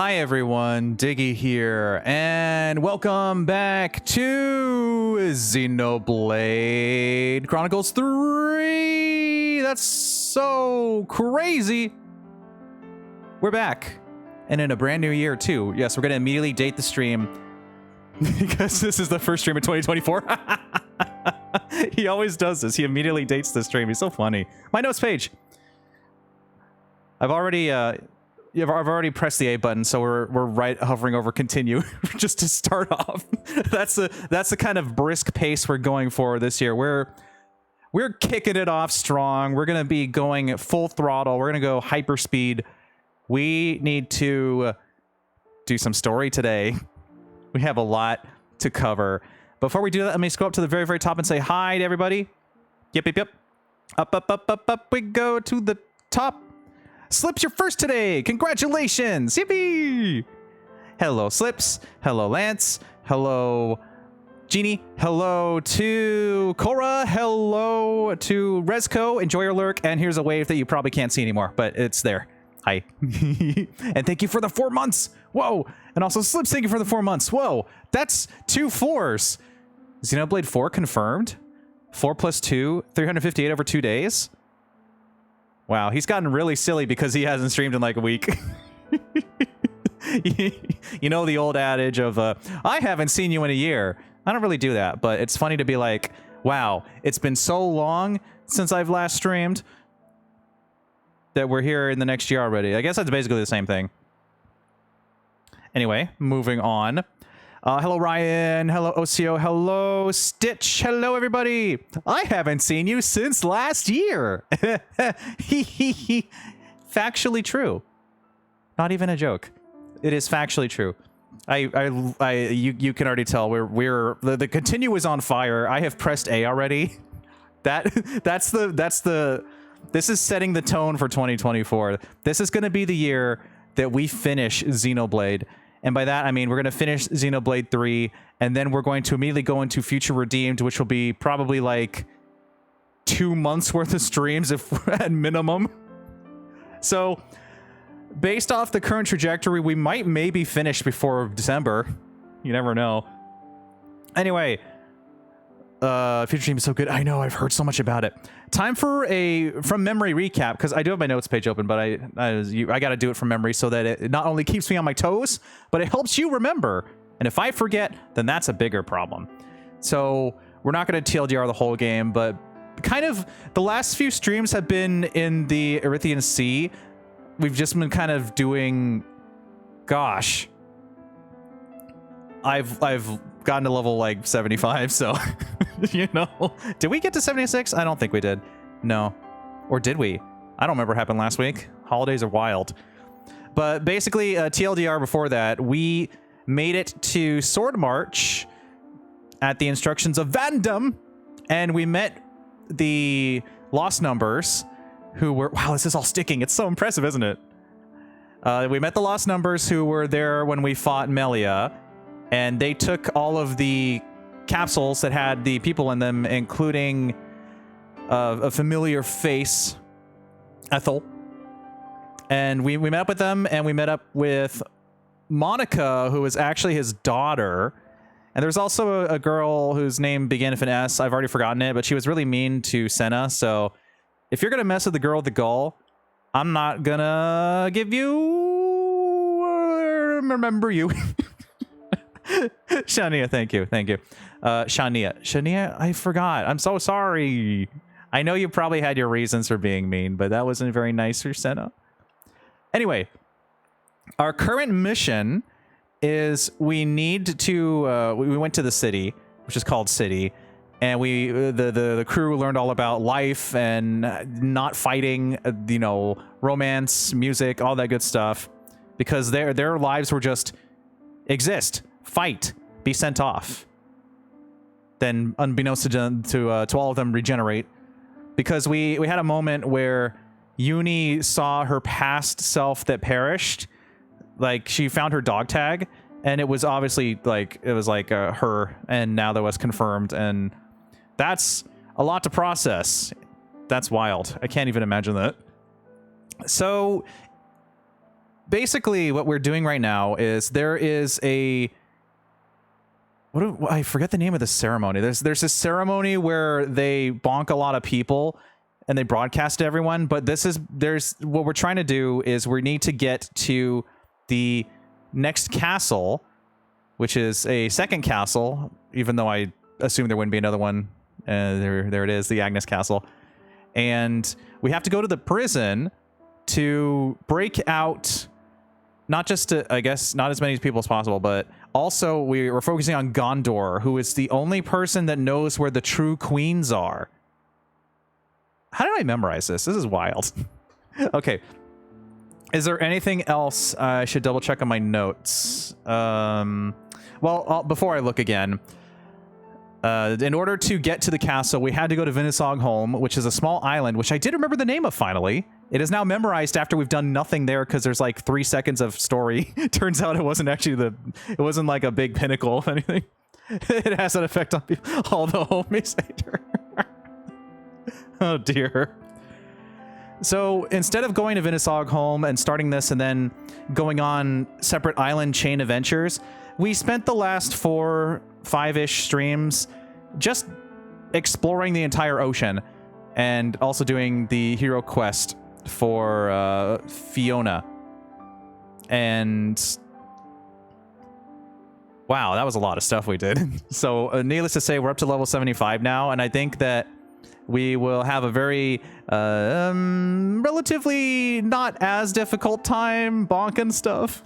Hi everyone, Diggy here, and welcome back to Xenoblade Chronicles 3! That's so crazy! We're back, and in a brand new year too. Yes, we're gonna immediately date the stream, because this is the first stream of 2024. He always does this, he immediately dates the stream, he's so funny. My notes page! I've already pressed the A button, so we're right hovering over continue just to start off. That's the kind of brisk pace we're going for this year. We're kicking it off strong. We're gonna be going full throttle. We're gonna go hyper speed. We need to do some story today. We have a lot to cover. Before we do that, let me scroll up to the very, very top and say hi to everybody. Yep, yep, yep. Up we go to the top. Slips, you're first today. Congratulations. Yippee. Hello, Slips. Hello, Lance. Hello, Jeannie. Hello to Cora. Hello to Rezco. Enjoy your lurk. And here's a wave that you probably can't see anymore, but it's there. Hi. And thank you for the 4 months. Whoa. And also, Slips, thank you for the 4 months. Whoa. That's 2 4s. Xenoblade 4 confirmed. 4 plus 2. 358 over 2 days. Wow, he's gotten really silly because he hasn't streamed in like a week. You know the old adage of, I haven't seen you in a year. I don't really do that, but it's funny to be like, wow, it's been so long since I've last streamed that we're here in the next year already. I guess that's basically the same thing. Anyway, moving on. Hello, Ryan. Hello, OCO. Hello, Stitch. Hello, everybody. I haven't seen you since last year. Factually true. Not even a joke. It is factually true. You can already tell the continue is on fire. I have pressed A already. This is setting the tone for 2024. This is going to be the year that we finish Xenoblade. And by that, I mean, we're going to finish Xenoblade 3, and then we're going to immediately go into Future Redeemed, which will be probably like 2 months worth of streams if at minimum. So, based off the current trajectory, we might maybe finish before December. You never know. Anyway, Future Redeemed is so good. I know, I've heard so much about it. Time for a from memory recap, because I do have my notes page open, but I got to do it from memory so that it not only keeps me on my toes, but it helps you remember. And if I forget, then that's a bigger problem. So we're not going to TLDR the whole game, but kind of the last few streams have been in the Erythian Sea. We've just been kind of doing, gosh, I've gotten to level like 75, so you know. Did we get to 76? I don't think we did. No. Or did we? I don't remember what happened last week. Holidays are wild. But basically, TLDR before that, we made it to Sword March at the instructions of Vandam, and we met the Lost Numbers, who were, wow, this is all sticking. It's so impressive, isn't it? We met the Lost Numbers who were there when we fought Melia, and they took all of the capsules that had the people in them, including a familiar face, Ethel. And we met up with them, and we met up with Monica, who was actually his daughter. And there's also a girl whose name began with an S. I've already forgotten it, but she was really mean to Senna. So if you're going to mess with the girl with the gull, I'm not going to give you... remember you. Shania, thank you. Shania, I forgot. I'm so sorry. I know you probably had your reasons for being mean, but that wasn't very nice for Senna. Anyway, our current mission is we need to, we went to the city, which is called City, and the crew learned all about life and not fighting, you know, romance, music, all that good stuff, because their lives were just exist, fight, be sent off. Then, unbeknownst to all of them, regenerate. Because we had a moment where Uni saw her past self that perished. Like, she found her dog tag, and it was obviously, like, her, and now that was confirmed, and that's a lot to process. That's wild. I can't even imagine that. So, basically what we're doing right now is there is a... I forget the name of the ceremony. There's this ceremony where they bonk a lot of people and they broadcast to everyone, but what we're trying to do is we need to get to the next castle, which is a second castle, even though I assume there wouldn't be another one. There it is, the Agnes Castle. And we have to go to the prison to break out, not just to, I guess, not as many people as possible, but also we're focusing on Gondor, who is the only person that knows where the true queens are. How did I memorize this? This is wild. Okay. Is there anything else I should double check on my notes? Well, before I look again, in order to get to the castle, we had to go to Vinnesogholm, which is a small island, which I did remember the name of finally. It is now memorized after we've done nothing there because there's like 3 seconds of story. Turns out it wasn't actually it wasn't like a big pinnacle of anything. It has an effect on people. All the homies later. Oh dear. So instead of going to Vinnesogholm and starting this and then going on separate island chain adventures, we spent the last 4-5-ish streams just exploring the entire ocean and also doing the hero quest for Fiona. And wow, that was a lot of stuff we did. So needless to say, we're up to level 75 now, and I think that we will have a very relatively not as difficult time bonking stuff.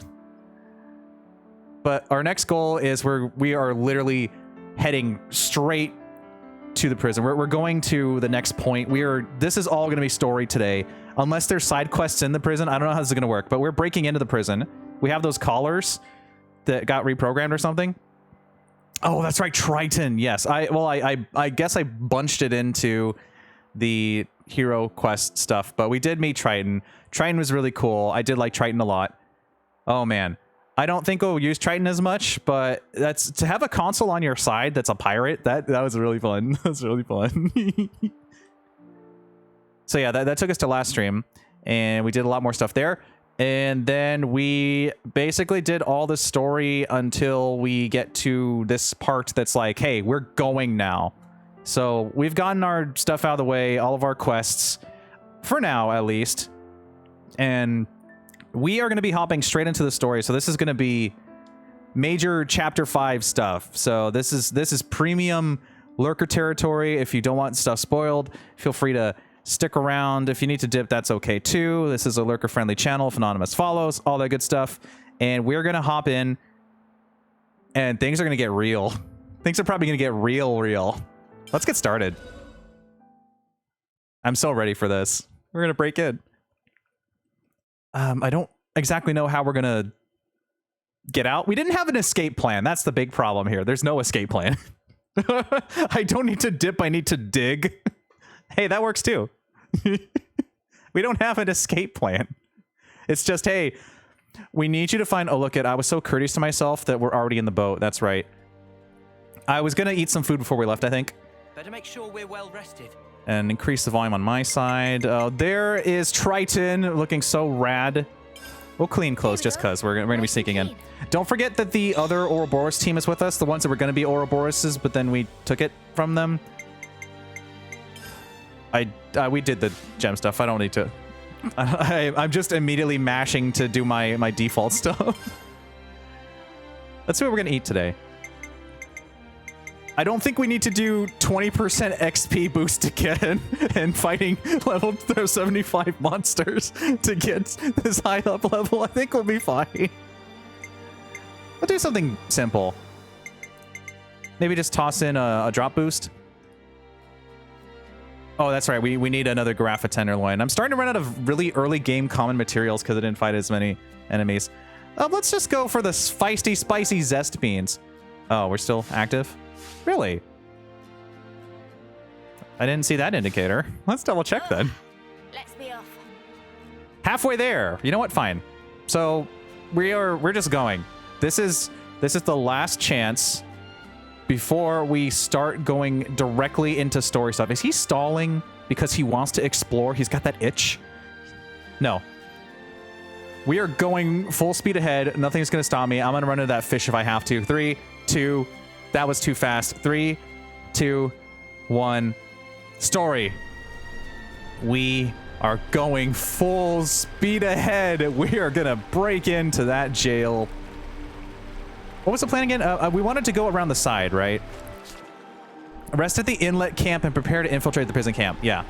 But our next goal is we are literally heading straight to the prison. We're going to the next point. This is all going to be story today. Unless there's side quests in the prison, I don't know how this is going to work, but we're breaking into the prison. We have those collars that got reprogrammed or something. Oh, that's right, Triton. Yes, I guess I bunched it into the hero quest stuff, but we did meet Triton. Triton was really cool. I did like Triton a lot. Oh man, I don't think we'll use Triton as much, but that's to have a console on your side that's a pirate. That was really fun. That was really fun. So yeah, that took us to last stream, and we did a lot more stuff there. And then we basically did all the story until we get to this part that's like, hey, we're going now. So we've gotten our stuff out of the way, all of our quests, for now at least. And we are going to be hopping straight into the story. So this is going to be major chapter 5 stuff. So this is premium lurker territory. If you don't want stuff spoiled, feel free to stick around. If you need to dip, that's okay too. This is a lurker-friendly channel. If Anonymous follows, all that good stuff. And we're going to hop in, and things are going to get real. Things are probably going to get real. Let's get started. I'm so ready for this. We're going to break in. I don't exactly know how we're going to get out. We didn't have an escape plan. That's the big problem here. There's no escape plan. I don't need to dip. I need to dig. Hey, that works too. We don't have an escape plan. It's just, hey, we need you to find... Oh, look, I was so courteous to myself that we're already in the boat. That's right. I was going to eat some food before we left, I think. Better make sure we're well rested. And increase the volume on my side. There is Triton looking so rad. We'll clean clothes just because we're going to be sneaking in. Don't forget that the other Ouroboros team is with us. The ones that were going to be Ouroboroses, but then we took it from them. We did the gem stuff. I don't need to. I'm just immediately mashing to do my default stuff. Let's see what we're going to eat today. I don't think we need to do 20% XP boost again and fighting level 75 monsters to get this high up level. I think we'll be fine. We'll do something simple. Maybe just toss in a drop boost. Oh, that's right. We need another Garaffa Tenderloin. I'm starting to run out of really early game common materials because I didn't fight as many enemies. Let's just go for the feisty, spicy zest beans. Oh, we're still active? Really? I didn't see that indicator. Let's double check then. Let's be off. Halfway there. You know what? Fine. So we're just going. This is the last chance before we start going directly into story stuff. Is he stalling because he wants to explore? He's got that itch? No. We are going full speed ahead. Nothing's going to stop me. I'm going to run into that fish if I have to. 3, 2, that was too fast. 3, 2, 1. Story. We are going full speed ahead. We are going to break into that jail. What was the plan again? We wanted to go around the side, right? Rest at the inlet camp and prepare to infiltrate the prison camp. Yeah.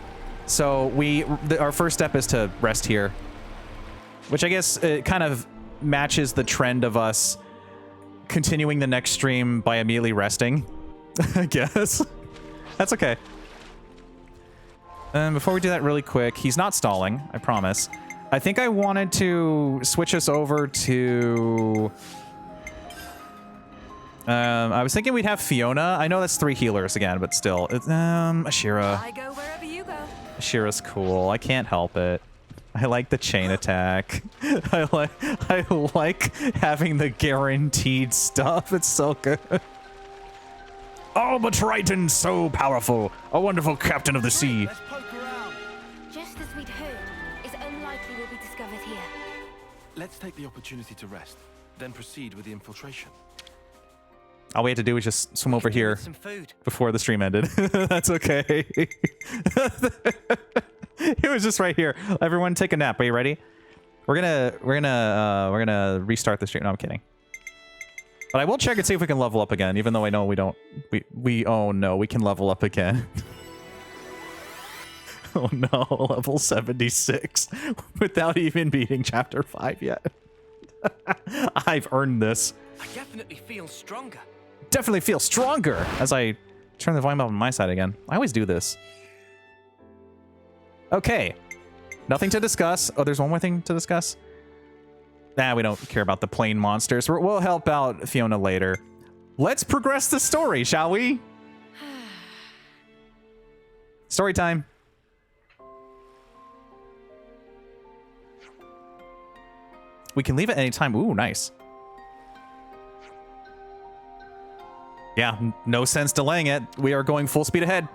So our first step is to rest here, which I guess it kind of matches the trend of us continuing the next stream by immediately resting, I guess. That's okay. Before we do that really quick, he's not stalling, I promise. I think I wanted to switch us over to... I was thinking we'd have Fiona. I know that's 3 healers again, but still. Ashira. I go wherever you go. Ashira's cool. I can't help it. I like the chain attack. I like having the guaranteed stuff. It's so good. Oh, but Triton, so powerful. A wonderful captain of the sea. Let's poke around. Just as we'd heard, it's unlikely we'll be discovered here. Let's take the opportunity to rest, then proceed with the infiltration. All we had to do was just swim over here Some food. before the stream ended. That's okay. It was just right here. Everyone take a nap. Are you ready? We're gonna restart the stream. No, I'm kidding. But I will check and see if we can level up again, even though I know we don't. Oh no, we can level up again. Oh no, level 76 without even beating chapter 5 yet. I've earned this. I definitely feel stronger. Definitely feel stronger as I turn the volume up on my side again. I always do this. Okay. Nothing to discuss. Oh, there's one more thing to discuss. Nah, we don't care about the plane monsters. We'll help out Fiona later. Let's progress the story, shall we? Story time. We can leave at any time. Ooh, nice. Yeah, no sense delaying it. We are going full speed ahead.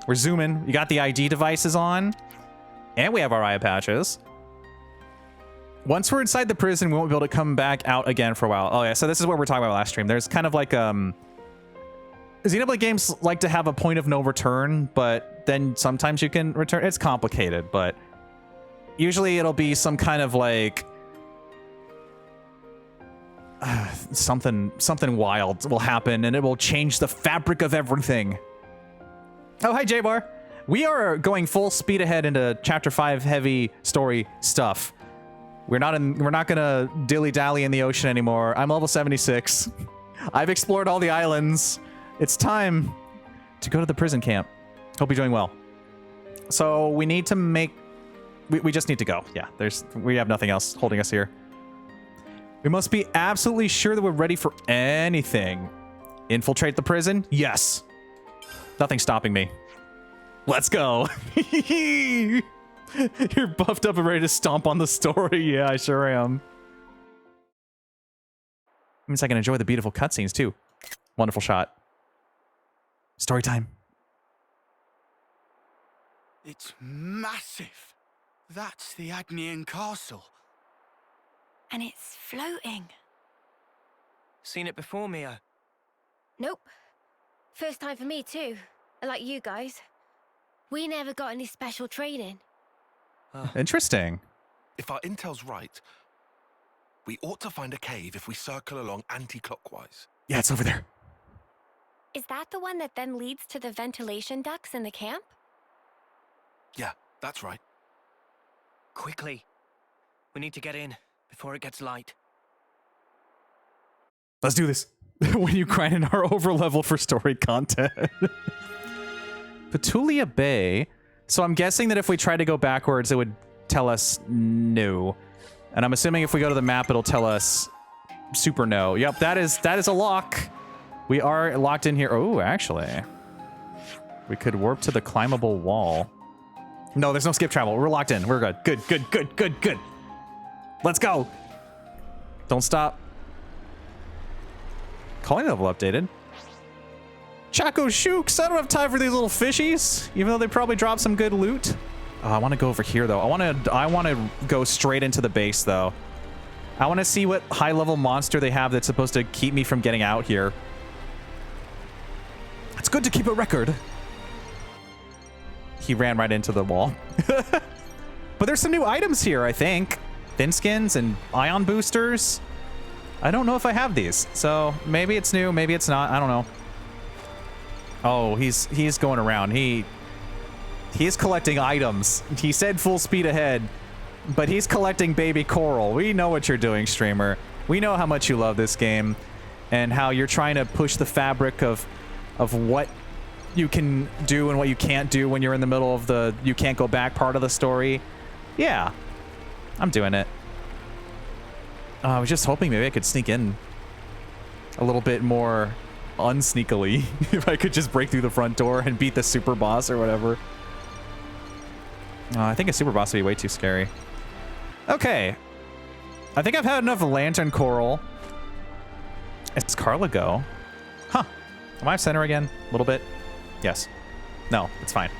We're zooming. You got the ID devices on. And we have our eye patches. Once we're inside the prison, we won't be able to come back out again for a while. Oh yeah, so this is what we're talking about last stream. There's kind of like, Xenoblade games like to have a point of no return, but then sometimes you can return. It's complicated, but usually it'll be some kind of like, something wild will happen and it will change the fabric of everything. Oh, hi, J-Bar. We are going full speed ahead into chapter 5 heavy story stuff. We're not gonna dilly-dally in the ocean anymore. I'm level 76. I've explored all the islands. It's time to go to the prison camp. Hope you're doing well. So we need to make... We just need to go. Yeah, we have nothing else holding us here. We must be absolutely sure that we're ready for anything. Infiltrate the prison? Yes. Nothing's stopping me. Let's go. You're buffed up and ready to stomp on the story. Yeah, I sure am. Means I can enjoy the beautiful cutscenes too. Wonderful shot. Story time. It's massive. That's the Agnian castle. And it's floating. Seen it before, Mio? Nope. First time for me too. Like you guys. We never got any special training. Interesting. If our intel's right, we ought to find a cave if we circle along anti-clockwise. Yeah, it's over there. Is that the one that then leads to the ventilation ducts in the camp? Yeah, that's right. Quickly. We need to get in before it gets light. Let's do this. When you grind in our overlevel for story content. Petulia Bay. So I'm guessing that if we try to go backwards, it would tell us no. And I'm assuming if we go to the map, it'll tell us super no. Yep, that is a lock. We are locked in here. Oh, actually. We could warp to the climbable wall. No, there's no skip travel. We're locked in. We're good. Good. Let's go. Don't stop. Calling level updated. Chaco Shooks. I don't have time for these little fishies, even though they probably dropped some good loot. Oh, I want to go over here though. I want to go straight into the base though. I want to see what high level monster they have that's supposed to keep me from getting out here. It's good to keep a record. He ran right into the wall. But there's some new items here, I think. Thin skins and ion boosters. I don't know if I have these, so maybe it's new, maybe it's not. I don't know. Oh, he's going around. He is collecting items. He said full speed ahead, but he's collecting baby coral. We know what you're doing, streamer. We know how much you love this game and how you're trying to push the fabric of what you can do and what you can't do when you're in the middle of the you can't go back part of the story. Yeah, I'm doing it. I was just hoping maybe I could sneak in a little bit more unsneakily. If I could just break through the front door and beat the super boss or whatever. I think a super boss would be way too scary. Okay. I think I've had enough lantern coral. It's Carla go. Huh. Am I center again? A little bit? Yes. No, it's fine.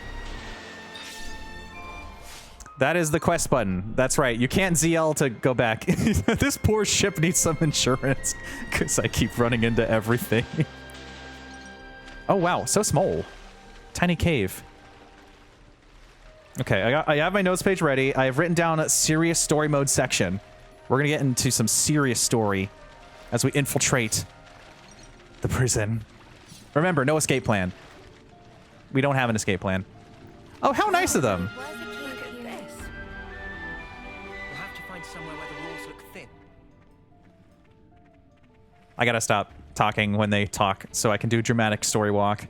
That is the quest button. That's right. You can't ZL to go back. This poor ship needs some insurance because I keep running into everything. Oh, wow. So small. Tiny cave. Okay, I have my notes page ready. I have written down a serious story mode section. We're going to get into some serious story as we infiltrate the prison. Remember, no escape plan. We don't have an escape plan. Oh, how nice of them. I gotta stop talking when they talk so I can do dramatic story walk.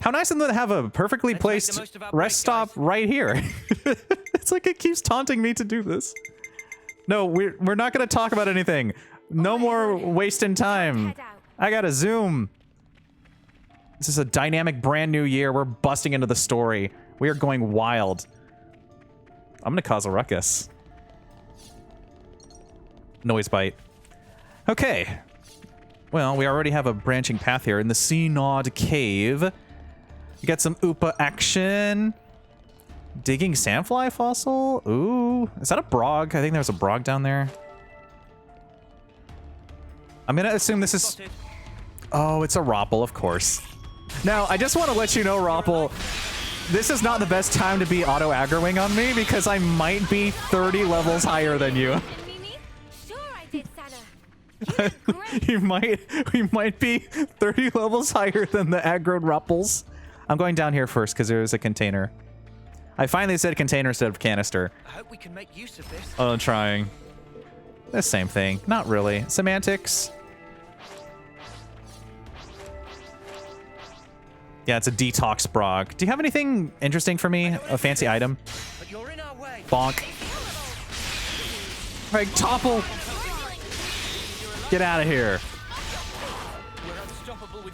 How nice of them to have a perfectly placed rest stop right here. It's like it keeps taunting me to do this. No, we're not gonna talk about anything. No more wasting time. I gotta zoom. This is a dynamic brand new year. We're busting into the story. We are going wild. I'm gonna cause a ruckus. Noise bite. Okay. Well, we already have a branching path here in the Sea Gnawed Cave. We got some Oopa action. Digging sandfly fossil. Ooh. Is that a brog? I think there's a brog down there. I'm gonna assume this is... Oh, it's a Ropple, of course. Now, I just want to let you know, Ropple, this is not the best time to be auto-aggroing on me because I might be 30 levels higher than you. We might be 30 levels higher than the aggroed Rupples. I'm going down here first because there is a container. I finally said container instead of canister. I hope we can make use of this. Oh, I'm trying. The same thing. Not really. Semantics. Yeah, it's a detox brog. Do you have anything interesting for me? A fancy item? But you're in our way. Bonk. Right, topple. Get out of here.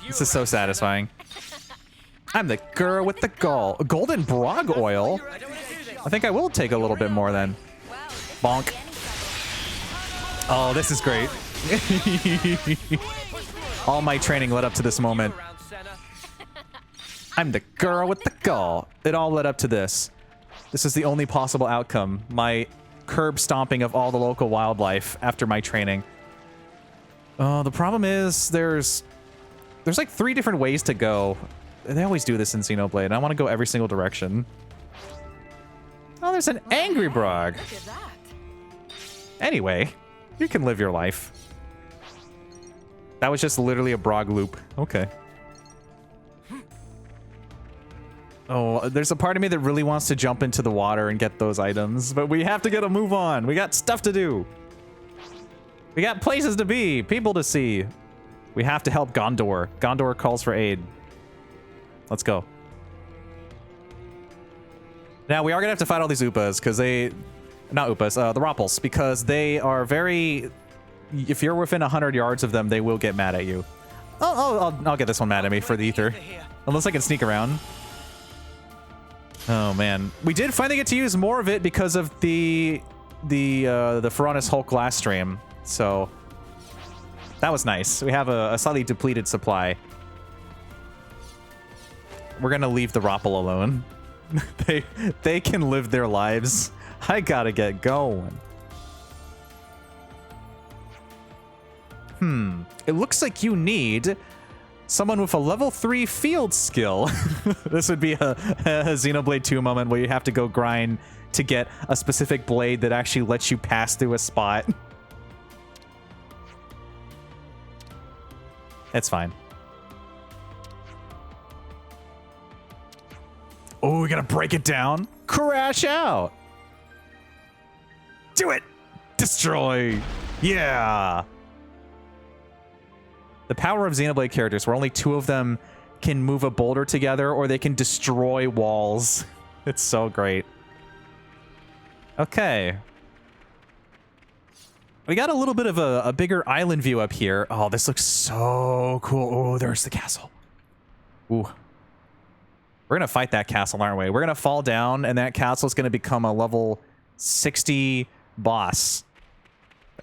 This is so satisfying. I'm the girl with the gall. Golden brog oil? I think I will take a little bit more then. Bonk. Oh, this is great. All my training led up to this moment. I'm the girl with the gall. It all led up to this. This is the only possible outcome. My curb stomping of all the local wildlife after my training. The problem is there's like 3 different ways to go. They always do this in Xenoblade, and I want to go every single direction. Oh, there's an angry brog. Anyway, you can live your life. That was just literally a brog loop. Okay. Oh, there's a part of me that really wants to jump into the water and get those items, but we have to get a move on. We got stuff to do. We got places to be, people to see. We have to help Gondor. Gondor calls for aid. Let's go. Now, we are going to have to fight all these Oopas, because they... Not Oopas, the Ropples, because they are very... If you're within 100 yards of them, they will get mad at you. I'll get this one mad at me for the ether. Unless I can sneak around. Oh, man. We did finally get to use more of it because of the Ferronis Hulk last stream. So that was nice. We have a slightly depleted supply. We're gonna leave the Ropple alone. they can live their lives. I gotta get going. It looks like you need someone with a level 3 field skill. This would be a Xenoblade 2 moment where you have to go grind to get a specific blade that actually lets you pass through a spot. It's fine. Oh, we gotta break it down. Crash out. Do it. Destroy. Yeah. The power of Xenoblade characters, where only 2 of them can move a boulder together or they can destroy walls. It's so great. Okay. We got a little bit of a bigger island view up here. Oh, this looks so cool. Oh, there's the castle. Ooh. We're going to fight that castle, aren't we? We're going to fall down, and that castle is going to become a level 60 boss.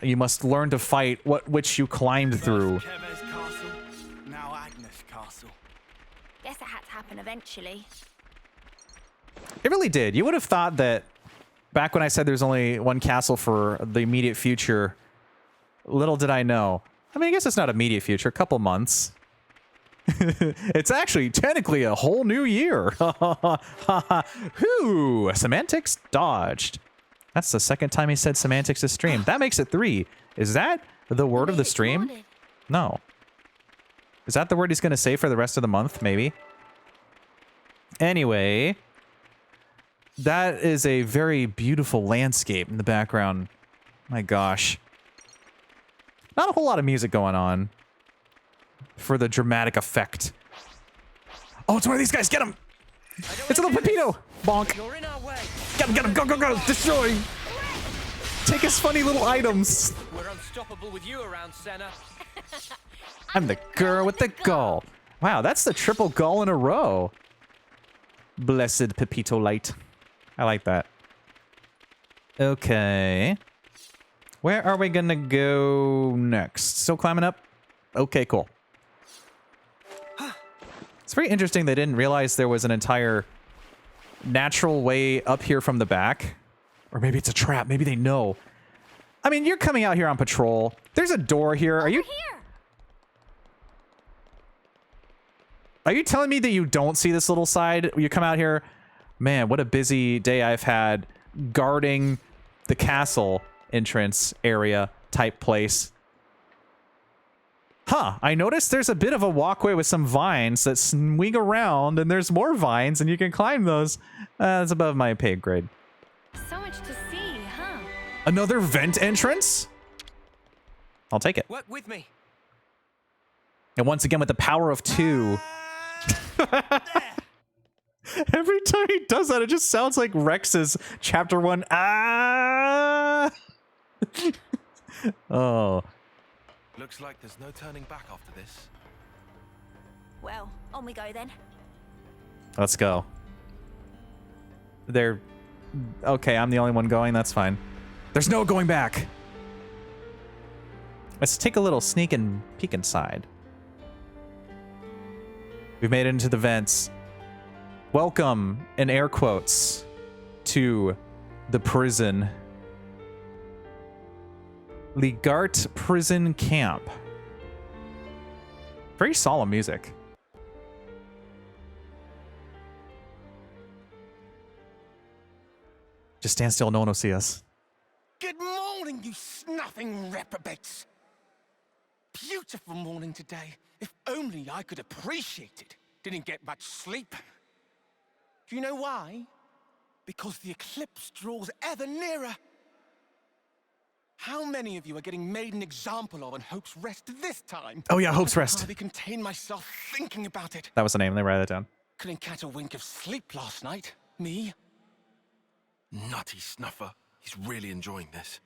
You must learn to fight which you climbed through. Keves Castle, now Agnes Castle. Guess it had to happen eventually. It really did. You would have thought that back when I said there's only one castle for the immediate future, little did I know. I mean, I guess it's not immediate future, a couple months. It's actually technically a whole new year. Whew, semantics dodged. That's the second time he said semantics to stream. That makes it 3. Is that the word of the stream? No. Is that the word he's going to say for the rest of the month? Maybe. Anyway, that is a very beautiful landscape in the background. My gosh. Not a whole lot of music going on for the dramatic effect. Oh, it's one of these guys. Get him. It's a little Pepito. Bonk. You're in our way. Get him, get him. Go, go, go. Destroy. Take his funny little items. We're unstoppable with you around, Senna. I'm the girl with the gull. Wow, that's the triple gull in a row. Blessed Pepito light. I like that. Okay. Where are we gonna go next? Still climbing up? Okay, cool. It's very interesting they didn't realize there was an entire natural way up here from the back. Or maybe it's a trap. Maybe they know. I mean, you're coming out here on patrol. There's a door here. Are you telling me that you don't see this little side? You come out here. Man, what a busy day I've had guarding the castle entrance area type place. Huh, I noticed there's a bit of a walkway with some vines that swing around, and there's more vines, and you can climb those. That's above my pay grade. So much to see, huh? Another vent entrance? I'll take it. Work with me. And once again, with the power of 2. Every time he does that, it just sounds like Rex's chapter 1. Ah! Oh. Looks like there's no turning back after this. Well, on we go then. Let's go. They're... Okay, I'm the only one going. That's fine. There's no going back. Let's take a little sneak and peek inside. We've made it into the vents. Welcome, in air quotes, to the prison. Ligart Prison Camp. Very solemn music. Just stand still, no one will see us. Good morning, you snuffing reprobates. Beautiful morning today. If only I could appreciate it. Didn't get much sleep. Do you know why? Because the eclipse draws ever nearer. How many of you are getting made an example of on Hope's Rest this time? Oh yeah, Hope's I Rest. can hardly contain myself thinking about it. That was the name. They write that down. Couldn't catch a wink of sleep last night. Me? Nutty snuffer. He's really enjoying this.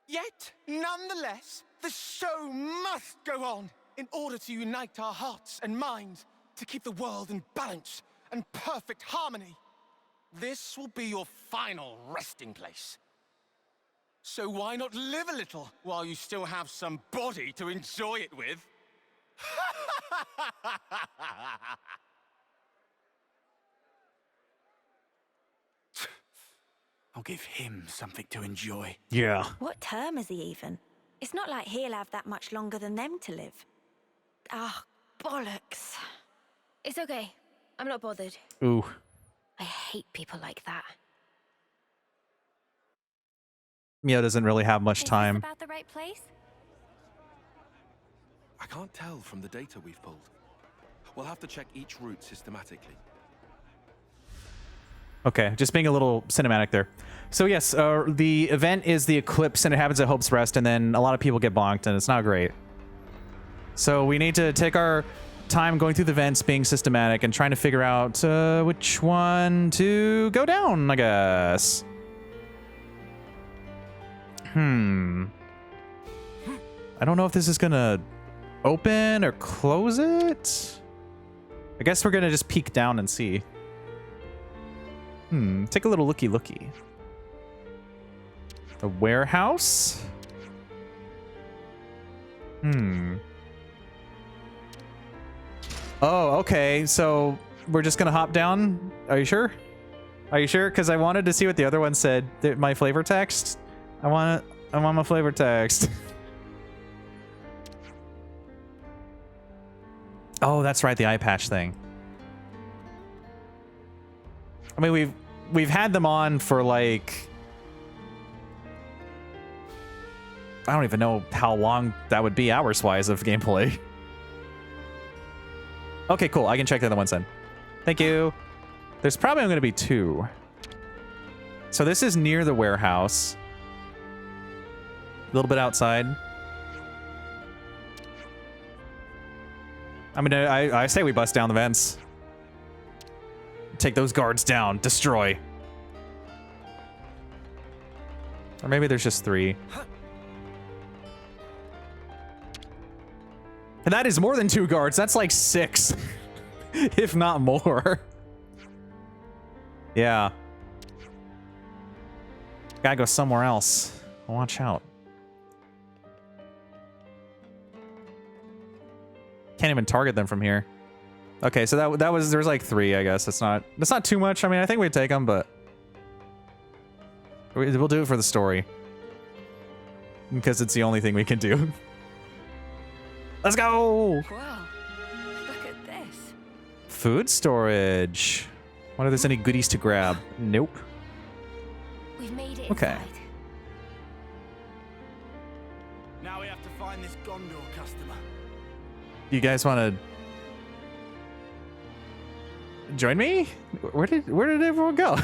Yet, nonetheless, the show must go on in order to unite our hearts and minds to keep the world in balance and perfect harmony. This will be your final resting place. So why not live a little while you still have some body to enjoy it with? I'll give him something to enjoy. Yeah. What term is he even? It's not like he'll have that much longer than them to live. Ah, bollocks. It's okay. I'm not bothered. Ooh. I hate people like that. Mio doesn't really have much Is this time. about the right place? I can't tell from the data we've pulled. We'll have to check each route systematically. Okay, just being a little cinematic there. So yes, the event is the eclipse, and it happens at Hope's Rest, and then a lot of people get bonked, and it's not great. So we need to take our time going through the events, being systematic, and trying to figure out which one to go down, I guess. I don't know if this is gonna open or close it. I guess we're gonna just peek down and see. Take a little looky. The warehouse? Oh, okay. So we're just gonna hop down? Are you sure? Are you sure? Because I wanted to see what the other one said. My flavor text? I want my flavor text. Oh, that's right, the eye patch thing. I mean, we've had them on for like, I don't even know how long that would be hours-wise of gameplay. Okay, cool. I can check the other ones then. Thank you. There's probably going to be 2. So this is near the warehouse. A little bit outside. I mean, I say we bust down the vents. Take those guards down. Destroy. Or maybe there's just 3. And that is more than 2 guards. That's like 6. If not more. Yeah. Gotta go somewhere else. Watch out. Can't even target them from here. Okay, so that was, there was like 3, I guess. That's not too much. I mean, I think we'd take them, but we'll do it for the story. Because it's the only thing we can do. Let's go! Wow, look at this. Food storage. Wonder if there's any goodies to grab. Nope. We've made it Okay. inside. Now we have to find this Gondor customer. You guys want to join me? Where did everyone go?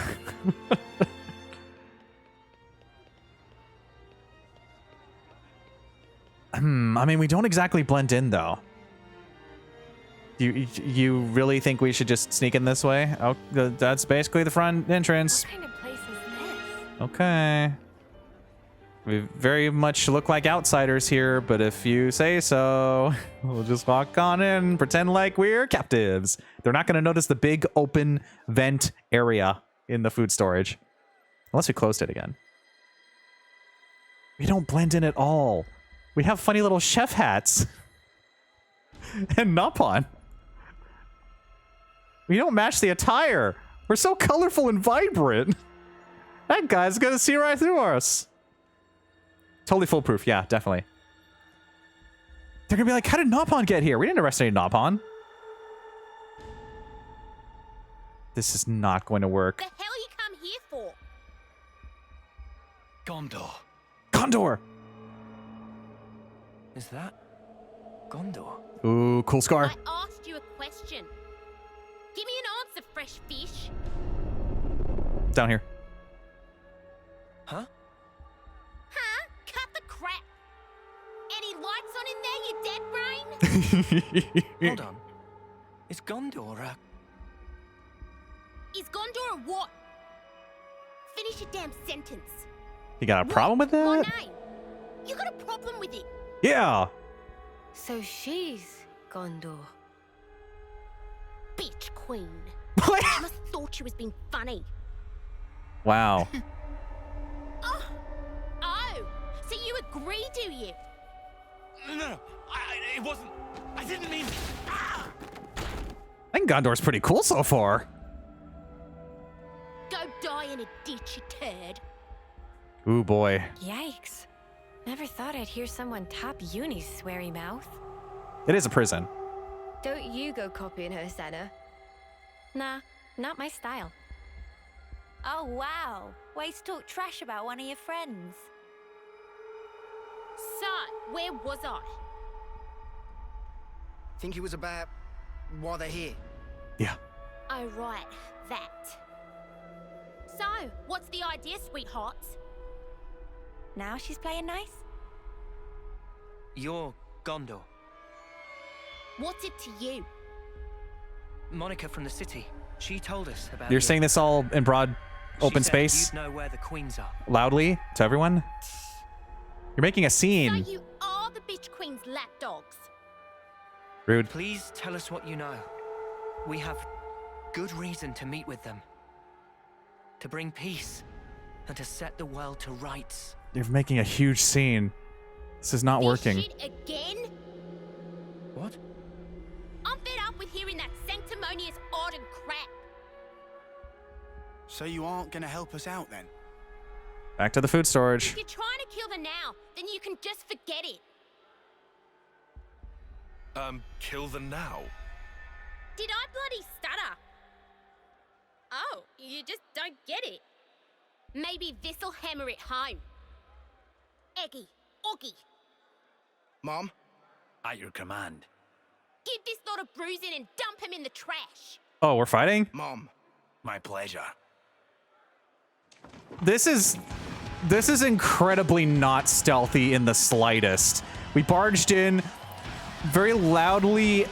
I mean, we don't exactly blend in, though. You really think we should just sneak in this way? Oh, that's basically the front entrance. What kind of place is this? Okay. We very much look like outsiders here, but if you say so, we'll just walk on in, pretend like we're captives. They're not going to notice the big open vent area in the food storage. Unless we closed it again. We don't blend in at all. We have funny little chef hats. And Nopon. We don't match the attire. We're so colorful and vibrant. That guy's going to see right through us. Totally foolproof. Yeah, definitely. They're going to be like, how did Nopon get here? We didn't arrest any Nopon. This is not going to work. The hell you come here for? Gondor. Gondor! Is that Gondor? Ooh, cool scar. I asked you a question. Give me an answer, fresh fish. Down here. Huh? Huh? Cut the crap. Any lights on in there, you dead brain? Hold on. Is Gondor Is Gondor a what? Finish your damn sentence. You got a problem with My that? name. You got a problem with it? Yeah. So she's Gondor. Bitch queen. What? I must have thought she was being funny. Wow. Oh, so you agree, do you? No, it wasn't. I didn't mean. Ah! I think Gondor's pretty cool so far. Go die in a ditch, you turd. Ooh, boy. Yikes. Never thought I'd hear someone top Uni's sweary mouth. It is a prison. Don't you go copying her, Senna. Nah, not my style. Oh, wow. Ways to talk trash about one of your friends. So, where was I? Think it was about why they're here. Yeah. Oh, right, that. So, what's the idea, sweethearts? Now she's playing nice? You're Gondor. What's it to you? Monica from the city. She told us about You're you. saying this all in broad She open said space? You'd know where the queens are. Loudly to everyone? You're making a So scene. you are the bitch queen's lapdogs. Rude. Please tell us what you know. We have good reason to meet with them. To bring peace and to set the world to rights. You're making a huge scene. This is not This working. shit again? What? I'm fed up with hearing that sanctimonious Arden crap. So you aren't gonna help us out then? Back to the food storage. If you're trying to kill the now, then you can just forget it. Kill the now? Did I bloody stutter? Oh, you just don't get it. Maybe this'll hammer it home. Eggy, Oggy, Mom? At your command. give this lot of bruising and dump him in the trash. Oh, we're fighting? Mom. My pleasure. This is incredibly not stealthy in the slightest. We barged in, very loudly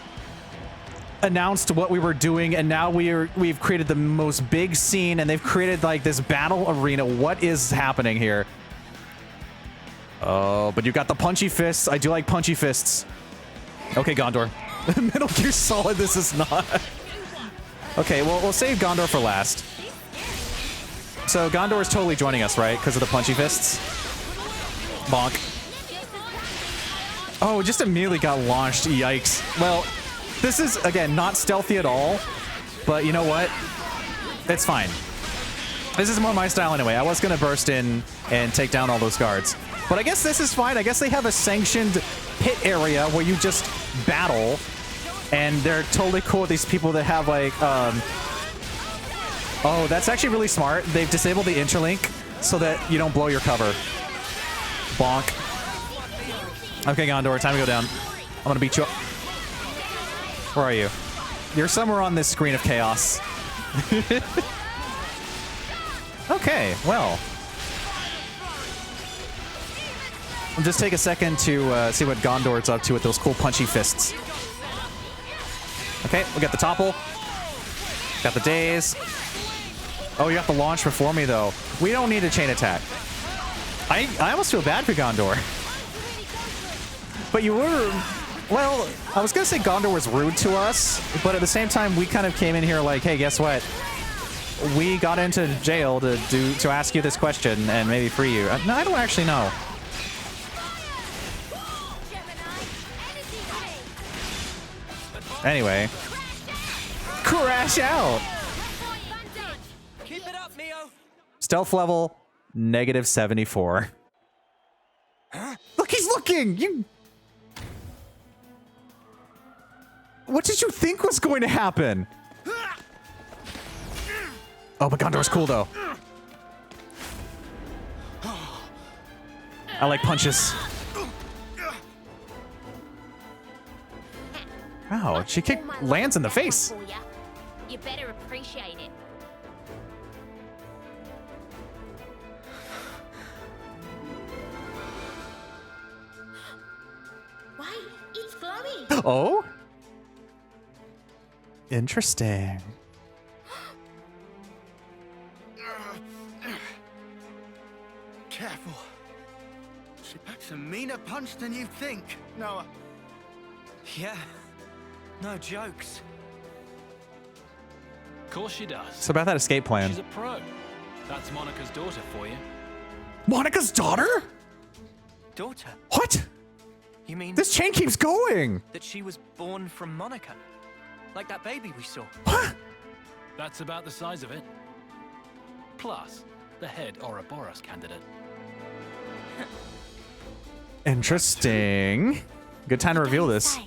announced what we were doing, and now we've created the most big scene, and they've created like this battle arena. What is happening here? Oh, but you got the punchy fists. I do like punchy fists. Okay, Gondor. Metal Gear Solid, this is not. Okay, well, we'll save Gondor for last. So Gondor is totally joining us, right? Because of the punchy fists? Bonk. Oh, just immediately got launched. Yikes. Well, this is, again, not stealthy at all. But you know what? It's fine. This is more my style anyway. I was going to burst in and take down all those guards. But I guess this is fine. I guess they have a sanctioned pit area where you just battle. And they're totally cool with these people that have, like, oh, that's actually really smart. They've disabled the interlink so that you don't blow your cover. Bonk. Okay, Gondor, time to go down. I'm gonna beat you up. Where are you? You're somewhere on this screen of chaos. Okay, well. I'll just take a second to see what Gondor's up to with those cool punchy fists. Okay, we got the topple. Got the daze. Oh, you got the launch before me, though. We don't need a chain attack. I almost feel bad for Gondor. But you were... Well, I was going to say Gondor was rude to us, but at the same time, we kind of came in here like, hey, guess what? We got into jail to ask you this question and maybe free you. No, I don't actually know. Anyway. Crash out! Keep it up, Neo. Stealth level, -74. Huh? Look, he's looking! You... What did you think was going to happen? Oh, but Gondor's cool, though. I like punches. Wow, she kicked Lance in the face. You better appreciate it. Wait, it's glowing. Oh? Interesting. Careful. She packs a meaner punch than you think, Noah. Yeah. No jokes. Of course she does. So about that escape plan. She's a pro. That's Monica's daughter for you. Monica's daughter? Daughter? What? You mean This chain keeps going. that she was born from Monica? Like that baby we saw? What? That's about the size of it. plus the head Ouroboros candidate. Interesting. Good time to reveal this. Say,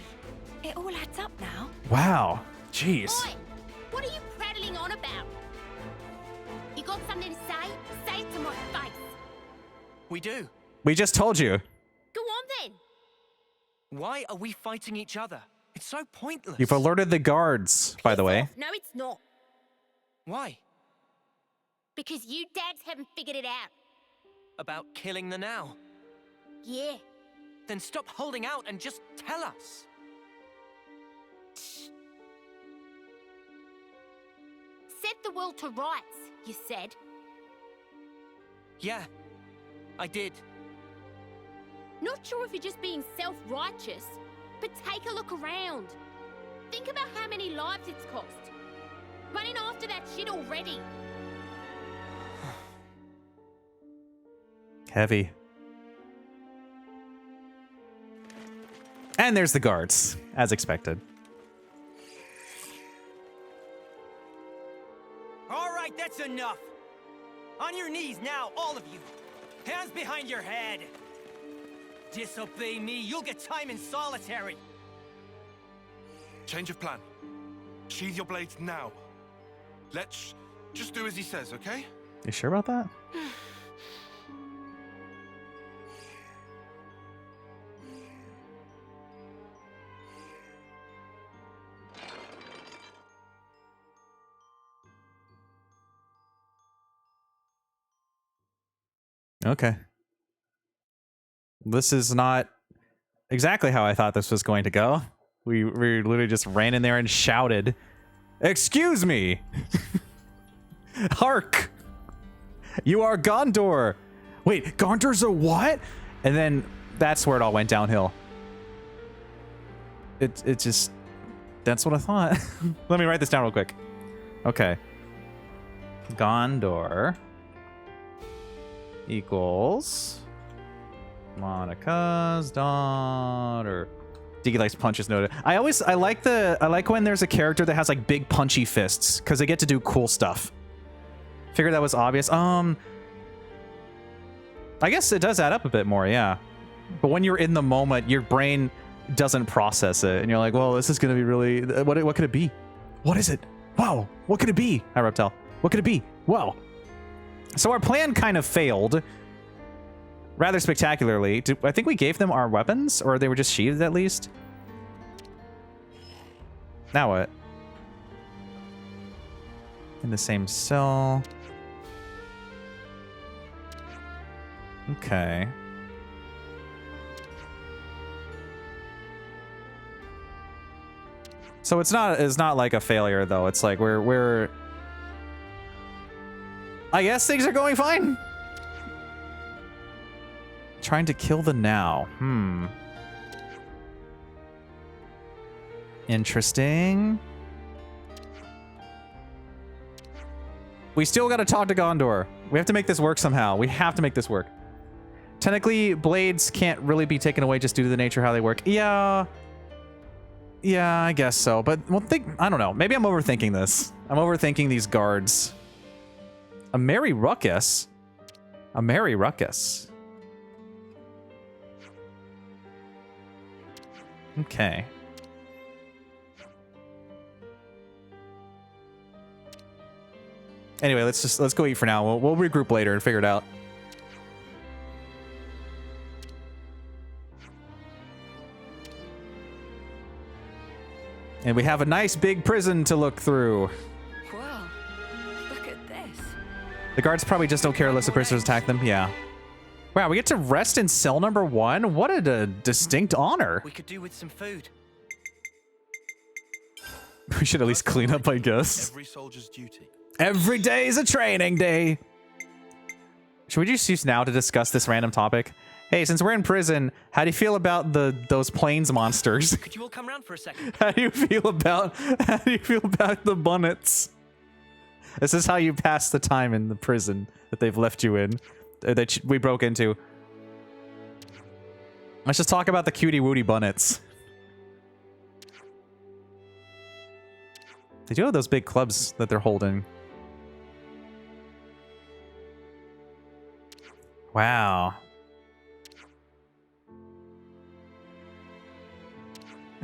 it all adds up now. Wow. Jeez. Oi! What are you prattling on about? You got something to say? Say it to my face. We do. We just told you. Go on then. Why are we fighting each other? It's so pointless. You've alerted the guards, by the way. No, it's not. Why? Because you dads haven't figured it out. About killing the now? Yeah. Then stop holding out and just tell us. Set the world to rights, you said. Yeah, I did. Not sure if you're just being self-righteous, but take a look around. Think about how many lives it's cost. Running after that shit already. Heavy. And there's the guards, as expected. All right, that's enough. On your knees now, all of you. Hands behind your head. Disobey me, you'll get time in solitary. Change of plan. Sheathe your blades now. Let's just do as he says, okay? You sure about that? Okay. This is not exactly how I thought this was going to go. We literally just ran in there and shouted, "Excuse me! Hark! You are Gondor! Wait, Gondor's a what?" And then that's where it all went downhill. It just... That's what I thought. Let me write this down real quick. Okay. Gondor equals Monica's daughter. Diggy likes punches noted. I like when there's a character that has like big punchy fists because they get to do cool stuff. Figured that was obvious. I guess it does add up a bit more, yeah. But when you're in the moment, your brain doesn't process it, and you're like, "Well, this is gonna be really. What could it be? What is it? Wow, what could it be?" Hi, Reptile. What could it be? Wow. So our plan kind of failed, rather spectacularly. I think we gave them our weapons, or they were just sheathed at least. Now what? In the same cell. Okay. So it's not like a failure though. It's like we're I guess things are going fine. Trying to kill the now. Interesting. We still got to talk to Gondor. We have to make this work somehow. We have to make this work. Technically, blades can't really be taken away just due to the nature of how they work. Yeah, I guess so. But I don't know. Maybe I'm overthinking this. I'm overthinking these guards. A merry ruckus. A merry ruckus. Okay. Anyway, let's go eat for now. We'll regroup later and figure it out. And we have a nice big prison to look through. Wow, look at this. The guards probably just don't care unless the prisoners attack them. Yeah. Wow, we get to rest in cell number 1? What a distinct honor. We could do with some food. We should at least clean up, I guess. Every soldier's duty. Every day is a training day. Should we just use now to discuss this random topic? Hey, since we're in prison, how do you feel about those plains monsters? Could you all come around for a second? How do you feel about the bunnets? This is how you pass the time in the prison that they've left you in, that we broke into. Let's just talk about the cutie wootie bunnets. They do have those big clubs that they're holding. Wow.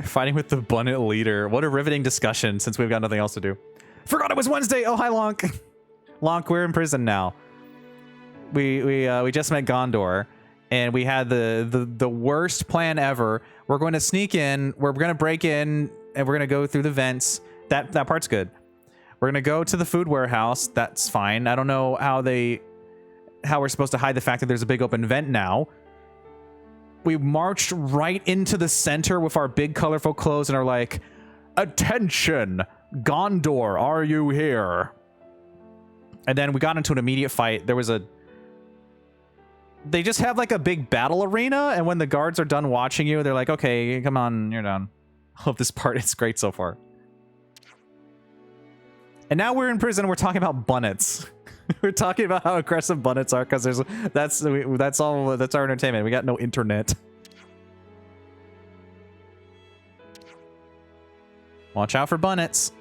Fighting with the Bunnet leader. What a riveting discussion since we've got nothing else to do. Forgot it was Wednesday. Oh, hi, Lonk. Lonk, we're in prison now. We just met Gondor, and we had the worst plan ever. We're going to sneak in. We're going to break in, and we're going to go through the vents. That part's good. We're going to go to the food warehouse. That's fine. I don't know how we're supposed to hide the fact that there's a big open vent now. We marched right into the center with our big colorful clothes and are like, attention, Gondor, are you here? And then we got into an immediate fight. They just have like a big battle arena, and when the guards are done watching you, they're like, okay, come on, you're done. I love this part. It's great so far. And now we're in prison. We're talking about bunnets. We're talking about how aggressive bunnets are because that's our entertainment. We got no internet. Watch out for bunnets.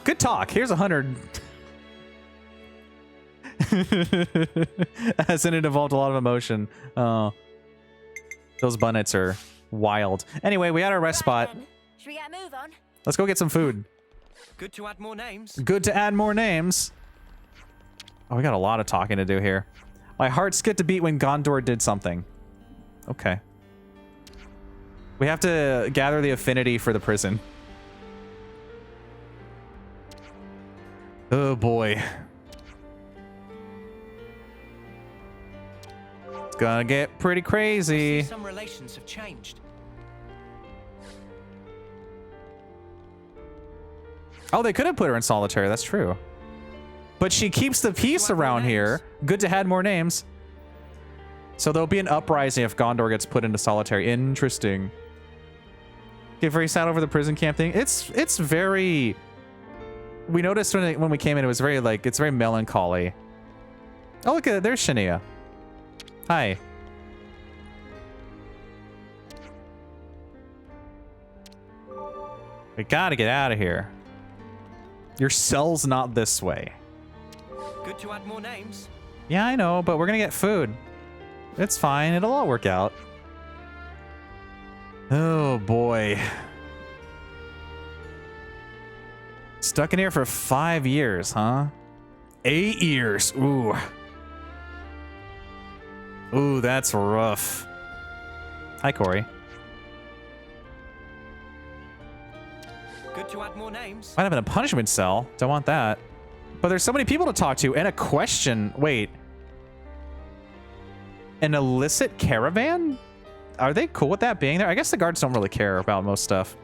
Good talk. Here's 100. Hasn't it evolved a lot of emotion? Oh, those bunnets are wild. Anyway, we had our rest spot. Should we get a move on? Let's go get some food. Good to add more names. Good to add more names. Oh, we got a lot of talking to do here. My heart skipped a beat when Gondor did something. Okay. We have to gather the affinity for the prison. Oh boy. It's gonna get pretty crazy. Some relations have changed. Oh, they could have put her in solitary. That's true. But she keeps the peace around here. Good to add more names. So there'll be an uprising if Gondor gets put into solitary. Interesting. Get very sad over the prison camp thing. It's very... We noticed when we came in, it was very like, it's very melancholy. Oh, look at, there's Shania. Hi. We gotta get out of here. Your cell's not this way. Good to add more names. Yeah, I know, but we're gonna get food. It's fine. It'll all work out. Oh, boy. Stuck in here for 5 years, huh? 8 years. Ooh. Ooh, that's rough. Hi, Corey. Good to add more names. Might have been a punishment cell. Don't want that. But there's so many people to talk to and a question. Wait. An illicit caravan? Are they cool with that being there? I guess the guards don't really care about most stuff.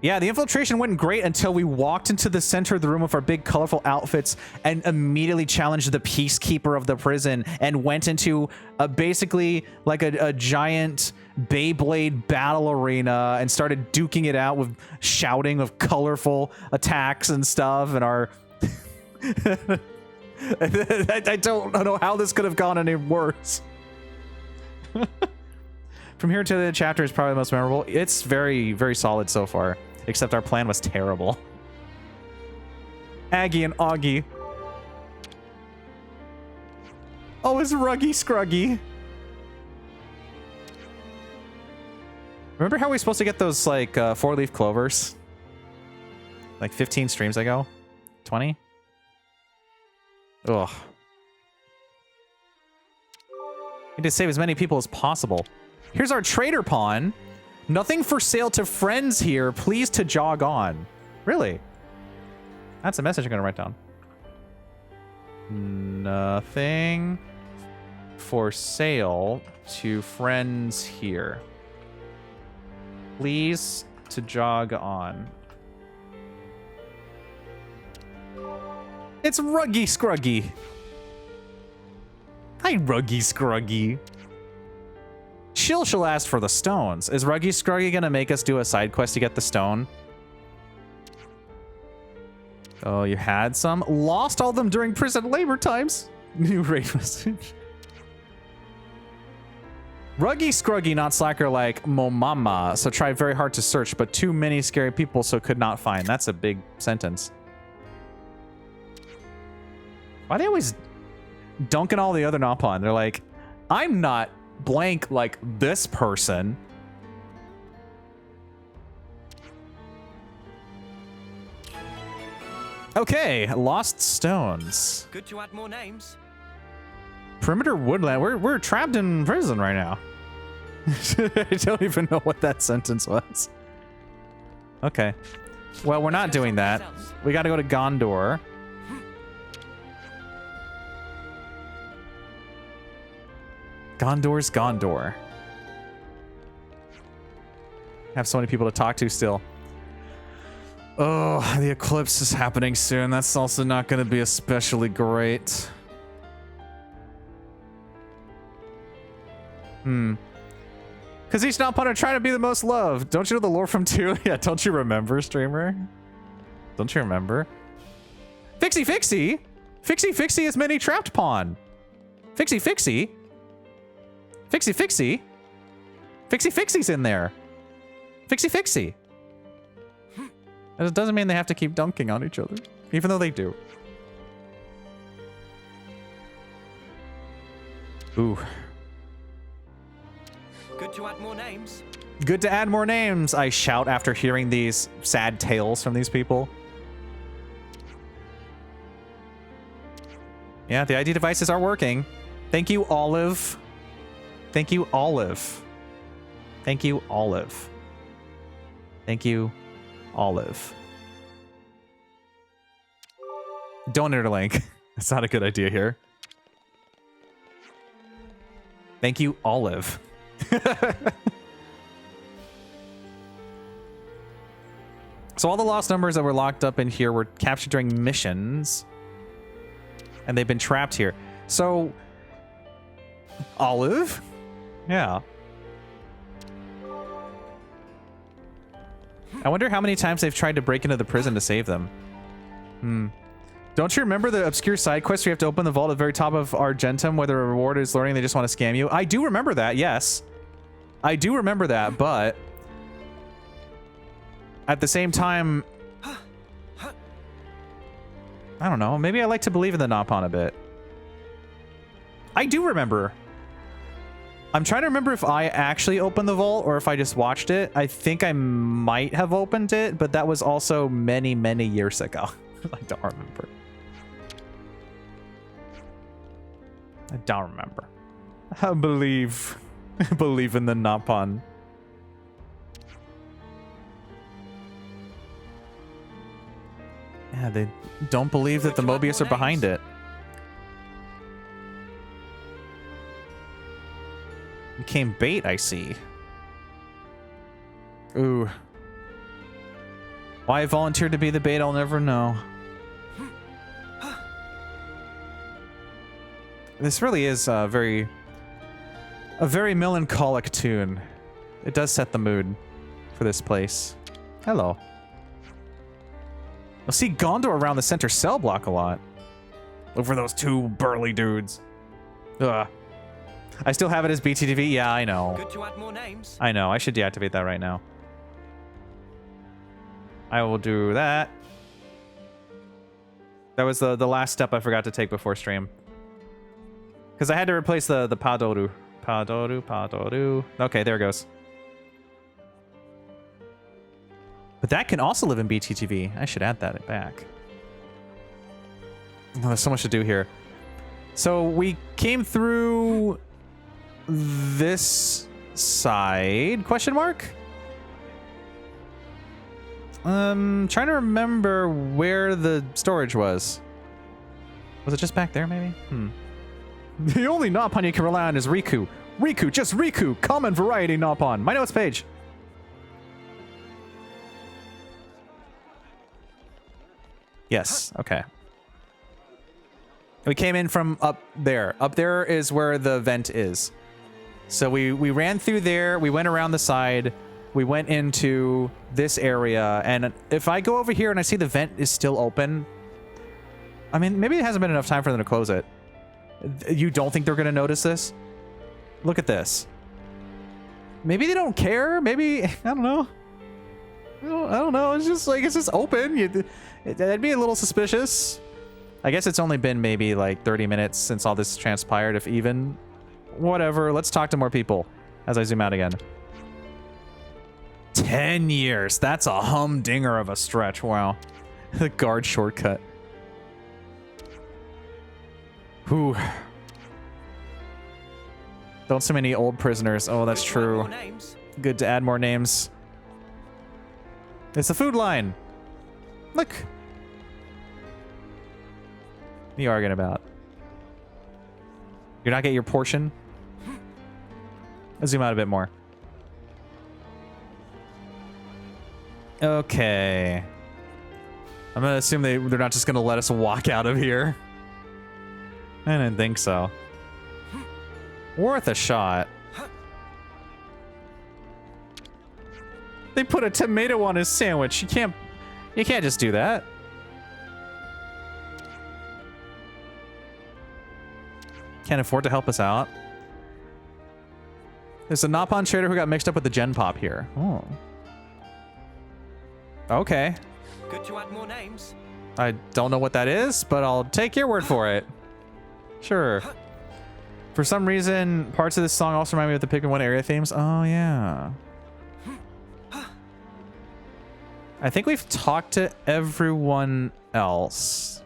Yeah, the infiltration went great until we walked into the center of the room with our big colorful outfits and immediately challenged the peacekeeper of the prison and went into basically like a giant Beyblade battle arena and started duking it out with shouting of colorful attacks and stuff. And our... I don't know how this could have gone any worse. From here to the chapter is probably the most memorable. It's very, very solid so far. Except our plan was terrible. Aggie and Augie. Oh, it's Ruggy Scruggy. Remember how we were supposed to get those, like, 4-leaf clovers? Like 15 streams ago? 20? Ugh. Need to save as many people as possible. Here's our trader pawn. Nothing for sale to friends here. Please to jog on. Really? That's a message I'm going to write down. Nothing for sale to friends here. Please to jog on. It's Ruggy Scruggy. Hi, Ruggy Scruggy. She'll ask for the stones. Is Ruggy Scruggy gonna make us do a side quest to get the stone? Oh, you had some? Lost all of them during prison labor times. New raid message. Ruggy Scruggy, not slacker like Momama, so tried very hard to search, but too many scary people, so could not find. That's a big sentence. Why are they always dunking all the other Nopon? They're like, I'm not blank like this person. Okay, Lost Stones. Good to add more names. Perimeter Woodland. We're trapped in prison right now. I don't even know what that sentence was. Okay. Well, we're not doing that. We got to go to Gondor. Gondor's Gondor. Have so many people to talk to still. Oh, the eclipse is happening soon. That's also not going to be especially great. Because each Nopon are trying to be the most loved. Don't you know the lore from 2? Yeah, don't you remember, streamer? Don't you remember? Fixie Fixie! Fixie Fixie is mini trapped pawn. Fixie Fixie. Fixie Fixie. Fixie Fixie's in there. Fixie Fixie. It doesn't mean they have to keep dunking on each other, even though they do. Ooh. Good to add more names. Good to add more names, I shout after hearing these sad tales from these people. Yeah, the ID devices are working. Thank you, Olive. Thank you, Olive. Thank you, Olive. Thank you, Olive. Don't interlink. That's not a good idea here. Thank you, Olive. So all the lost numbers that were locked up in here were captured during missions. And they've been trapped here. So... Olive? Yeah. I wonder how many times they've tried to break into the prison to save them. Don't you remember the obscure side quest where you have to open the vault at the very top of Argentum where the reward is learning they just want to scam you? I do remember that, yes. I do remember that, but... At the same time... I don't know. Maybe I like to believe in the Nopon a bit. I do remember. I'm trying to remember if I actually opened the vault or if I just watched it. I think I might have opened it, but that was also many, many years ago. I don't remember. I don't remember. I believe in the Nopon. Yeah, they don't believe that the Mobius are behind it. Became bait, I see. Ooh. Why I volunteered to be the bait, I'll never know. This really is a very melancholic tune. It does set the mood for this place. Hello. You'll see Gondor around the center cell block a lot. Look for those two burly dudes. Ugh. I still have it as BTTV. Yeah, I know. Good to add more names. I know. I should deactivate that right now. I will do that. That was the last step I forgot to take before stream. Because I had to replace the Padoru. Padoru. Okay, there it goes. But that can also live in BTTV. I should add that back. Oh, there's so much to do here. So we came through this side? Question mark? Trying to remember where the storage was. Was it just back there, maybe? The only Nopon you can rely on is Riku. Riku, just Riku. Common variety Nopon. My notes page. Yes, okay. We came in from up there. Up there is where the vent is. So we ran through there. We went around the side. We went into this area. And if I go over here and I see the vent is still open, I mean, maybe it hasn't been enough time for them to close it. You don't think they're going to notice this? Look at this. Maybe they don't care. Maybe, I don't know. I don't know. It's just like, it's just open. That'd be a little suspicious. I guess it's only been maybe like 30 minutes since all this transpired, if even. Whatever, let's talk to more people as I zoom out again. 10 years. That's a humdinger of a stretch. Wow. The guard shortcut. Whew. Don't so many old prisoners. Oh, that's true. Good to add more names. It's the food line. Look. What are you arguing about? You're not getting your portion? Let's zoom out a bit more. Okay. I'm gonna assume they're not just gonna let us walk out of here. I didn't think so. Worth a shot. They put a tomato on his sandwich. You can't just do that. Can't afford to help us out. There's a Napon trader who got mixed up with the Gen Pop here. Oh. Okay. Good to add more names. I don't know what that is, but I'll take your word for it. Sure. For some reason, parts of this song also remind me of the Pikmin 1 area themes. Oh, yeah. I think we've talked to everyone else.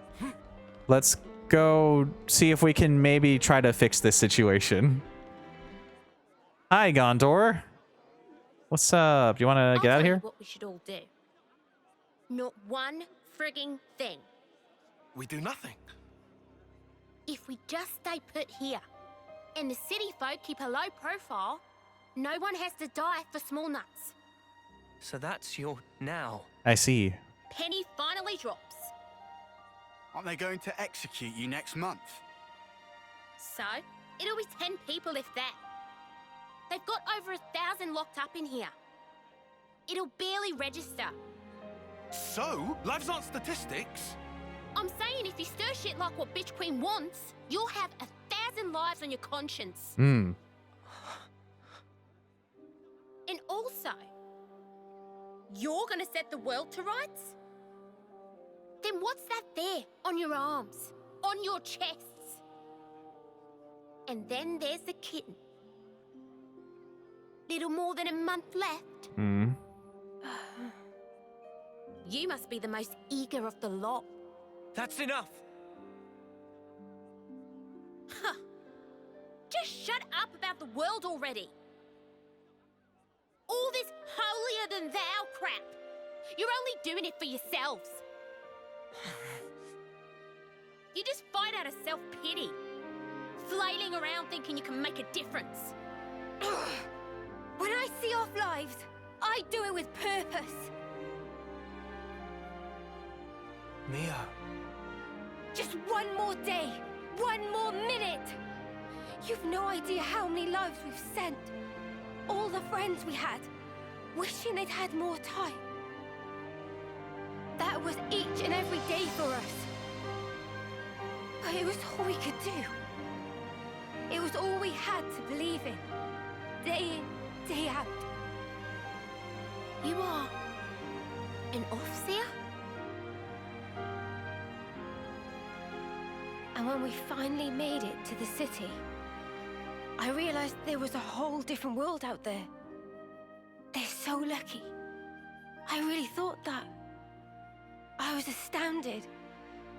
Let's go see if we can maybe try to fix this situation. Hi, Gondor. What's up? Do you want to get out of here? What we should all do. Not one frigging thing. We do nothing. If we just stay put here, and the city folk keep a low profile, no one has to die for small nuts. So that's your now. I see. Penny finally drops. Aren't they going to execute you next month? So, it'll be 10 people if that. They've got over 1,000 locked up in here. It'll barely register. So? Lives aren't statistics? I'm saying if you stir shit like what Bitch Queen wants, you'll have 1,000 lives on your conscience. Hmm. And also, you're gonna set the world to rights? Then what's that there on your arms, on your chests? And then there's the kitten. Little more than a month left. Hmm. You must be the most eager of the lot. That's enough. Huh. Just shut up about the world already. All this holier than thou crap. You're only doing it for yourselves. You just fight out of self-pity. Flailing around thinking you can make a difference. When I see off lives, I do it with purpose. Mia. Just one more day, one more minute. You've no idea how many lives we've sent. All the friends we had, wishing they'd had more time. That was each and every day for us. But it was all we could do. It was all we had to believe in. Day in, day out. You are an Offseer? And when we finally made it to the city, I realized there was a whole different world out there. They're so lucky. I really thought that. I was astounded.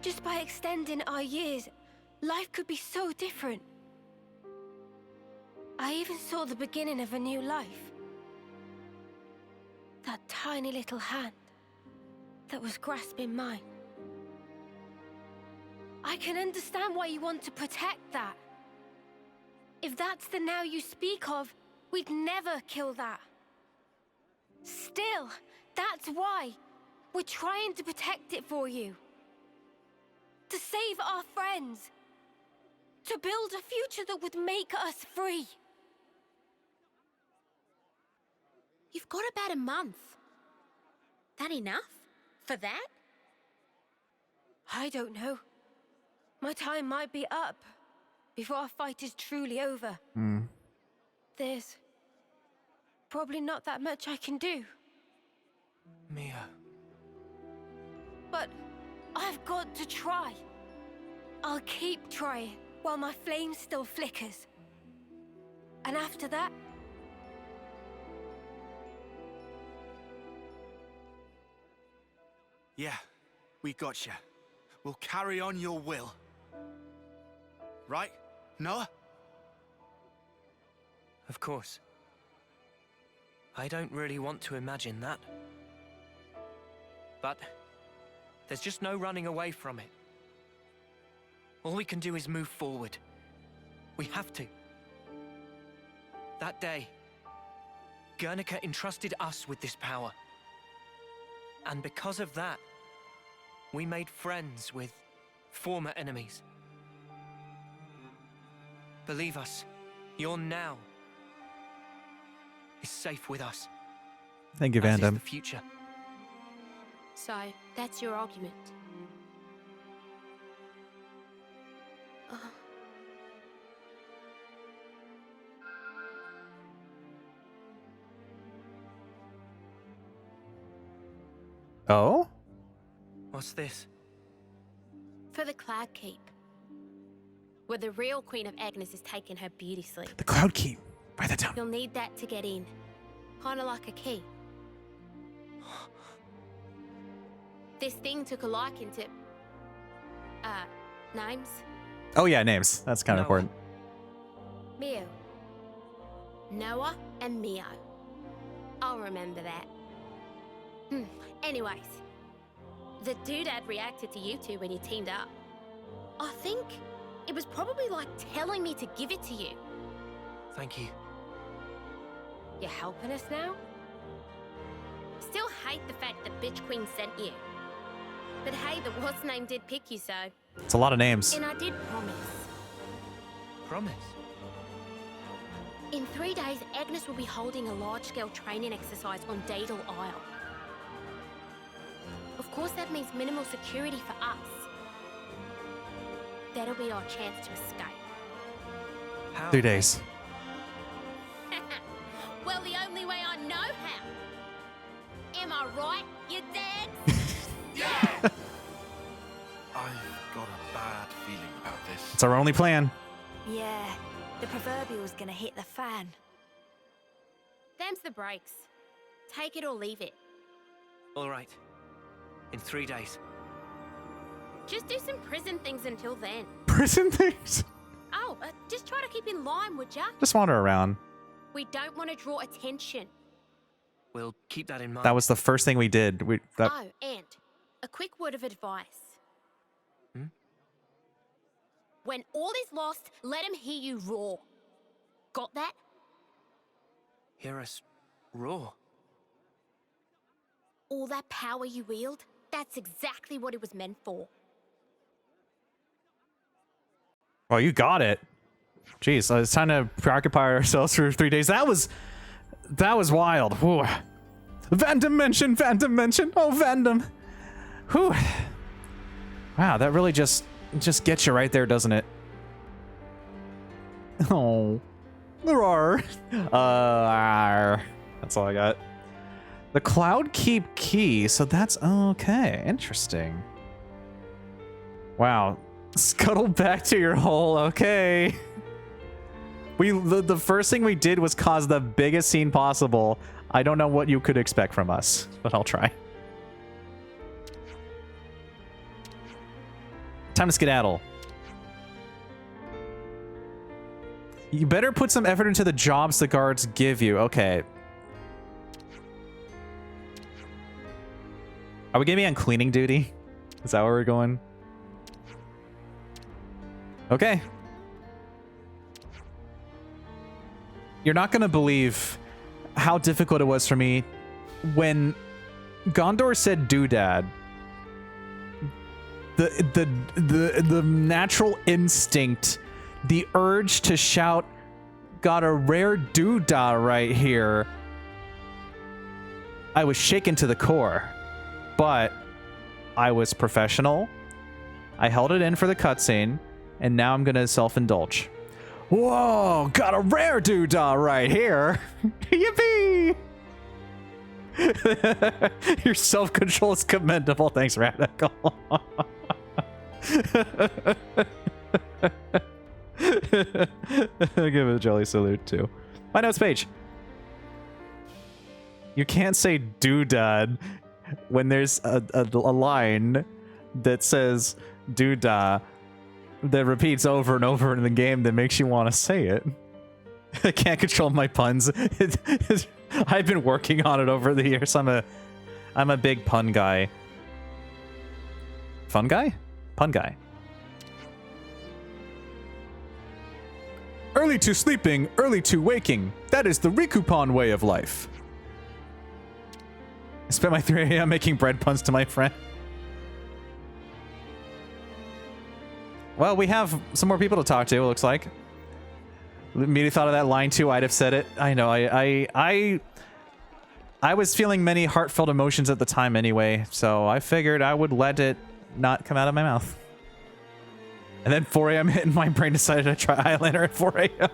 Just by extending our years, life could be so different. I even saw the beginning of a new life. That tiny little hand that was grasping mine. I can understand why you want to protect that. If that's the now you speak of, we'd never kill that. Still, that's why we're trying to protect it for you. To save our friends. To build a future that would make us free. You've got about a month. That enough? For that? I don't know. My time might be up before our fight is truly over. There's probably not that much I can do. Mia. But I've got to try. I'll keep trying while my flame still flickers. And after that, Yeah, we gotcha. We'll carry on your will. Right, Noah? Of course. I don't really want to imagine that. But there's just no running away from it. All we can do is move forward. We have to. That day, Guernica entrusted us with this power. And because of that, we made friends with former enemies. Believe us, your now is safe with us. Thank you, As is Vandam. the future. So, that's your argument. Oh? What's this? For the Cloud Keep, where the real Queen of Agnes has taken her beauty sleep. The Cloud Keep. Write that down. You'll need that to get in. Kinda like a key. This thing took a liking to... names? Oh yeah, names. That's kind of Noah. important. Mio. Noah and Mio. I'll remember that. Anyways, the doodad reacted to you two when you teamed up. I think it was probably like telling me to give it to you. Thank you. You're helping us now? Still hate the fact that Bitch Queen sent you. But hey, the what's name did pick you, so... It's a lot of names. And I did promise. Promise. In 3 days, Agnes will be holding a large-scale training exercise on Daedal Isle. Of course, that means minimal security for us. That'll be our chance to escape. How? 3 days. Well, the only way I know how. Am I right, you dad? I've got a bad feeling about this. It's our only plan. Yeah, the proverbial's gonna hit the fan. Them's the breaks. Take it or leave it. All right. In 3 days. Just do some prison things until then. Prison things? Oh, just try to keep in line, would ya? Just wander around. We don't want to draw attention. We'll keep that in mind. That was the first thing we did. Oh, and a quick word of advice. When all is lost, let him hear you roar. Got that? Hear us roar. All that power you wield, that's exactly what it was meant for. Well, you got it. Jeez, it's time to preoccupy ourselves for 3 days. That was wild. Whew. Vandam mention. Oh, Vandam. Whew. Wow, that really just gets you right there, doesn't it? Oh, there are. That's all I got. The Cloud Keep key. So that's okay. Interesting. Wow. Scuttle back to your hole. Okay. The first thing we did was cause the biggest scene possible. I don't know what you could expect from us, but I'll try. Time to skedaddle. You better put some effort into the jobs the guards give you. Okay. Are we gonna be on cleaning duty? Is that where we're going? Okay. You're not gonna believe how difficult it was for me when Gondor said doodad. The natural instinct, the urge to shout, got a rare doodah right here. I was shaken to the core, but I was professional. I held it in for the cutscene, and now I'm gonna self-indulge. Whoa, got a rare doodah right here. Yippee! Your self-control is commendable. Thanks, Radical. Give it a jelly salute too. My notes page. You can't say doodad when there's a line that says doodah that repeats over and over in the game that makes you want to say it. I can't control my puns. I've been working on it over the years. I'm a big pun guy. Fun guy? Pun guy. Early to sleeping, early to waking. That is the Rikupan way of life. I spent my 3 a.m. making bread puns to my friend. Well, we have some more people to talk to, it looks like. Immediately thought of that line too, I'd have said it. I know, I was feeling many heartfelt emotions at the time anyway, so I figured I would let it not come out of my mouth. And then 4 a.m. hit and my brain decided to try eyeliner at 4 a.m.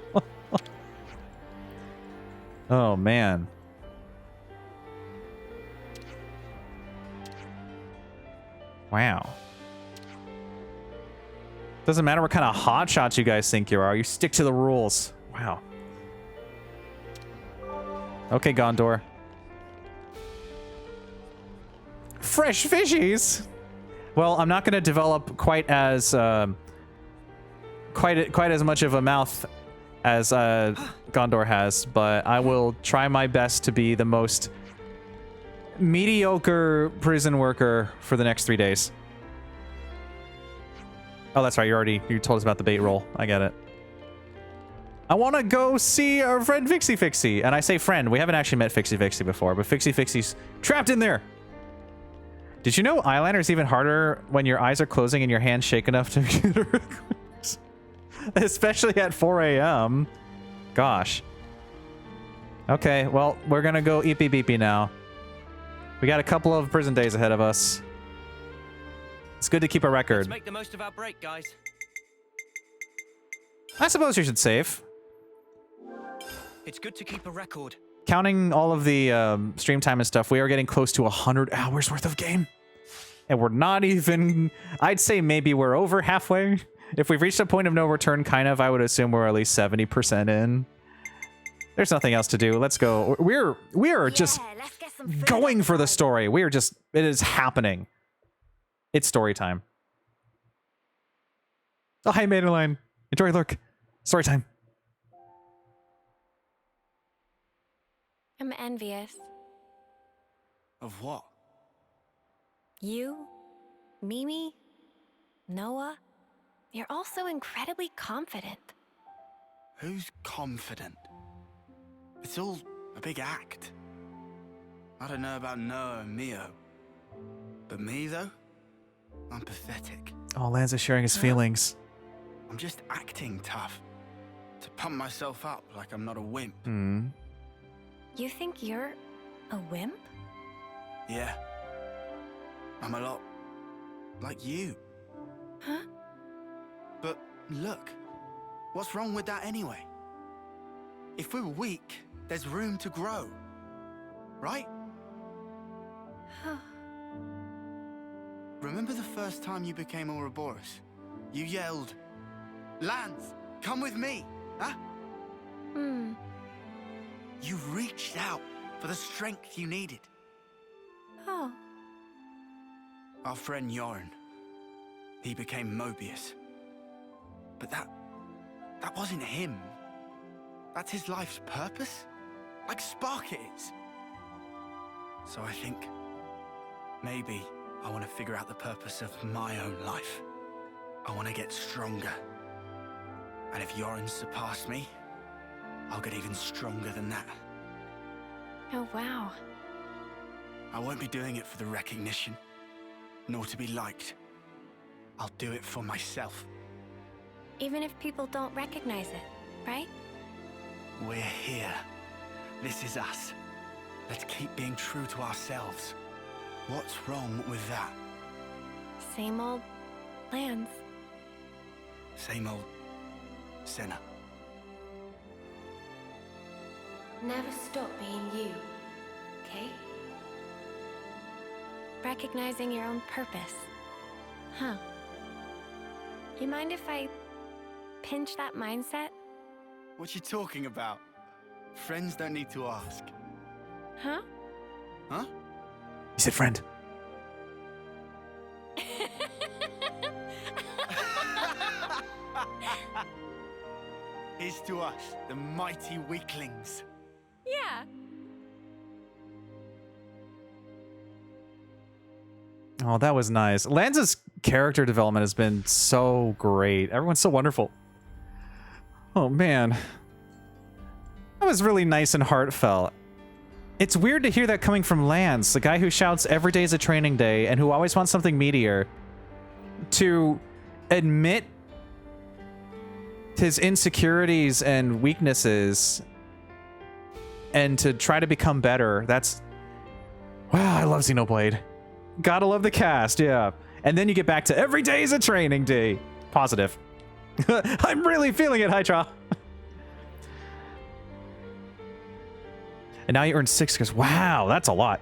Oh, man. Wow. Doesn't matter what kind of hotshots you guys think you are. You stick to the rules. Wow. Okay, Gondor. Fresh fishies? Well, I'm not going to develop quite as quite as much of a mouth as Gondor has, but I will try my best to be the most mediocre prison worker for the next 3 days. Oh, that's right. You told us about the bait roll. I get it. I want to go see our friend Fixie Fixie. And I say friend. We haven't actually met Fixie Fixie before, but Fixie Fixie's trapped in there. Did you know eyeliner is even harder when your eyes are closing and your hands shake enough to get a especially at 4 a.m. Gosh. Okay, well, we're gonna go eepy beepy now. We got a couple of prison days ahead of us. It's good to keep a record. Let's make the most of our break, guys. I suppose you should save. It's good to keep a record. Counting all of the stream time and stuff, we are getting close to 100 hours worth of game. And we're not even... I'd say maybe we're over halfway. If we've reached a point of no return, kind of, I would assume we're at least 70% in. There's nothing else to do. Let's go. We are just going for the story. We are just... It is happening. It's story time. Oh, hi, Madeline. Enjoy look. Story time. I'm envious. Of what? You, Mimi, Noah, you're all so incredibly confident. Who's confident? It's all a big act. I don't know about Noah and Mio. But me, though? I'm pathetic. Oh, Lance is sharing his feelings. I'm just acting tough. To pump myself up like I'm not a wimp. Hmm. You think you're a wimp? Yeah. I'm a lot like you. Huh? But look, what's wrong with that anyway? If we're weak, there's room to grow. Right? Remember the first time you became Ouroboros? You yelled, "Lance, come with me!" Huh? You reached out for the strength you needed. Oh. Our friend Jorn, he became Mobius. But that wasn't him. That's his life's purpose? Like Spark it is. So I think maybe I want to figure out the purpose of my own life. I want to get stronger. And if Jorn surpassed me, I'll get even stronger than that. Oh, wow. I won't be doing it for the recognition, nor to be liked. I'll do it for myself. Even if people don't recognize it, right? We're here. This is us. Let's keep being true to ourselves. What's wrong with that? Same old Lance. Same old Senna. Never stop being you, okay? Recognizing your own purpose. Huh. You mind if I pinch that mindset? What you talking about? Friends don't need to ask. Huh? Huh? He said friend. Here's to us, the mighty weaklings. Yeah. Oh, that was nice. Lanza's character development has been so great. Everyone's so wonderful. Oh, man. That was really nice and heartfelt. It's weird to hear that coming from Lance, the guy who shouts every day is a training day and who always wants something meatier, to admit his insecurities and weaknesses and to try to become better. That's... Wow, I love Xenoblade. Gotta love the cast, yeah. And then you get back to every day is a training day. Positive. I'm really feeling it, Hydra. And now you earn 6 because, wow, that's a lot.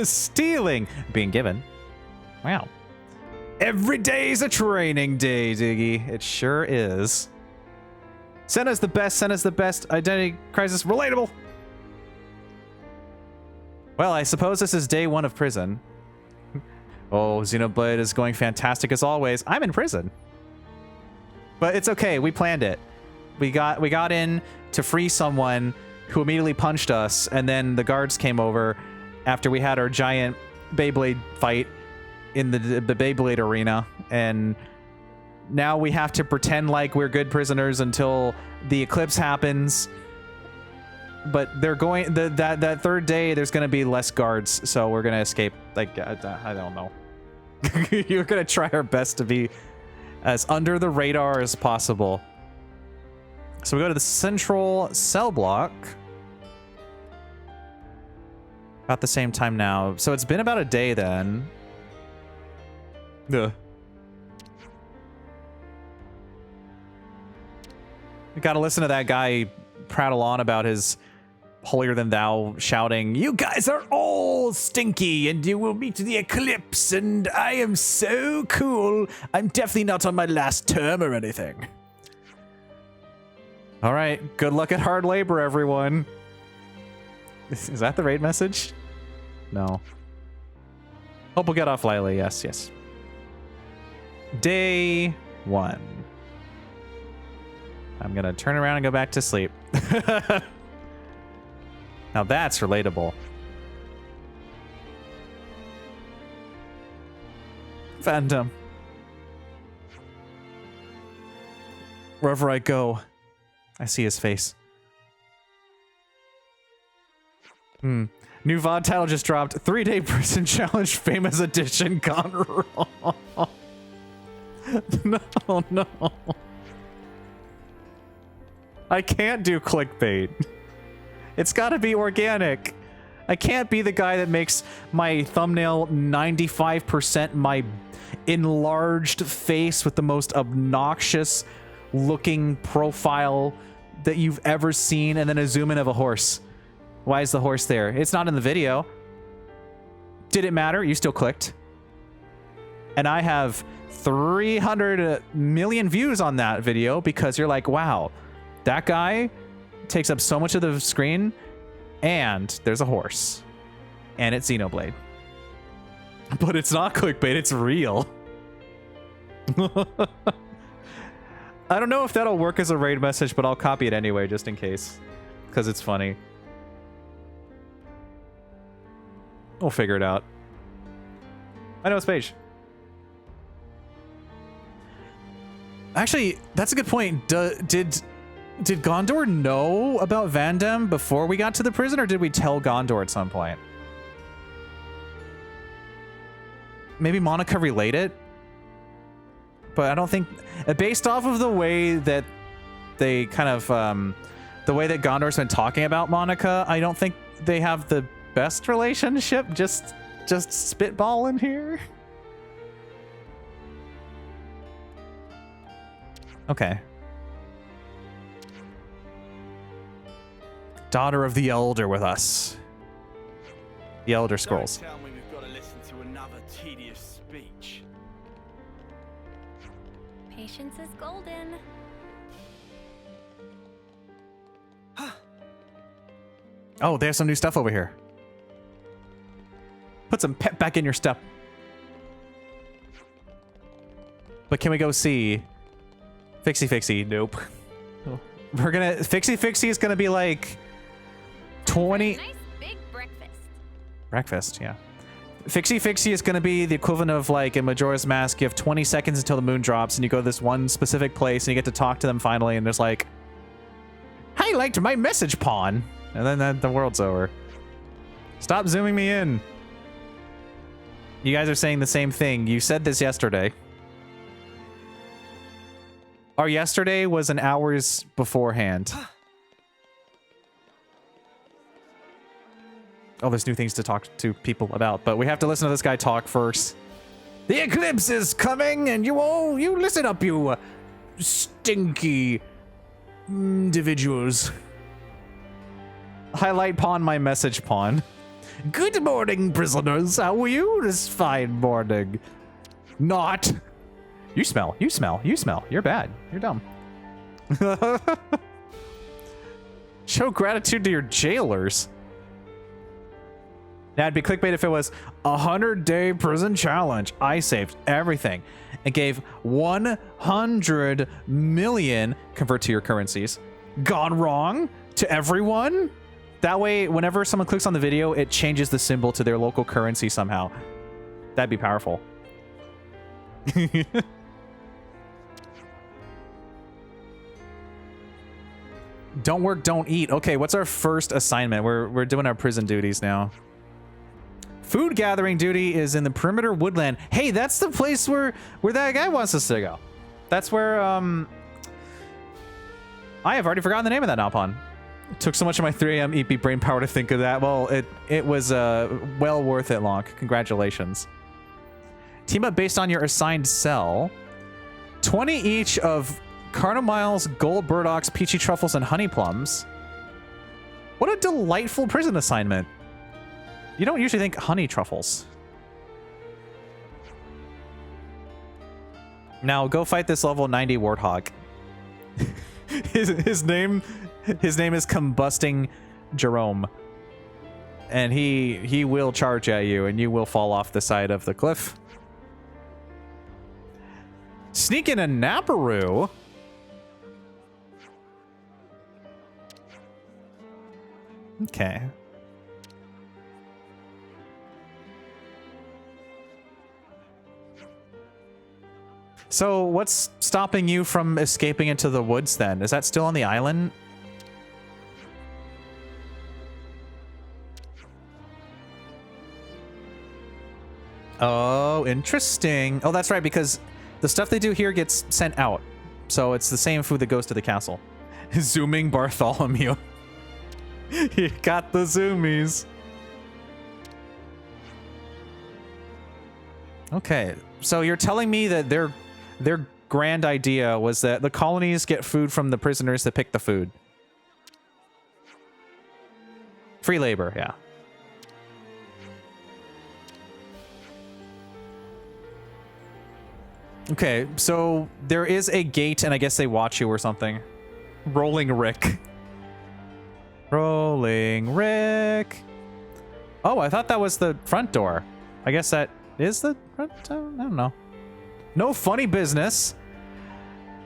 Stealing. Being given. Wow. Every day's a training day, Diggy. It sure is. Senna's the best. Senna's the best. Identity crisis. Relatable. Well, I suppose this is day 1 of prison. Oh, Xenoblade is going fantastic as always. I'm in prison. But it's okay. We planned it. We got in to free someone who immediately punched us, and then the guards came over after we had our giant Beyblade fight in the Beyblade arena, and now we have to pretend like we're good prisoners until the eclipse happens. But they're going that third day. There's going to be less guards, so we're going to escape. Like I don't know. You're going to try our best to be as under the radar as possible. So we go to the central cell block. About the same time now. So it's been about a day then. Ugh. We gotta listen to that guy prattle on about his holier-than-thou shouting, "You guys are all stinky and you will meet the eclipse and I am so cool. I'm definitely not on my last term or anything." All right, good luck at hard labor, everyone. Is that the raid message? No. Hope we'll get off lightly. Yes, yes. Day 1. I'm gonna turn around and go back to sleep. Now that's relatable. Fandom. Wherever I go, I see his face. New VOD title just dropped. 3-day prison challenge famous edition gone wrong. No, no. I can't do clickbait. It's gotta be organic. I can't be the guy that makes my thumbnail 95% my enlarged face with the most obnoxious looking profile that you've ever seen and then a zoom in of a horse. Why is the horse there? It's not in the video. Did it matter? You still clicked. And I have 300 million views on that video because you're like, wow, that guy takes up so much of the screen and there's a horse. And it's Xenoblade. But it's not clickbait, it's real. I don't know if that'll work as a raid message, but I'll copy it anyway just in case. Because it's funny. We'll figure it out. I know it's Paige. Actually, that's a good point. Did Gondor know about Vandam before we got to the prison, or did we tell Gondor at some point? Maybe Monica relayed it? But I don't think... Based off of the way that they kind of... the way that Gondor's been talking about Monica, I don't think they have the best relationship. Just spitballing here. Okay. Daughter of the Elder with us. The Elder Scrolls. Don't tell me we've got to listen to another tedious speech. Patience is golden. Oh, there's some new stuff over here. Put some pep back in your step. But can we go see Fixie Fixie? Nope. We're gonna Fixie is gonna be like 20 Nice big breakfast. breakfast, yeah. Fixie is gonna be the equivalent of like in Majora's Mask. You have 20 seconds until the moon drops, and you go to this one specific place, and you get to talk to them finally, and there's like, I liked my message pawn, and then the world's over. Stop zooming me in. You guys are saying the same thing. You said this yesterday. Our yesterday was an hours beforehand. Oh, there's new things to talk to people about, but we have to listen to this guy talk first. The eclipse is coming, and you listen up, you stinky individuals. Highlight pawn my message pawn. Good morning, prisoners. How are you this fine morning? Not. You smell. You're bad. You're dumb. Show gratitude to your jailers. That'd be clickbait if it was 100-day prison challenge. I saved everything and gave 100 million, convert to your currencies, gone wrong to everyone. That way, whenever someone clicks on the video, it changes the symbol to their local currency somehow. That'd be powerful. Don't work, don't eat. Okay, what's our first assignment? We're doing our prison duties now. Food gathering duty is in the perimeter woodland. Hey, that's the place where that guy wants us to go. That's where I have already forgotten the name of that Nopon. It took so much of my 3 a.m. EP brain power to think of that. Well, it was well worth it, Lonk. Congratulations. Team up based on your assigned cell. 20 each of Carnomiles, gold burdocks, peachy truffles, and honey plums. What a delightful prison assignment. You don't usually think honey truffles. Now go fight this level 90 warthog. his name is Combusting Jerome. And he will charge at you, and you will fall off the side of the cliff. Sneak in a Naparoo. Okay. So what's stopping you from escaping into the woods then? Is that still on the island? Oh, interesting. Oh, that's right, because the stuff they do here gets sent out. So it's the same food that goes to the castle. Zooming Bartholomew. You got the zoomies. Okay, so you're telling me that their grand idea was that the colonies get food from the prisoners that pick the food. Free labor, yeah. Okay, so there is a gate, and I guess they watch you or something. Rolling Rick. Rolling Rick. Oh, I thought that was the front door. I guess that is the front door? I don't know. No funny business.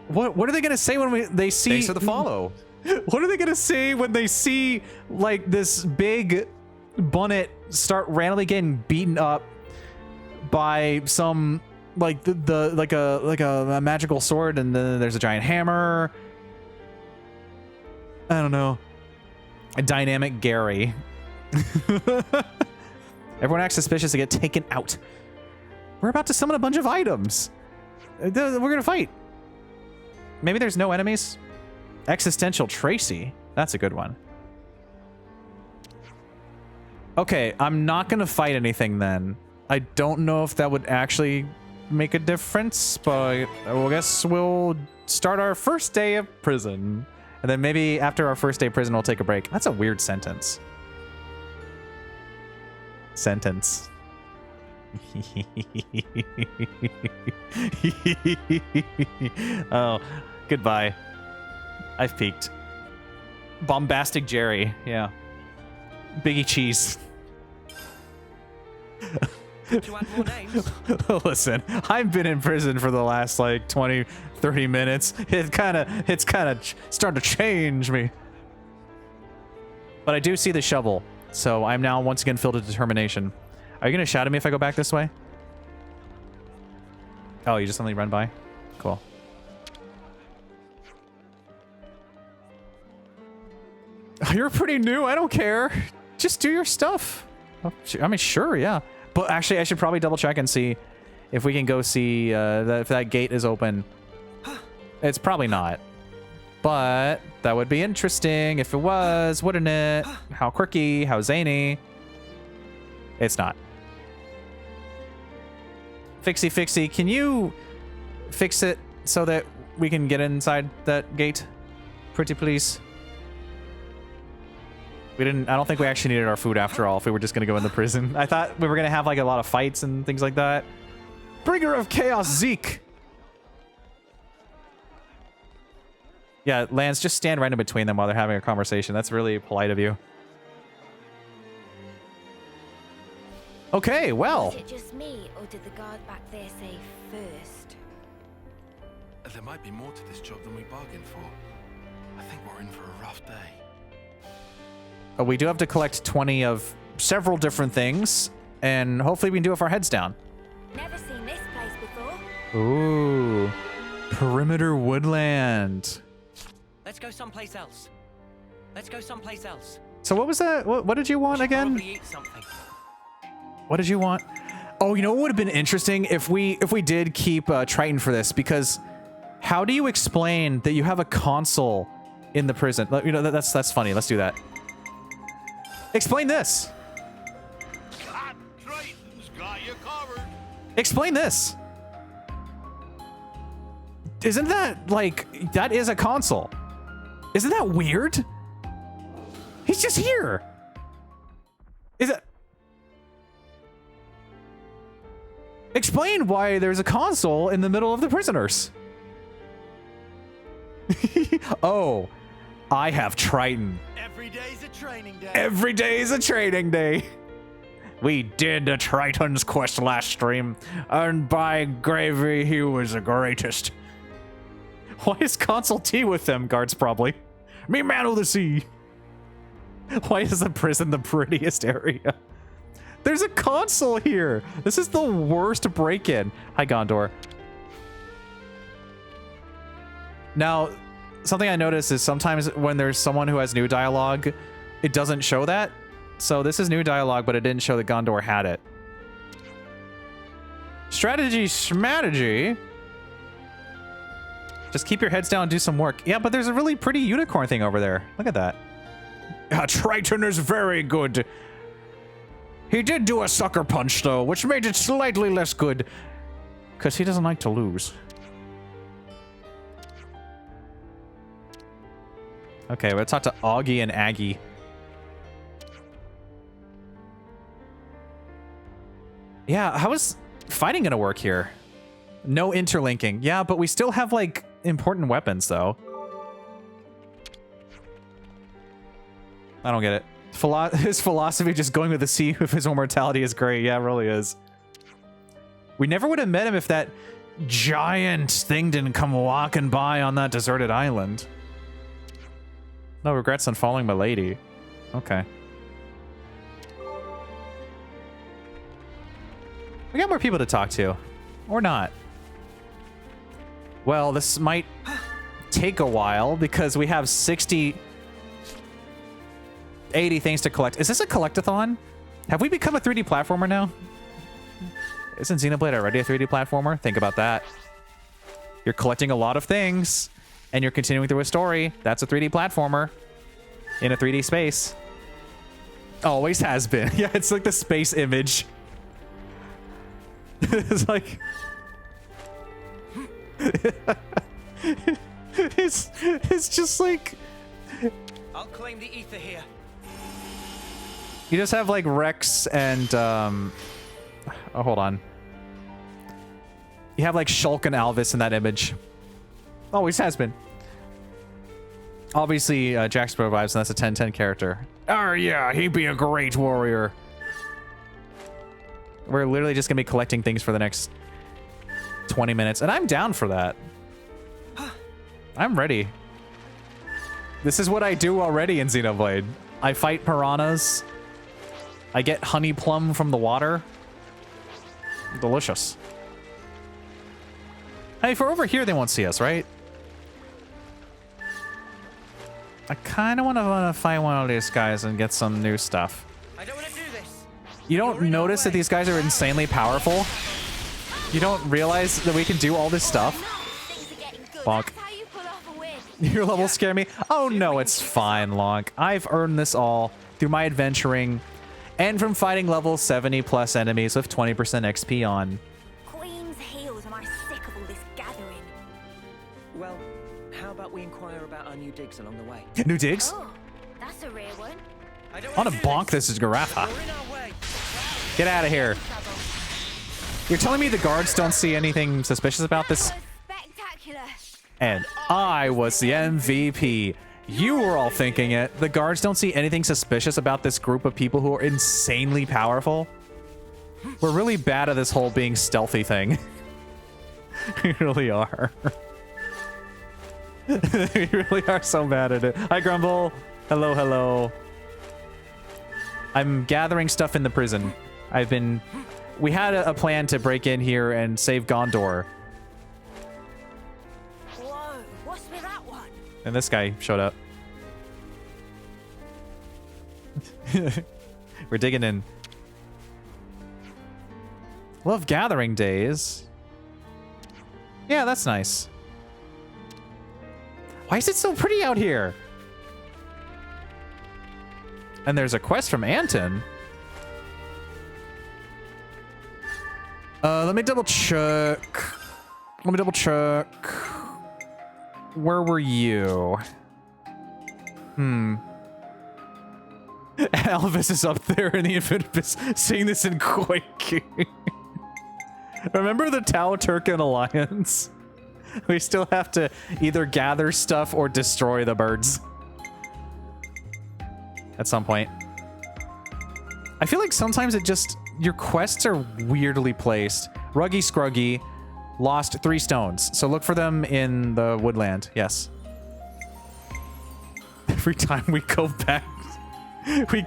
What are they gonna say when they see? Thanks for the follow. What are they gonna say when they see like this big bunnet start randomly getting beaten up by some like like a magical sword, and then there's a giant hammer? I don't know. A dynamic Gary. Everyone acts suspicious to get taken out. We're about to summon a bunch of items. We're gonna fight. Maybe there's no enemies. Existential Tracy. That's a good one. Okay, I'm not gonna fight anything then. I don't know if that would actually make a difference, but I guess we'll start our first day of prison. And then maybe after our first day of prison, we'll take a break. That's a weird sentence. Oh, goodbye. I've peaked. Bombastic Jerry, yeah. Biggie Cheese. To add more names? Listen, I've been in prison for the last like 20, 30 minutes. It's kind of starting to change me. But I do see the shovel, so I'm now once again filled with determination. Are you gonna shout at me if I go back this way? Oh, you just suddenly run by? Cool. You're pretty new. I don't care. Just do your stuff. I mean, sure, yeah. But actually, I should probably double check and see if we can go see if that gate is open. It's probably not. But that would be interesting if it was, wouldn't it? How quirky, how zany. It's not. Fixie, can you fix it so that we can get inside that gate? Pretty please. I don't think we actually needed our food after all if we were just going to go in the prison. I thought we were going to have like a lot of fights and things like that. Bringer of Chaos, Zeke. Yeah, Lance, just stand right in between them while they're having a conversation. That's really polite of you. Okay, well. Was it just me, or did the guard back there say first? There might be more to this job than we bargained for. I think we're in for a rough day. We do have to collect 20 of several different things, and hopefully we can do it with our heads down. Never seen this place before. Ooh. Perimeter woodland. Let's go someplace else. Let's go someplace else. So what was that? What did you want again? Probably eat something. What did you want? Oh, you know what would have been interesting if we did keep Triton for this, because how do you explain that you have a console in the prison? You know, that's funny. Let's do that. Explain this. Triton's got you covered. Explain this. Isn't that like that is a console? Isn't that weird? He's just here. Is it? Explain why there's a console in the middle of the prisoners. Oh, I have Triton. Every day's a training day. Every day is a training day. We did the Triton's quest last stream, and by gravy, he was the greatest. Why is Console T with them? Guards probably. Me man of the sea. Why is the prison the prettiest area? There's a console here. This is the worst break-in. Hi, Gondor. Now, something I noticed is sometimes when there's someone who has new dialogue, it doesn't show that. So this is new dialogue, but it didn't show that Gondor had it. Strategy. Just keep your heads down and do some work. Yeah, but there's a really pretty unicorn thing over there. Look at that. Triton is very good. He did do a sucker punch, though, which made it slightly less good. Because he doesn't like to lose. Okay, we'll talk to Augie and Aggie. Yeah, how is fighting gonna work here? No interlinking. Yeah, but we still have, like, important weapons, though. I don't get it. His philosophy just going with the sea with his immortality is great. Yeah, it really is. We never would have met him if that giant thing didn't come walking by on that deserted island. No regrets on following my lady. Okay. We got more people to talk to. Or not. Well, this might take a while because we have 80 things to collect. Is this a collectathon? Have we become a 3D platformer now? Isn't Xenoblade already a 3D platformer? Think about that. You're collecting a lot of things, and you're continuing through a story. That's a 3D platformer in a 3D space. Always has been. Yeah, it's like the space image. It's like... it's just like... I'll claim the ether here. You just have like Rex and Oh, hold on. You have like Shulk and Alvis in that image. Always has been. Obviously, Jack Sparrow vibes, and that's a 10/10 character. Oh yeah, he'd be a great warrior. We're literally just gonna be collecting things for the next 20 minutes, and I'm down for that. I'm ready. This is what I do already in Xenoblade. I fight piranhas. I get honey plum from the water. Delicious. Hey, if we're over here, they won't see us, right? I kind of want to fight one of these guys and get some new stuff. I don't want to do this. You don't notice that these guys are insanely powerful? You don't realize that we can do all this stuff? Bonk. Your levels scare me? Oh no, it's fine, Lonk. I've earned this all through my adventuring and from fighting level 70 plus enemies with 20% XP on. Queen's heels, am I sick of all this gathering? Well, how about we inquire about our new digs along the way? New digs? Oh, that's a rare one. I don't I want wanna to do bonk this as Garafa. We're in our way. Get out of here. You're telling me the guards don't see anything suspicious about this? Spectacular. And I was the MVP. You were all thinking it. The guards don't see anything suspicious about this group of people who are insanely powerful. We're really bad at this whole being stealthy thing. We really are. We really are so bad at it. Hi, Grumble. Hello, hello. I'm gathering stuff in the prison. We had a plan to break in here and save Gondor. Whoa, what's with that one? And this guy showed up. We're digging in. Love gathering days. Yeah, that's nice. Why is it so pretty out here? And there's a quest from Anton. Let me double check. Where were you? Elvis is up there in the Infinite Abyss seeing this in quaking. Remember the Tau Turcan Alliance? We still have to either gather stuff or destroy the birds. At some point. I feel like sometimes your quests are weirdly placed. Ruggy Scruggy lost 3 stones, so look for them in the woodland. Yes. Every time we go back, we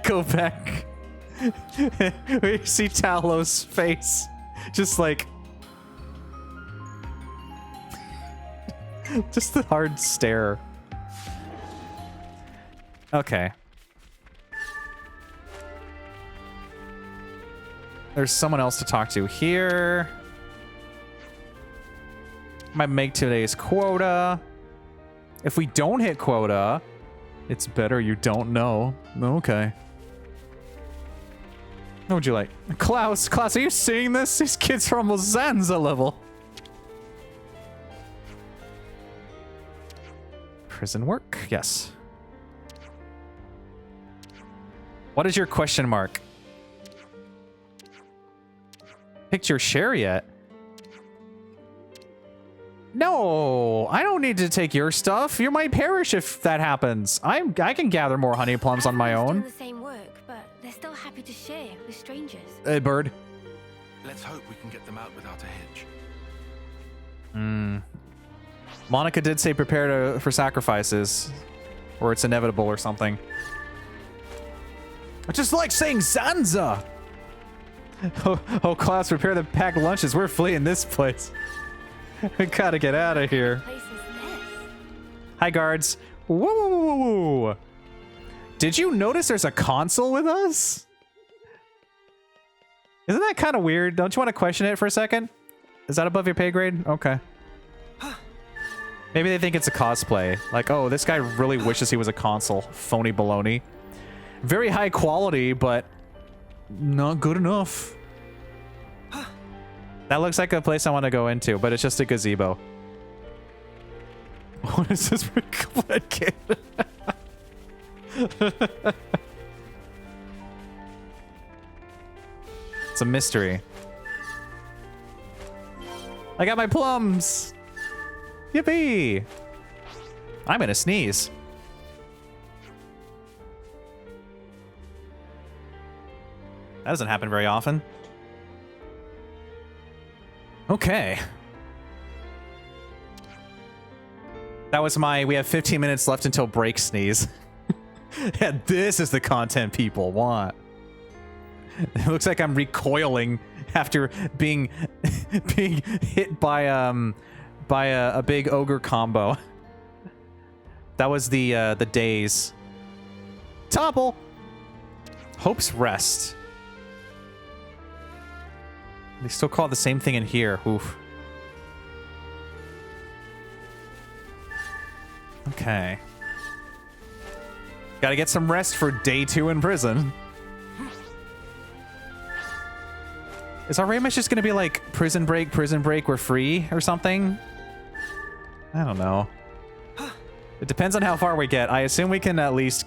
see Talos' face, just like, just the hard stare. Okay. There's someone else to talk to here. Might make today's quota. If we don't hit quota, it's better you don't know. Okay. What would you like? Klaus, are you seeing this? These kids are almost Zanza level. Prison work? Yes. What is your question mark? Picked your share yet? No, I don't need to take your stuff. You might perish if that happens. I can gather more honey plums on my own. Doing the same work, but they're still happy to share with strangers. Hey, bird. Let's hope we can get them out without a hitch. Monica did say prepare for sacrifices, or it's inevitable or something. I just like saying Zanza. Oh, Klaus, prepare the packed lunches. We're fleeing this place. We gotta get out of here. What place is this? Hi, guards. Woo! Did you notice there's a console with us? Isn't that kind of weird? Don't you want to question it for a second? Is that above your pay grade? Okay. Maybe they think it's a cosplay. Like, oh, this guy really wishes he was a console. Phony baloney. Very high quality, but not good enough. That looks like a place I want to go into, but it's just a gazebo. What is this for kid? It's a mystery. I got my plums. Yippee. I'm gonna sneeze. That doesn't happen very often. Okay. That was my, we have 15 minutes left until break sneeze. Yeah, this is the content people want. It looks like I'm recoiling after being being hit by a big ogre combo. That was the days. Topple. Hope's Rest. They still call it the same thing in here. Oof. Okay. Gotta get some rest for day 2 in prison. Is our Ramus just gonna be like, prison break, we're free or something? I don't know. It depends on how far we get. I assume we can at least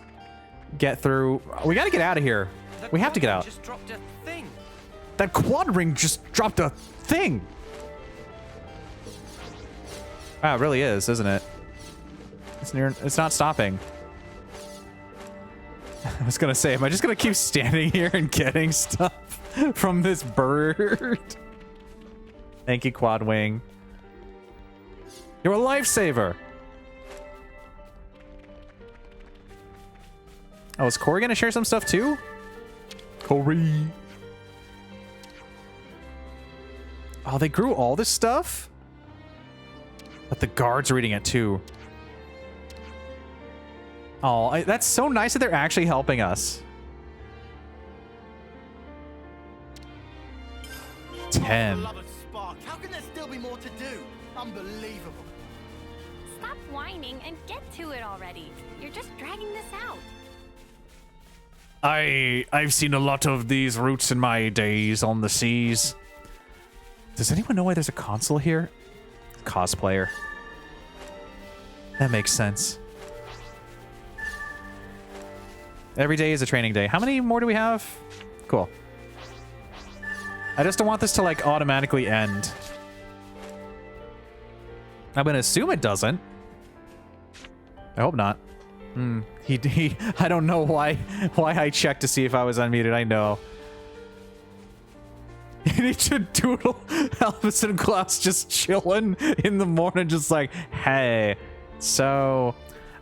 get through. We gotta get out of here. We have to get out. Just dropped a thing. That quad ring just dropped a thing. Ah, it really is, isn't it? It's not stopping. I was gonna say, am I just gonna keep standing here and getting stuff from this bird? Thank you, Quad Wing. You're a lifesaver. Oh, is Corey gonna share some stuff too? Corey. Oh, they grew all this stuff? But the guards are eating it too. Oh, that's so nice that they're actually helping us. 10. Love of Spark. How can there still be more to do? Unbelievable. Stop whining and get to it already. You're just dragging this out. I've seen a lot of these routes in my days on the seas. Does anyone know why there's a console here? Cosplayer. That makes sense. Every day is a training day. How many more do we have? Cool. I just don't want this to like automatically end. I'm gonna assume it doesn't. I hope not. I don't know why I checked to see if I was unmuted. I know. You need to doodle Elvis and Klaus just chilling in the morning, just like, hey, so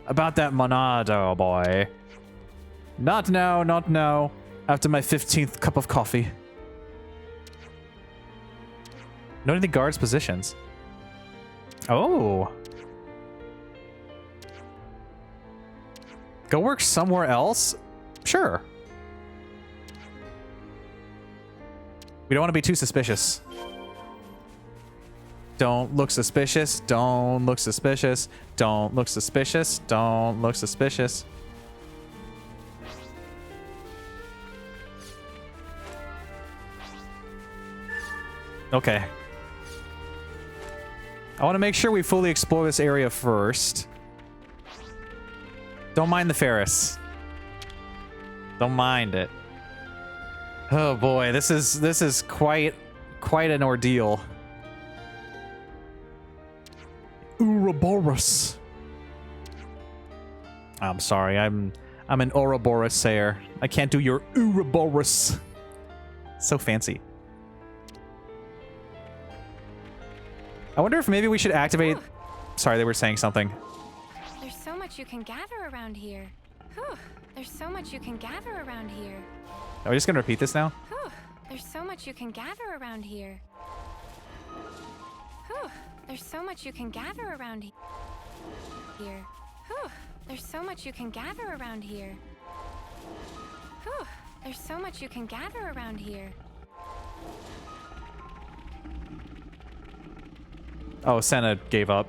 about that Monado boy. Not now, not now. After my 15th cup of coffee. Noting the guards' positions. Oh. Go work somewhere else? Sure. We don't want to be too suspicious. Don't look suspicious. Don't look suspicious. Don't look suspicious. Don't look suspicious. Okay. I want to make sure we fully explore this area first. Don't mind the Ferris. Don't mind it. Oh boy, this is quite an ordeal. Ouroboros. I'm sorry, I'm an Ouroboros sayer. I can't do your Ouroboros. So fancy. I wonder if maybe we should activate. Sorry, they were saying something. There's so much you can gather around here. Whew. There's so much you can gather around here. Are we just gonna repeat this now? Whew. There's so much you can gather around here. Whew. There's so much you can gather around here. Whew. There's so much you can gather around here. Whew. There's so much you can gather around here. Oh, Senna gave up.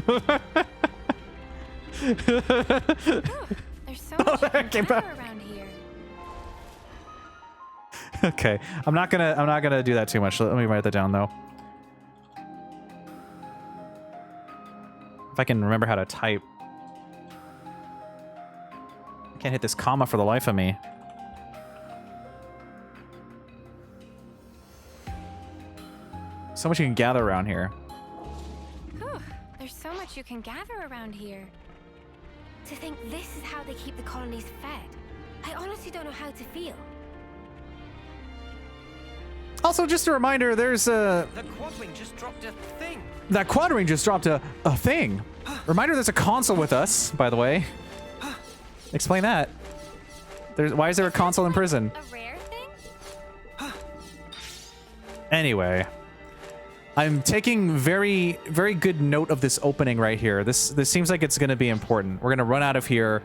Whew. There's so much you can gather around here. Okay, I'm not gonna do that too much. Let me write that down though. If I can remember how to type. I can't hit this comma for the life of me. So much you can gather around here. Whew, there's so much you can gather around here. To think this is how they keep the colonies fed. I honestly don't know how to feel. Also, just a reminder, there's a... The quadwing just dropped a thing. That quadring just dropped a thing. Reminder, there's a console with us, by the way. Explain that. Why is there a console in prison? A rare thing? Anyway. I'm taking very, very good note of this opening right here. This seems like it's going to be important. We're going to run out of here.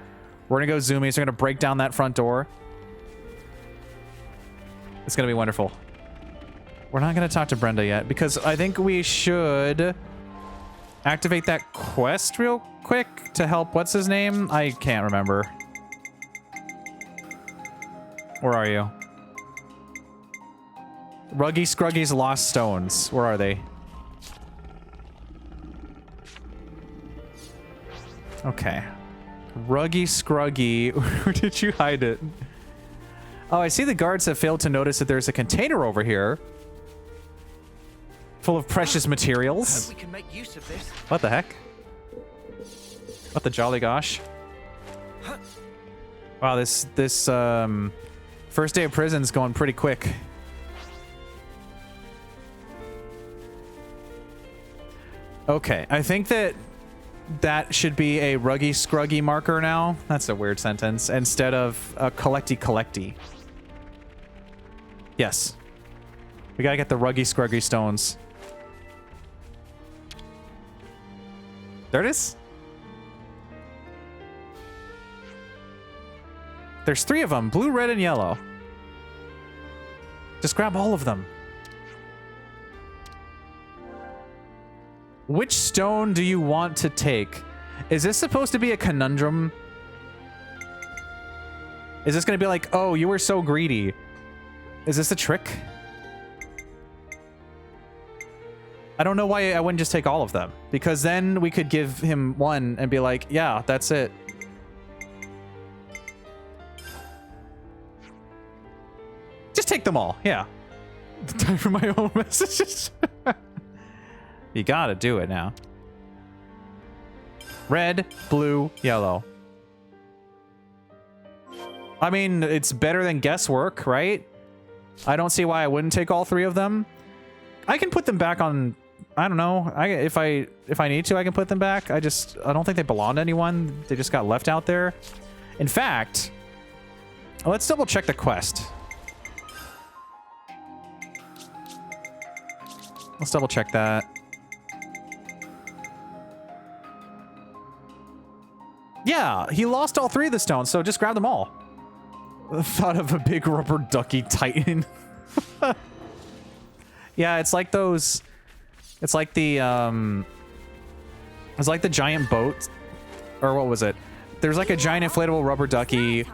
We're going to go zoomies. We're going to break down that front door. It's going to be wonderful. We're not going to talk to Brenda yet because I think we should activate that quest real quick to help. What's his name? I can't remember. Where are you? Ruggy Scruggy's Lost Stones. Where are they? Okay. Ruggy Scruggy. Where did you hide it? Oh, I see the guards have failed to notice that there's a container over here. Full of precious materials. We can make use of this. What the heck? What the jolly gosh? Wow, this first day of prison's going pretty quick. Okay, I think that should be a Ruggy Scruggy marker now. That's a weird sentence. Instead of a collecty. Yes. We gotta get the Ruggy Scruggy stones. There it is. There's 3 of them. Blue, red, and yellow. Just grab all of them. Which stone do you want to take? Is this supposed to be a conundrum? Is this going to be like, oh, you were so greedy? Is this a trick? I don't know why I wouldn't just take all of them. Because then we could give him one and be like, yeah, that's it. Just take them all. Yeah. Time for my own messages. You gotta do it now. Red, blue, yellow. I mean, it's better than guesswork, right? I don't see why I wouldn't take all 3 of them. I can put them back on... I don't know. If I need to, I can put them back. I don't think they belong to anyone. They just got left out there. In fact, let's double check the quest. Let's double check that. Yeah, he lost all 3 of the stones, so just grab them all. Thought of a big rubber ducky titan. Yeah, it's like those... It's like the giant boat. Or what was it? There's like a giant inflatable rubber ducky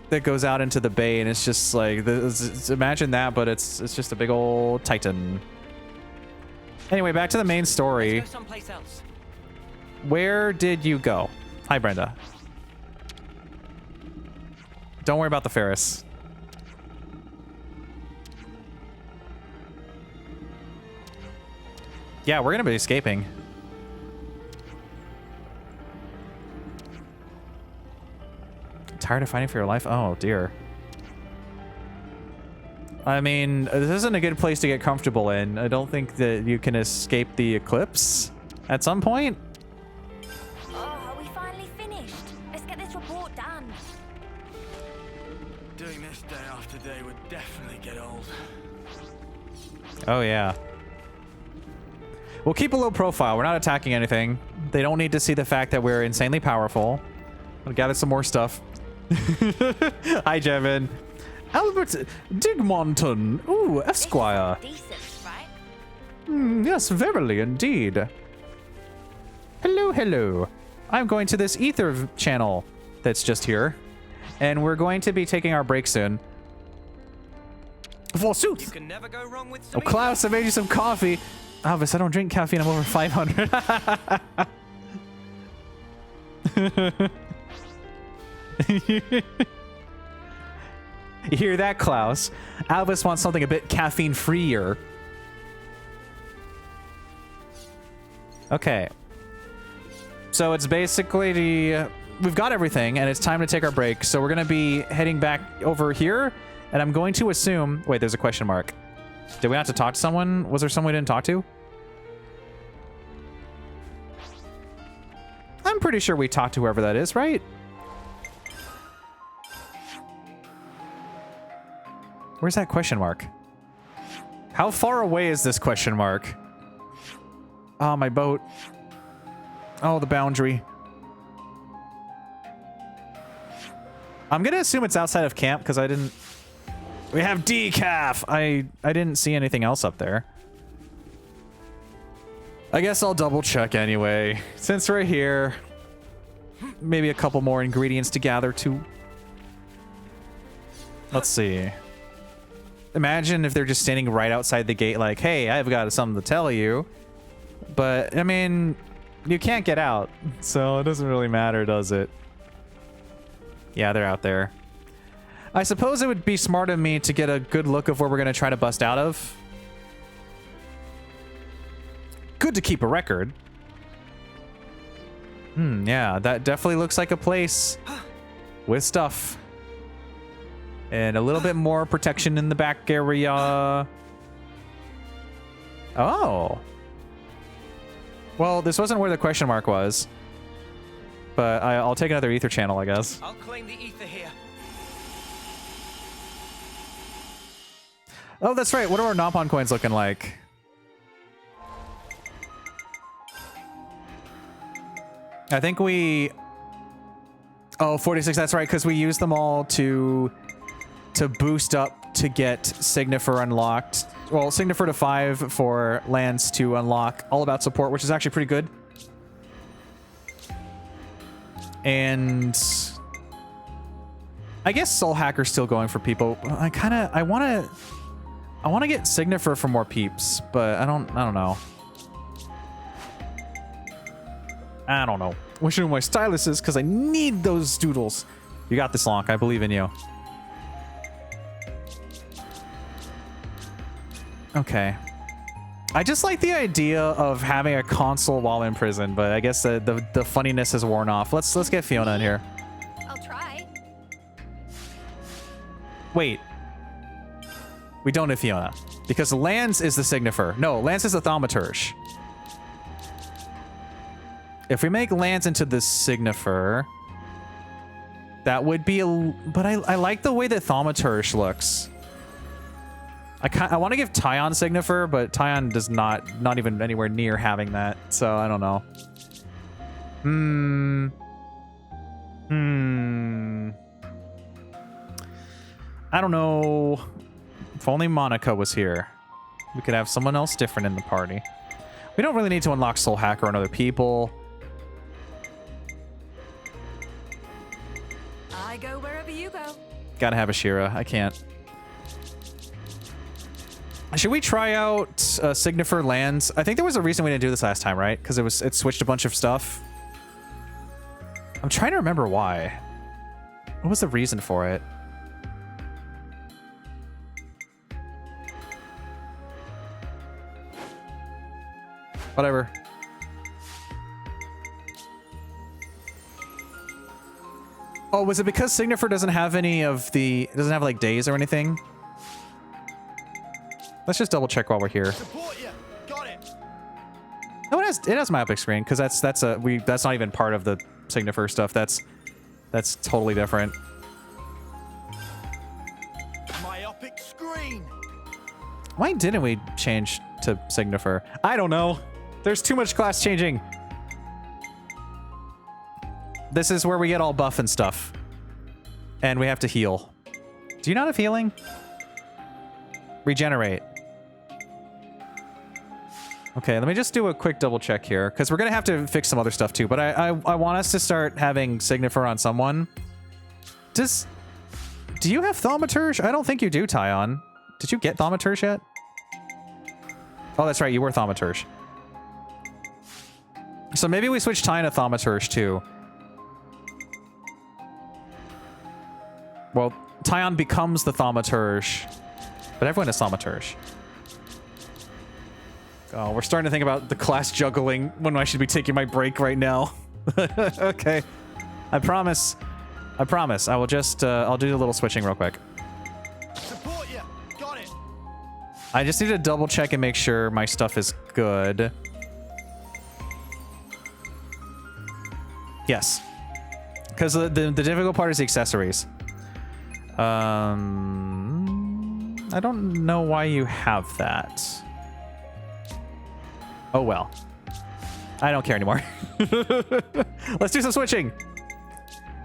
that goes out into the bay, and it's just like... Imagine that, but it's just a big old titan. Anyway, back to the main story. Let's go someplace else. Where did you go? Hi, Brenda. Don't worry about the Ferris. Yeah, we're gonna be escaping. Tired of fighting for your life? Oh, dear. I mean, this isn't a good place to get comfortable in. I don't think that you can escape the eclipse at some point. Oh, we finally finished. Let's get this report done. Doing this day after day would definitely get old. Oh, yeah. We'll keep a low profile. We're not attacking anything. They don't need to see the fact that we're insanely powerful. We'll gather some more stuff. Hi, Jevin. Albert Digmonton. Ooh, Esquire. Decent, right? Yes, verily indeed. Hello, hello. I'm going to this ether channel that's just here. And we're going to be taking our break soon. Forsooth. You can never go wrong with Oh, some Klaus, I made you some coffee. Alvis, I don't drink caffeine. I'm over 500. You hear that, Klaus? Alvis wants something a bit caffeine-freer. Okay. So it's basically we've got everything, and it's time to take our break. So we're going to be heading back over here, and I'm going to assume... Wait, there's a question mark. Did we have to talk to someone? Was there someone we didn't talk to? I'm pretty sure we talked to whoever that is, right? Where's that question mark? How far away is this question mark? Oh, my boat. Oh, the boundary. I'm gonna assume it's outside of camp because I didn't... We have decaf! I didn't see anything else up there. I guess I'll double check anyway. Since we're here, maybe a couple more ingredients to gather too. Let's see. Imagine if they're just standing right outside the gate like, hey, I've got something to tell you. But, I mean, you can't get out, so it doesn't really matter, does it? Yeah, they're out there. I suppose it would be smart of me to get a good look of where we're going to try to bust out of. Good to keep a record. Yeah, that definitely looks like a place with stuff. And a little bit more protection in the back area. Oh. Well, this wasn't where the question mark was. But I'll take another ether channel, I guess. I'll claim the ether here. Oh, that's right. What are our Nopon coins looking like? I think we... Oh, 46. That's right, because we used them all to boost up to get Signifer unlocked. Well, Signifer to 5 for lands to unlock All About support, which is actually pretty good. And I guess Soul Hacker's still going for people. I want to get Signifer for more peeps, but I don't know. I don't know. Wishing my styluses because I need those doodles. You got this, Lonk. I believe in you. Okay. I just like the idea of having a console while in prison, but I guess the funniness has worn off. Let's get Fiona in here. I'll try. Wait. We don't have Fiona. Because Lance is the Signifer. No, Lance is the Thaumaturge. If we make Lance into the Signifer, that would be a... But I like the way that Thaumaturge looks. I want to give Tyon Signifer, but Tyon does not even anywhere near having that, so I don't know. I don't know. If only Monica was here. We could have someone else different in the party. We don't really need to unlock Soul Hacker on other people. I go wherever you go. Gotta have a Shira. I can't. Should we try out Signifer lands? I think there was a reason we didn't do this last time, right? Because it switched a bunch of stuff. I'm trying to remember why. What was the reason for it? Whatever. Oh, was it because Signifer doesn't have any of the... doesn't have, like, days or anything? Let's just double check while we're here. Support you. Got it. No, it has my epic screen because that's not even part of the Signifer stuff. That's totally different. Myopic screen. Why didn't we change to Signifer? I don't know. There's too much class changing. This is where we get all buff and stuff. And we have to heal. Do you not have healing? Regenerate. Okay, let me just do a quick double check here, because we're going to have to fix some other stuff too, but I want us to start having Signifer on someone. Do you have Thaumaturge? I don't think you do, Tyon. Did you get Thaumaturge yet? Oh, that's right, you were Thaumaturge. So maybe we switch Tyon to Thaumaturge too. Well, Tyon becomes the Thaumaturge, but everyone is Thaumaturge. Oh, we're starting to think about the class juggling when I should be taking my break right now. Okay. I promise. I promise. I will just, I'll do a little switching real quick. Support you. Got it. I just need to double check and make sure my stuff is good. Yes. Because the difficult part is the accessories. I don't know why you have that. Oh well. I don't care anymore. Let's do some switching.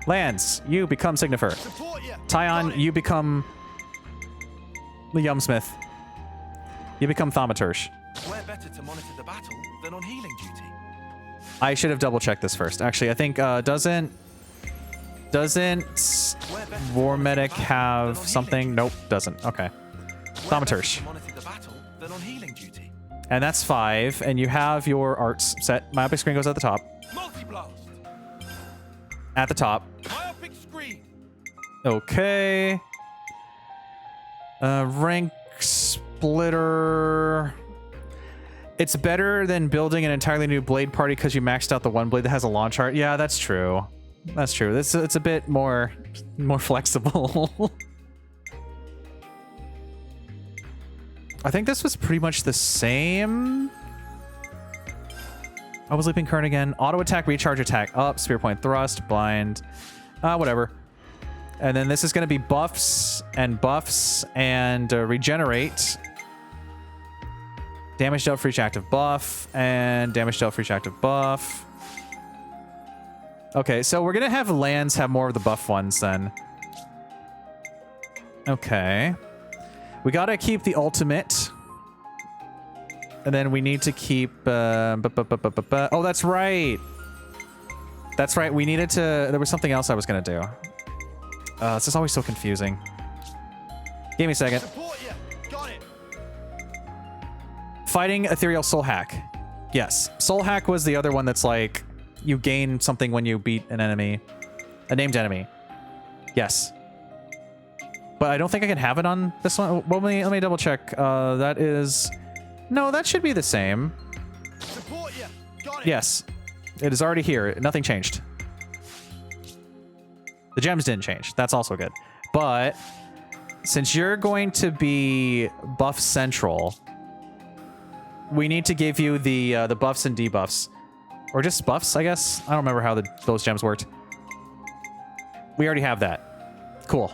Lance, you become Signifer. Tyon, you become the Yumsmith. You become Thaumaturge. Where better to monitor the battle than on healing duty? I should have double checked this first. Actually, I think doesn't War Medic have something? Nope, doesn't. Okay. Thaumaturge. And that's 5, and you have your arts set. Myopic screen goes at the top. At the top. Okay. Rank splitter. It's better than building an entirely new blade party because you maxed out the one blade that has a launch art. Yeah, that's true. That's true. It's a bit more flexible. I think this was pretty much the same. I was leaping current again. Auto attack, recharge attack up, spear point thrust, blind, whatever. And then this is going to be buffs and regenerate. Damage dealt for each active buff and damage dealt for each active buff. Okay, so we're going to have lands have more of the buff ones then. Okay. We got to keep the ultimate. And then we need to keep... oh, that's right. That's right. We needed to... There was something else I was going to do. This is always so confusing. Give me a second. Fighting Ethereal Soul Hack. Yes. Soul Hack was the other one that's like... You gain something when you beat an enemy. A named enemy. Yes. But I don't think I can have it on this one. Well, let me double check. That is... No, that should be the same. Yes. It is already here. Nothing changed. The gems didn't change. That's also good. But since you're going to be buff central, we need to give you the buffs and debuffs. Or just buffs, I guess. I don't remember how those gems worked. We already have that. Cool.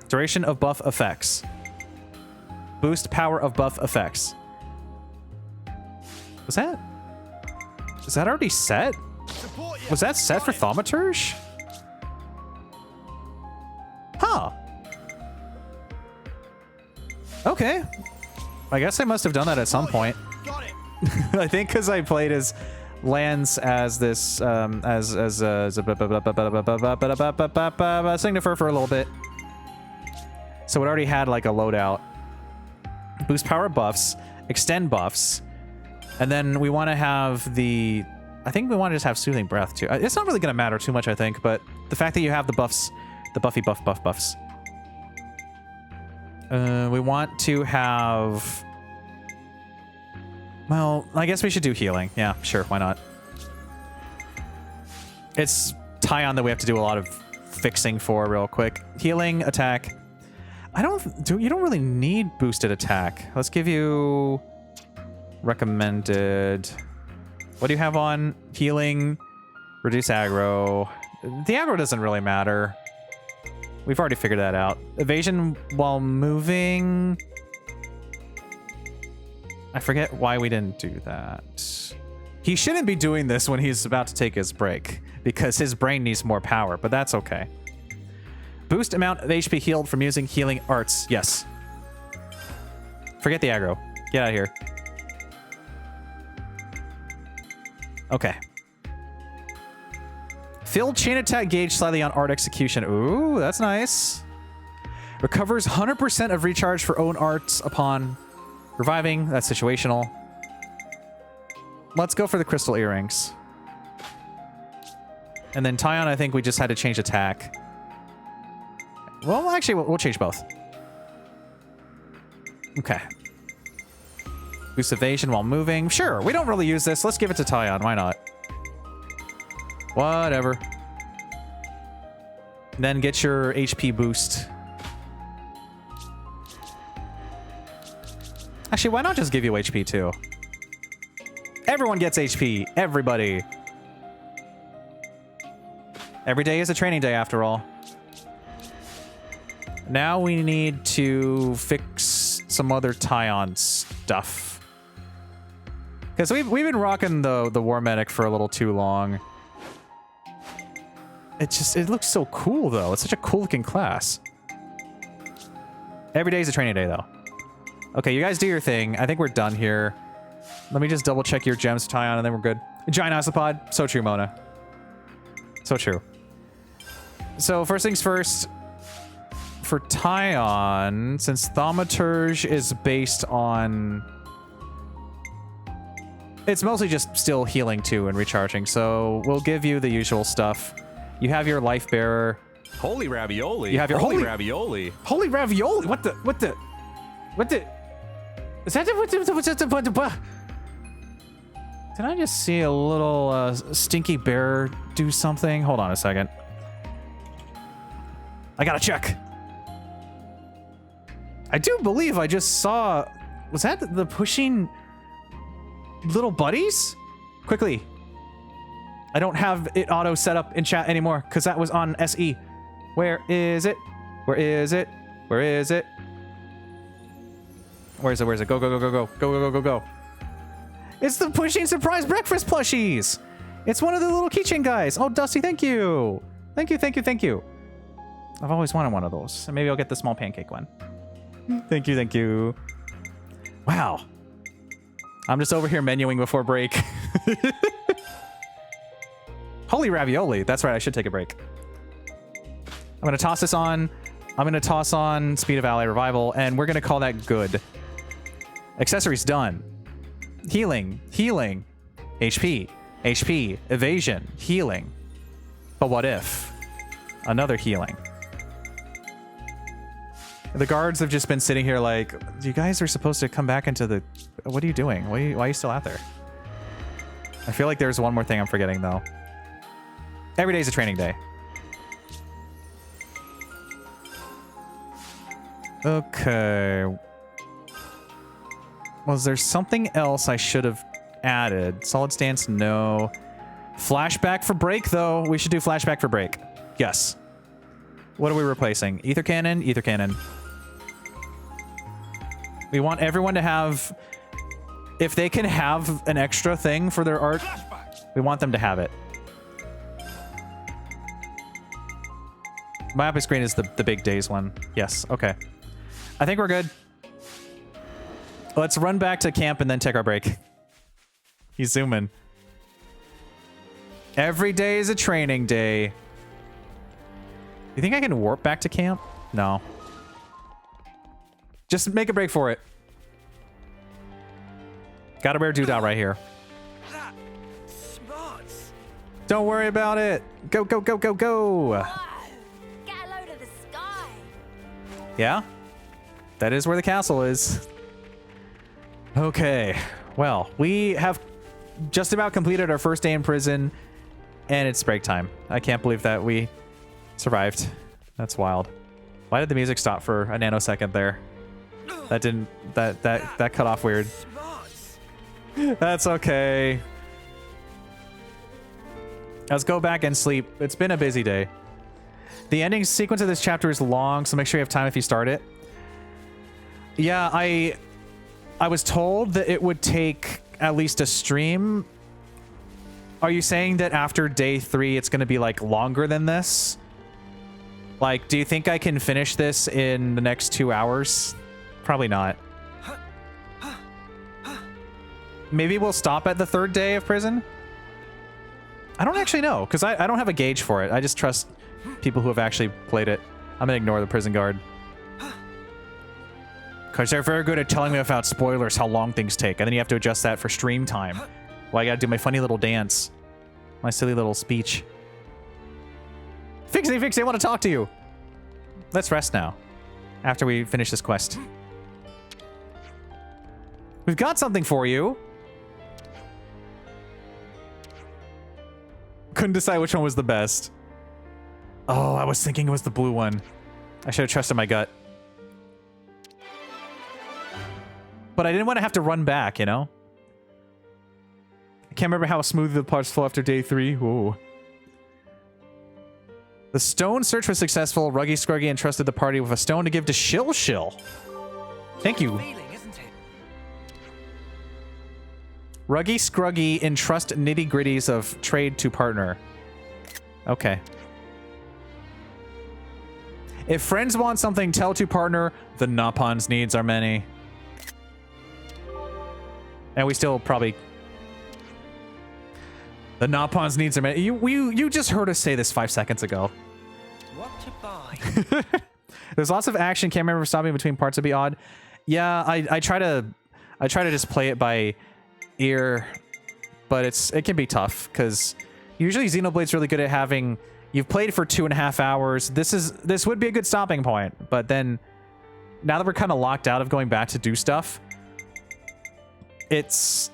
Duration of buff effects. Boost power of buff effects. Was that? Is that already set? Was that set for Thaumaturge? Huh. Okay. I guess I must have done that at some point. I think because I played as lands as this as a Signifer for a little bit. So it already had like a loadout. Boost power buffs, extend buffs, and then we want to have the... I think we want to just have Soothing Breath too. It's not really going to matter too much, I think, but the fact that you have the buffs, the buffy buffs. We want to have... Well, I guess we should do healing. Yeah, sure, why not? It's Tyon that we have to do a lot of fixing for real quick. Healing, attack. You don't really need boosted attack. Let's give you recommended. What do you have on? Healing, reduce aggro. The aggro doesn't really matter. We've already figured that out. Evasion while moving. I forget why we didn't do that. He shouldn't be doing this when he's about to take his break because his brain needs more power, but that's okay. Boost amount of HP healed from using healing arts. Yes. Forget the aggro. Get out of here. Okay. Fill chain attack gauge slightly on art execution. Ooh, that's nice. Recovers 100% of recharge for own arts upon reviving. That's situational. Let's go for the crystal earrings. And then Tyon, I think we just had to change attack. Well, actually, we'll change both. Okay. Boost evasion while moving. Sure, we don't really use this. Let's give it to Tyon. Why not? Whatever. Then get your HP boost. Actually, why not just give you HP too? Everyone gets HP. Everybody. Every day is a training day after all. Now we need to fix some other Tyon stuff. Because we've been rocking the War Medic for a little too long. It looks so cool though. It's such a cool looking class. Every day is a training day though. Okay, you guys do your thing. I think we're done here. Let me just double check your gems, Tyon, and then we're good. Giant Ossipod. So true, Mona. So true. So first things first. For Tyon, since Thaumaturge is based on... It's mostly just still healing too and recharging, so we'll give you the usual stuff. You have your Life Bearer. Holy ravioli. You have your holy ravioli. Holy ravioli. What the? Is that Did I just see a little stinky bear do something? Hold on a second. I gotta check. I do believe I just saw... Was that the pushing little buddies? Quickly. I don't have it auto set up in chat anymore because that was on SE. Where is it? Where is it? Where is it? Where is it? Where is it? Go, go, go, go, go. Go, go, go, go, go. It's the pushing surprise breakfast plushies. It's one of the little keychain guys. Oh, Dusty, thank you. Thank you, thank you, thank you. I've always wanted one of those. And maybe I'll get the small pancake one. Thank you, thank you. Wow. I'm just over here menuing before break. Holy ravioli. That's right, I should take a break. I'm going to toss this on. I'm going to toss on Speed of Ally Revival, and we're going to call that good. Accessories done. Healing. Healing. HP. HP. Evasion. Healing. But what if? Another healing. The guards have just been sitting here like, you guys are supposed to come back into the... What are you doing? Why are you still out there? I feel like there's one more thing I'm forgetting, though. Every day is a training day. Okay. Was there something else I should have added? Solid stance, no. Flashback for break, though. We should do flashback for break. Yes. What are we replacing? Ether cannon? Ether cannon. We want everyone to have... If they can have an extra thing for their art, we want them to have it. My epic screen is the big days one. Yes, okay. I think we're good. Let's run back to camp and then take our break. He's zooming. Every day is a training day. You think I can warp back to camp? No. Just make a break for it. Gotta wear doodah right here. Smarts. Don't worry about it. Go, go, go, go, go. Get a load of the sky. Yeah? That is where the castle is. Okay. Well, we have just about completed our first day in prison, and it's break time. I can't believe that we survived. That's wild. Why did the music stop for a nanosecond there? That didn't... That cut off weird. That's okay. Let's go back and sleep. It's been a busy day. The ending sequence of this chapter is long, so make sure you have time if you start it. Yeah, I was told that it would take at least a stream. Are you saying that after day 3 it's going to be like longer than this? Like, do you think I can finish this in the next 2 hours? Probably not. Maybe we'll stop at the 3rd day of prison? I don't actually know, because I don't have a gauge for it. I just trust people who have actually played it. I'm going to ignore the prison guard. Because they're very good at telling me without spoilers how long things take. And then you have to adjust that for stream time. Well, I got to do my funny little dance. My silly little speech. Fixie, I want to talk to you. Let's rest now. After we finish this quest. We've got something for you. Couldn't decide which one was the best. Oh, I was thinking it was the blue one. I should have trusted my gut. But I didn't want to have to run back, you know? I can't remember how smooth the parts flow after day 3. Whoa. The stone search was successful. Ruggy Scruggy entrusted the party with a stone to give to Shill Shill. Thank you. Ruggy Scruggy entrust nitty-gritties of trade to partner. Okay. If friends want something, tell to partner. The Napon's needs are many. And we still probably... The Napon's needs are many. You just heard us say this 5 seconds ago. What to buy? There's lots of action. Can't remember stopping between parts would be odd. Yeah, I try to just play it by ear, but it can be tough because usually Xenoblade's really good at having... You've played for 2.5 hours. This would be a good stopping point, but then now that we're kind of locked out of going back to do stuff, it's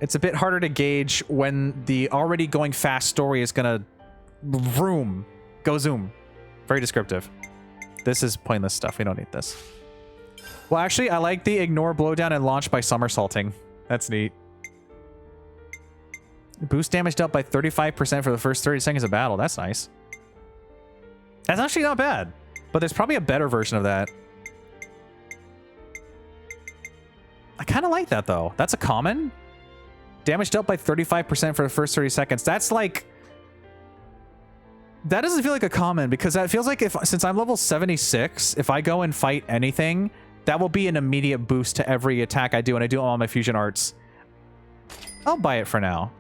a bit harder to gauge when the already going fast story is gonna go zoom. Very descriptive. This is pointless stuff. We don't need this. Well, actually, I like the ignore blowdown and launch by somersaulting. That's neat. Boost damage dealt by 35% for the first 30 seconds of battle. That's nice. That's actually not bad. But there's probably a better version of that. I kind of like that, though. That's a common. Damage dealt by 35% for the first 30 seconds. That's like... That doesn't feel like a common, because that feels like since I'm level 76, if I go and fight anything, that will be an immediate boost to every attack I do, and I do all my fusion arts. I'll buy it for now.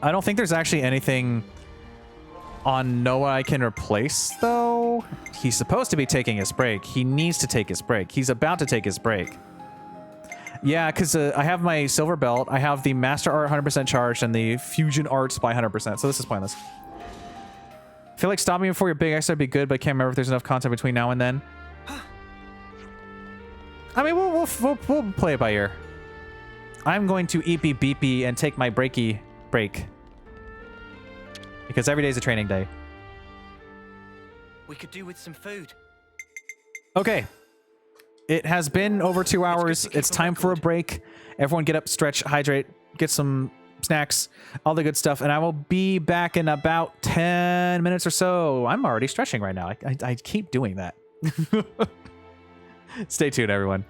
I don't think there's actually anything on Noah I can replace, though. He's supposed to be taking his break. He needs to take his break. He's about to take his break. Yeah, because I have my silver belt. I have the master art 100% charged and the fusion arts by 100%. So this is pointless. I feel like stopping before your big extra would be good, but I can't remember if there's enough content between now and then. I mean, we'll play it by ear. I'm going to eepy beepy and take my breaky break. Because every day is a training day. We could do with some food. Okay. It has been over 2 hours. It's time for a break. Everyone get up, stretch, hydrate, get some snacks, all the good stuff. And I will be back in about 10 minutes or so. I'm already stretching right now. I keep doing that. Stay tuned, everyone.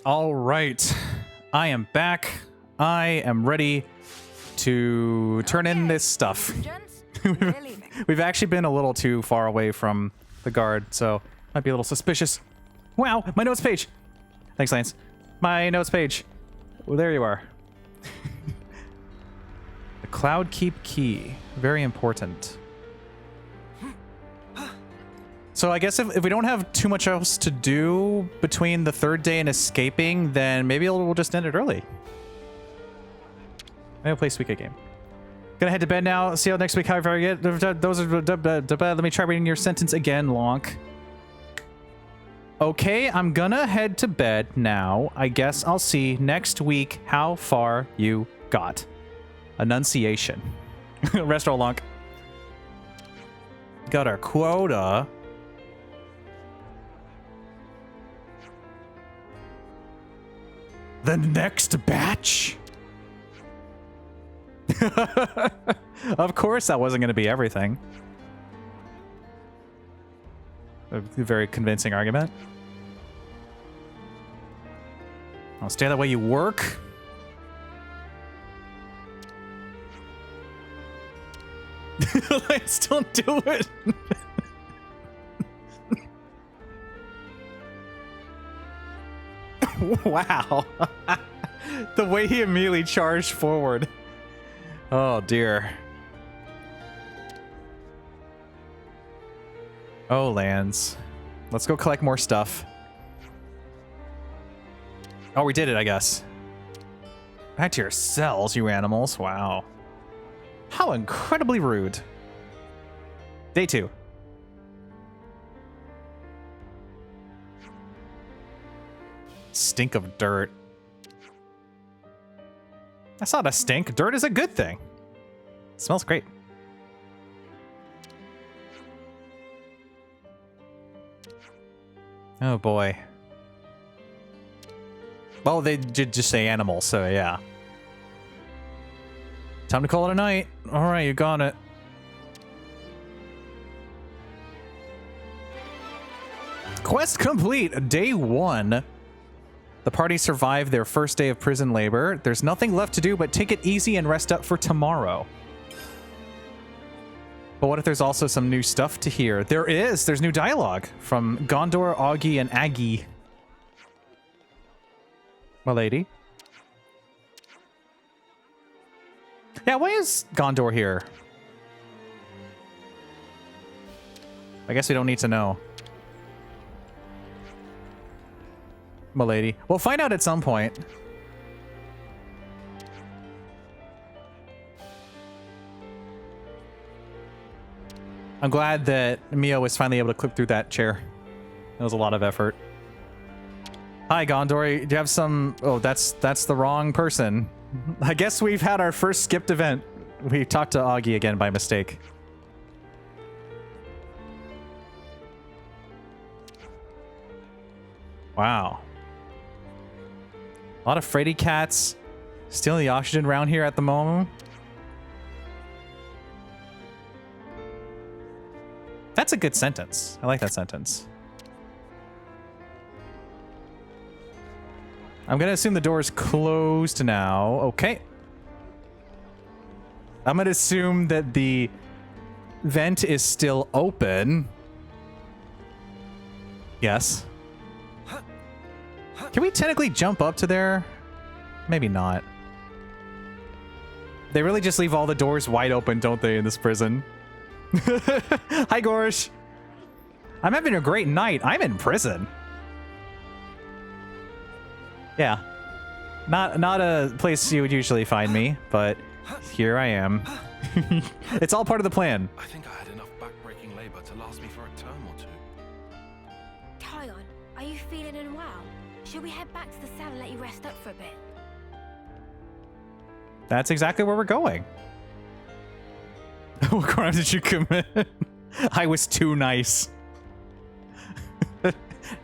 All right. I am back. I am ready to turn in this stuff. We've actually been a little too far away from the guard, so might be a little suspicious. Wow, my notes page. Thanks, Lance. My notes page. Well, there you are. The Cloud Keep key. Very important. So I guess if we don't have too much else to do between the third day and escaping, then maybe we'll just end it early. Maybe we'll play Suika game. Gonna head to bed now. See you next week. However I get those are. Let me try reading your sentence again, Lonk. Okay, I'm gonna head to bed now. I guess I'll see next week how far you got. Enunciation. Rest all, Lonk. Got our quota. The next batch? Of course that wasn't going to be everything. A very convincing argument. I'll stay that way you work. Let's don't do it. Wow. The way he immediately charged forward. Oh, dear. Oh, lands. Let's go collect more stuff. Oh, we did it, I guess. Back to your cells, you animals. Wow. How incredibly rude. Day 2. Stink of dirt. That's not a stink. Dirt is a good thing. It smells great. Oh boy. Well, they did just say animals, so yeah. Time to call it a night. All right, you got it. Quest complete. Day 1. The party survived their first day of prison labor. There's nothing left to do but take it easy and rest up for tomorrow. But what if there's also some new stuff to hear? There is. There's new dialogue from Gondor, Augie, and Aggie. My lady. Yeah, why is Gondor here? I guess we don't need to know. Milady. We'll find out at some point. I'm glad that Mio was finally able to clip through that chair. It was a lot of effort. Hi, Gondor. Do you have some... Oh, that's the wrong person. I guess we've had our first skipped event. We talked to Augie again by mistake. Wow. A lot of fraidy cats stealing the oxygen around here at the moment. That's a good sentence. I like that sentence. I'm going to assume the door is closed now. Okay. I'm going to assume that the vent is still open. Yes. Can we technically jump up to there? Maybe not. They really just leave all the doors wide open, don't they, in this prison? Hi, Gorsh. I'm having a great night. I'm in prison. Yeah. Not a place you would usually find me, but here I am. It's all part of the plan. I think I had enough backbreaking labor to last me for a term or two. Kion, are you feeling unwell? Should we head back to the cell and let you rest up for a bit? That's exactly where we're going. What crime did you commit? I was too nice.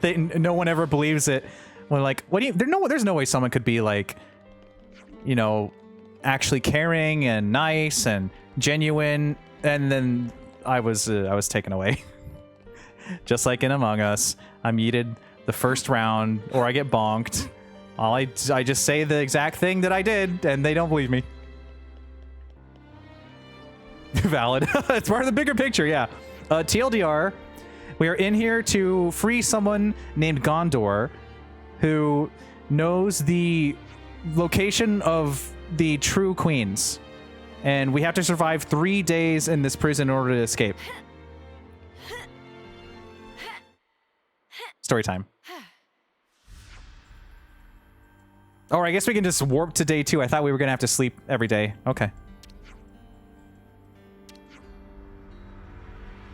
No one ever believes it. When like, what do you? There's no way someone could be like, you know, actually caring and nice and genuine, and then I was taken away. Just like in Among Us, I'm yeeted the first round, or I get bonked, I just say the exact thing that I did, and they don't believe me. Valid. It's part of the bigger picture, yeah. TLDR, we are in here to free someone named Gondor, who knows the location of the true queens. And we have to survive 3 days in this prison in order to escape. Story time. Or I guess we can just warp to day 2. I thought we were going to have to sleep every day. Okay.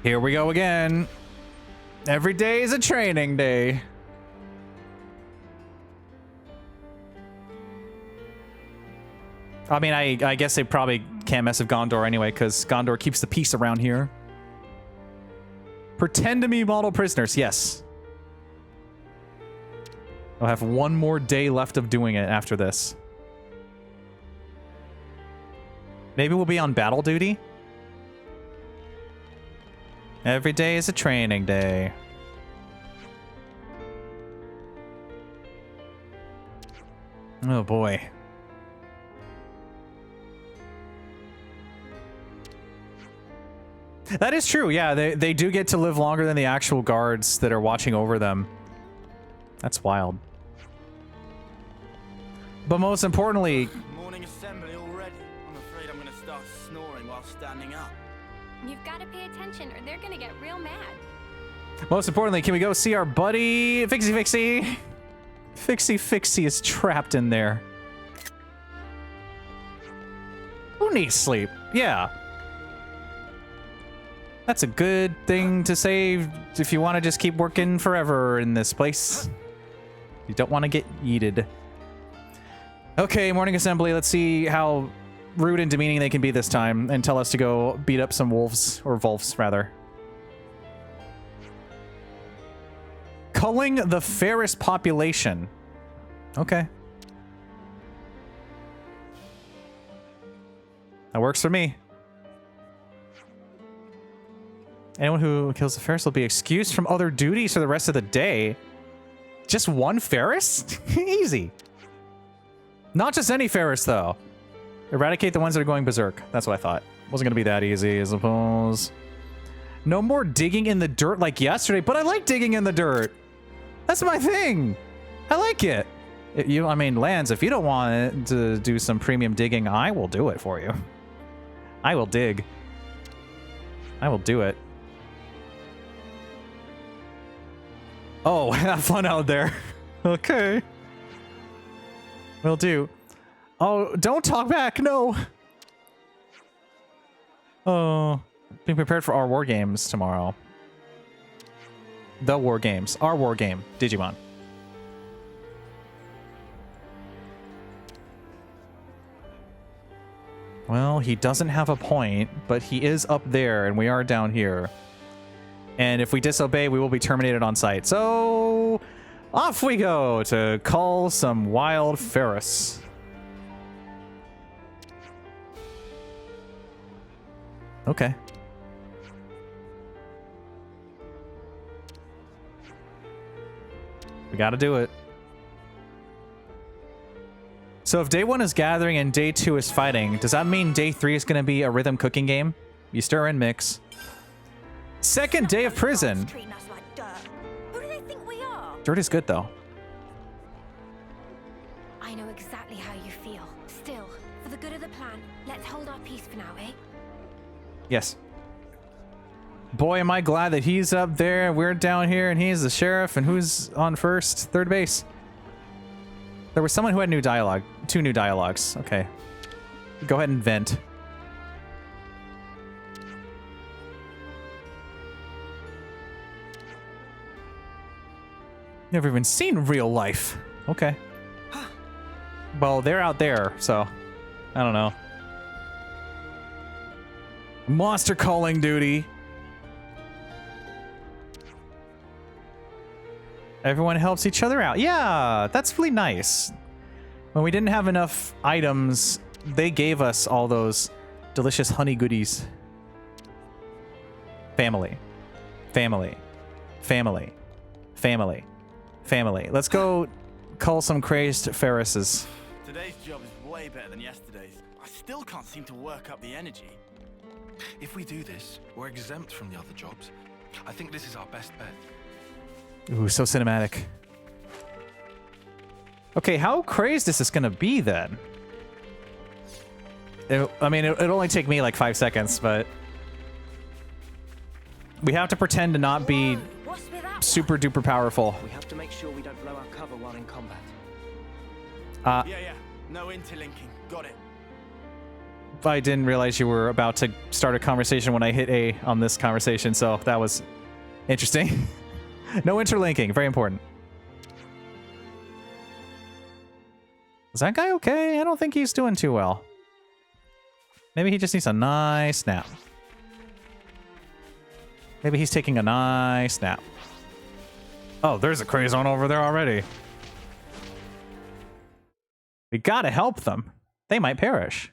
Here we go again. Every day is a training day. I mean, I guess they probably can't mess with Gondor anyway, because Gondor keeps the peace around here. Pretend to be model prisoners, yes. I'll have 1 more day left of doing it after this. Maybe we'll be on battle duty? Every day is a training day. Oh boy. That is true, yeah. They do get to live longer than the actual guards that are watching over them. That's wild. But most importantly... Morning assembly already. I'm afraid I'm gonna start snoring while standing up. You've got to pay attention or they're gonna get real mad. Most importantly, can we go see our buddy Fixie Fixie? Fixie Fixie is trapped in there. Who needs sleep? Yeah. That's a good thing to say if you want to just keep working forever in this place. You don't want to get yeeted. Okay, morning assembly. Let's see how rude and demeaning they can be this time and tell us to go beat up some wolves, or wolves rather. Culling the fairest population. Okay. That works for me. Anyone who kills the Ferris will be excused from other duties for the rest of the day. Just one Ferris? Easy. Not just any Ferris, though. Eradicate the ones that are going berserk. That's what I thought. Wasn't going to be that easy, I suppose. No more digging in the dirt like yesterday, but I like digging in the dirt. That's my thing. I like it. I mean, Lance, if you don't want to do some premium digging, I will do it for you. I will dig. I will do it. Oh, have fun out there. Okay. Will do. Oh, don't talk back. No. Oh, being prepared for our war games tomorrow. The war games. Our war game. Digimon. Well, he doesn't have a point, but he is up there and we are down here. And if we disobey, we will be terminated on sight. So, off we go to call some wild Ferris. Okay. We gotta do it. So if day 1 is gathering and day 2 is fighting, does that mean day 3 is gonna be a rhythm cooking game? You stir and mix. Second day of prison. Who do they think we are? Dirt is good, though. I know exactly how you feel. Still, for the good of the plan, let's hold our peace for now, eh? Yes. Boy, am I glad that he's up there, we're down here, and he's the sheriff, and who's on first? Third base. There was someone who had new dialogue. 2 new dialogues. Okay. Go ahead and vent. Never even seen real life. Okay. Well, they're out there, so I don't know. Monster calling duty. Everyone helps each other out. Yeah, that's really nice. When we didn't have enough items, they gave us all those delicious honey goodies. Family. Family. Family. Family. Family. Let's go cull some crazed Ferrises. Today's job is way better than yesterday's. I still can't seem to work up the energy. If we do this, we're exempt from the other jobs. I think this is our best bet. Ooh, so cinematic. Okay, how crazed is this gonna be then? I mean, it'll only take me like 5 seconds, but we have to pretend to not be super duper powerful. We have to make sure we don't blow our cover while in combat. Yeah. No interlinking. Got it. I didn't realize you were about to start a conversation when I hit A on this conversation, so that was interesting. No interlinking, very important. Is that guy okay? I don't think he's doing too well. Maybe he just needs a nice nap. Maybe he's taking a nice nap. Oh, there's a craze on over there already. We gotta help them. They might perish.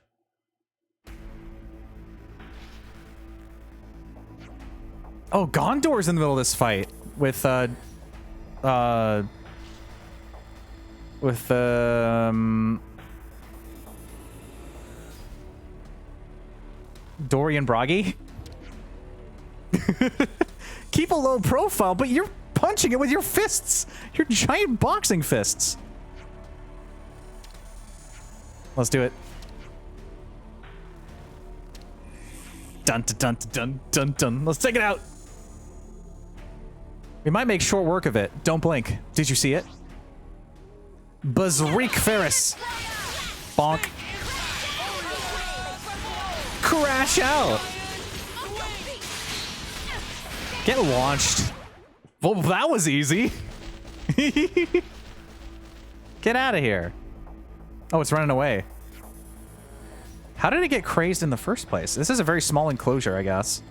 Oh, Gondor's in the middle of this fight with Dorian Bragi. Keep a low profile, but you're punching it with your fists. Your giant boxing fists. Let's do it. Dun dun dun dun dun dun. Let's take it out. We might make short work of it. Don't blink. Did you see it? Bazreek Ferris. Bonk. Crash out. Get launched. Well, that was easy. Get out of here. Oh, it's running away. How did it get crazed in the first place? This is a very small enclosure, I guess.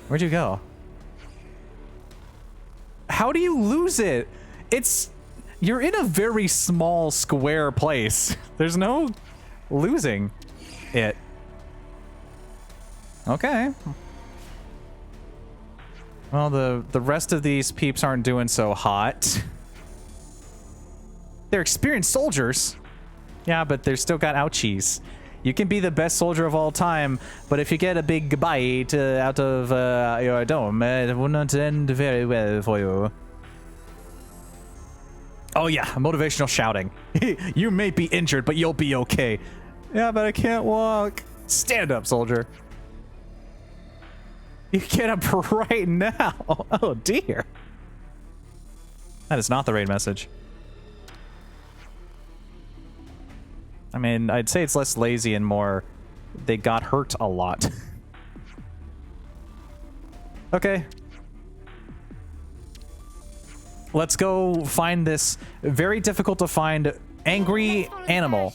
Where'd you go? How do you lose it? You're in a very small square place. There's no losing it. Okay. Well, the rest of these peeps aren't doing so hot. They're experienced soldiers. Yeah, but they've still got ouchies. You can be the best soldier of all time, but if you get a big bite out of your dome, it will not end very well for you. Oh yeah, motivational shouting. You may be injured, but you'll be okay. Yeah, but I can't walk. Stand up, soldier. You get up right now. Oh dear. That is not the raid message. I mean, I'd say it's less lazy and more they got hurt a lot. Okay. Let's go find this very difficult to find angry animal.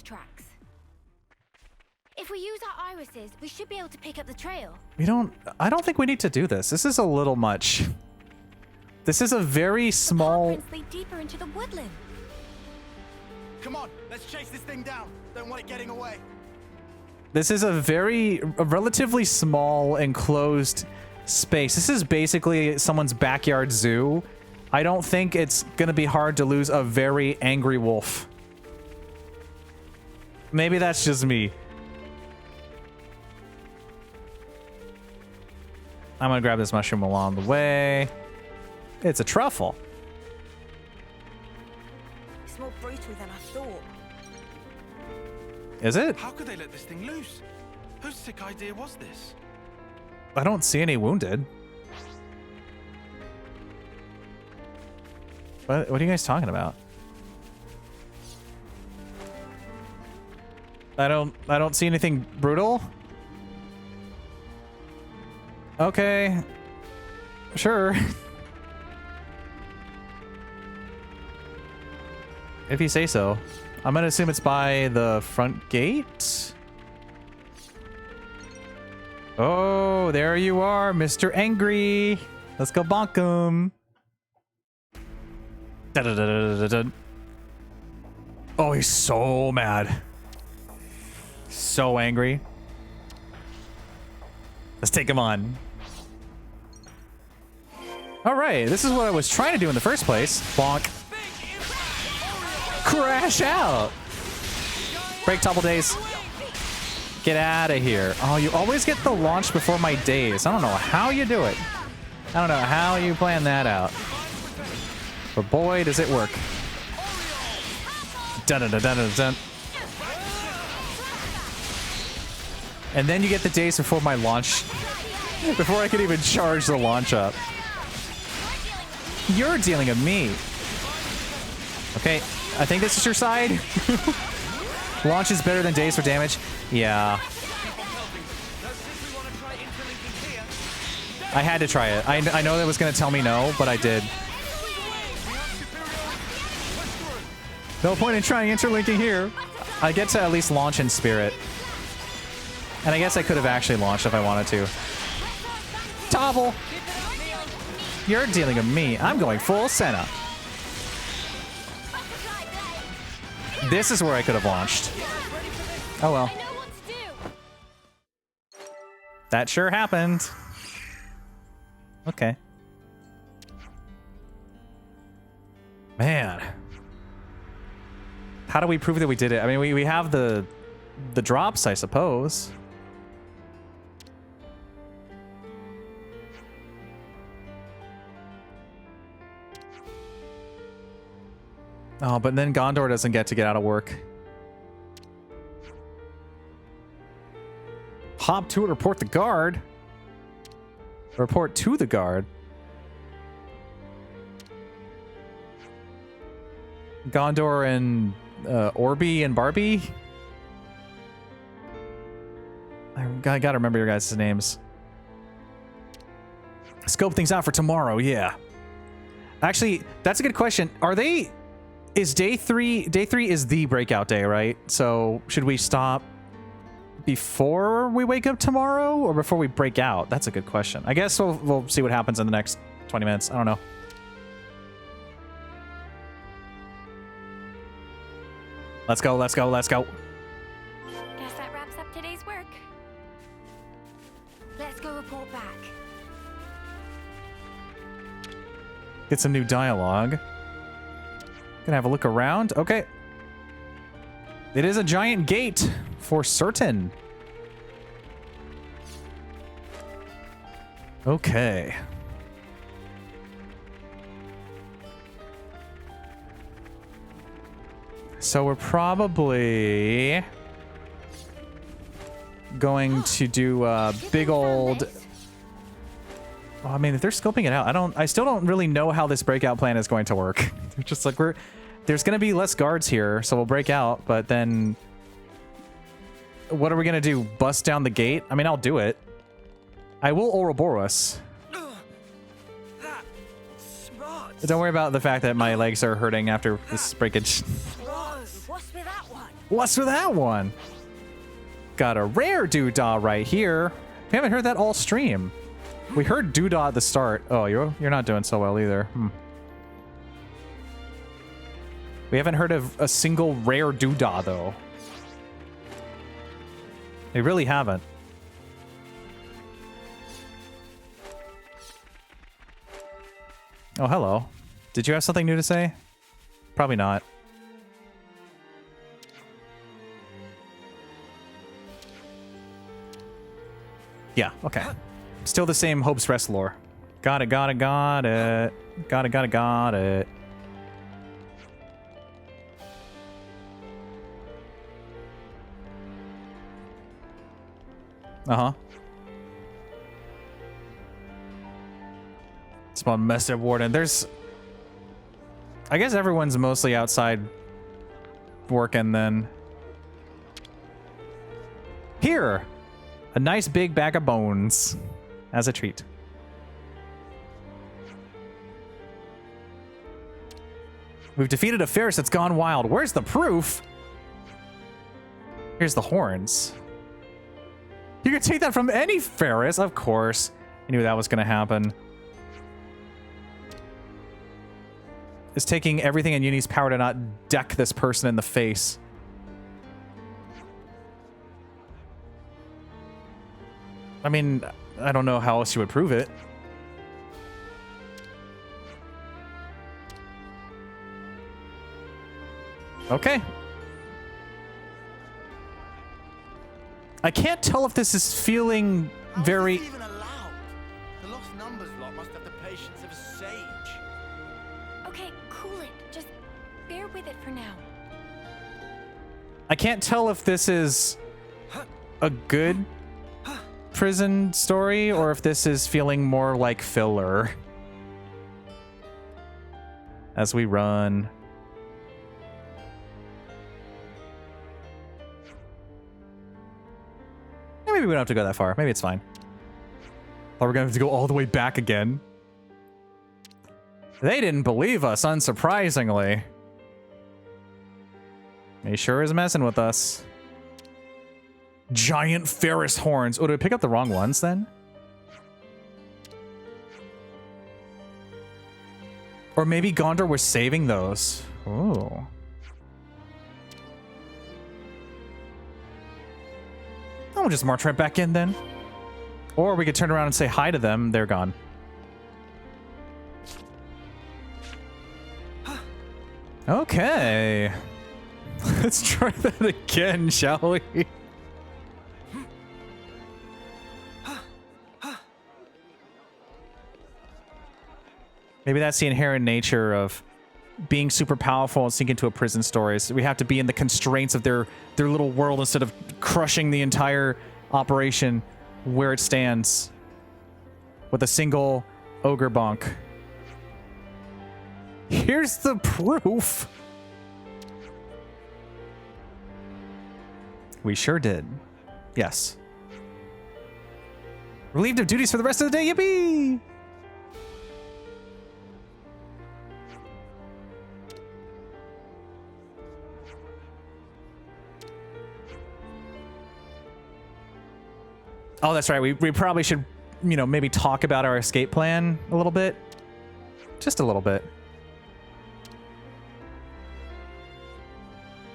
If we use our irises, we should be able to pick up the trail. I don't think we need to do this. This is a little much. This is a very small... The lead deeper into the woodland. Come on, let's chase this thing down. Don't want it getting away. This is a relatively small enclosed space. This is basically someone's backyard zoo. I don't think it's gonna be hard to lose a very angry wolf. Maybe that's just me. I'm gonna grab this mushroom along the way. It's a truffle. It's more brutal than I thought. Is it? How could they let this thing loose? Whose sick idea was this? I don't see any wounded. What are you guys talking about? I don't see anything brutal. Okay. Sure. If you say so. I'm gonna assume it's by the front gate. Oh, there you are, Mr. Angry. Let's go bonk him. Oh, he's so mad. So angry. Let's take him on. All right, this is what I was trying to do in the first place. Bonk. Crash out. Break topple days. Get out of here. Oh, you always get the launch before my days. I don't know how you do it. I don't know how you plan that out. But boy, does it work. Dun dun dun dun dun dun. And then you get the days before my launch. Before I could even charge the launch up. You're dealing with me. Okay, I think this is your side. Launch is better than days for damage. Yeah. I had to try it. I know that was going to tell me no, but I did. No point in trying interlinking here. I get to at least launch in spirit. And I guess I could have actually launched if I wanted to. Topple! You're dealing with me. I'm going full Senna. This is where I could have launched. Oh well. That sure happened. Okay. Man. How do we prove that we did it? I mean, we have the drops, I suppose. Oh, but then Gondor doesn't get out of work. Hop to it, report the guard. Report to the guard. Gondor and Orby and Barbie. I gotta remember your guys' names. Scope things out for tomorrow, yeah. Actually, that's a good question. Are they... Is day three is the breakout day, right? So should we stop before we wake up tomorrow or before we break out? That's a good question. I guess we'll see what happens in the next 20 minutes. I don't know. Let's go, let's go, let's go. Guess that wraps up today's work. Let's go report back. Get some new dialogue. Gonna have a look around. Okay. It is a giant gate for certain. Okay. So we're probably going to do a big old... Well, I mean, if they're scoping it out, I still don't really know how this breakout plan is going to work. They're just like, there's going to be less guards here, so we'll break out, but then what are we going to do? Bust down the gate? I mean, I'll do it. I will Ouroboros. Don't worry about the fact that my legs are hurting after this breakage. What's with that one? What's with that one? Got a rare doodah right here. We haven't heard that all stream. We heard doodah at the start. Oh, you're not doing so well either. We haven't heard of a single rare doodah though. We really haven't. Oh, hello. Did you have something new to say? Probably not. Yeah, okay. Still the same Hope's Rest lore. Got it, got it, got it. Got it, got it, got it. Uh-huh. Spawn Master Warden. There's... I guess everyone's mostly outside working then. Here! A nice big bag of bones. As a treat. We've defeated a Ferris that's gone wild. Where's the proof? Here's the horns. You can take that from any Ferris, of course. I knew that was going to happen. It's taking everything in Uni's power to not deck this person in the face. I mean, I don't know how else you would prove it. Okay. I can't tell if this is feeling very... How is this even allowed? The lost numbers lot must have the patience of a sage. Okay, cool it. Just bear with it for now. I can't tell if this is a good prison story or if this is feeling more like filler. As we run. Maybe we don't have to go that far. Maybe it's fine. Thought we're gonna have to go all the way back again. They didn't believe us, unsurprisingly. He sure is messing with us. Giant Ferris horns. Oh, did I pick up the wrong ones then? Or maybe Gondor was saving those. Ooh. I'll just march right back in then. Or we could turn around and say hi to them. They're gone. Okay. Let's try that again, shall we? Maybe that's the inherent nature of being super powerful and sink into a prison story. So we have to be in the constraints of their little world instead of crushing the entire operation where it stands with a single ogre bonk. Here's the proof. We sure did. Yes. Relieved of duties for the rest of the day. Yippee! Oh, that's right. We probably should, you know, maybe talk about our escape plan a little bit. Just a little bit.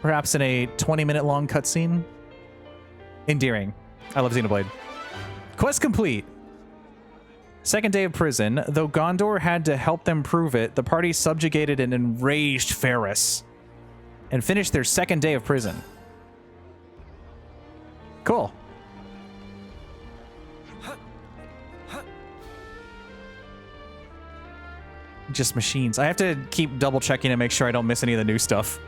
Perhaps in a 20-minute long cutscene. Endearing. I love Xenoblade. Quest complete. Second day of prison. Though Gondor had to help them prove it, the party subjugated an enraged Ferris and finished their second day of prison. Cool. Just machines. I have to keep double checking to make sure I don't miss any of the new stuff.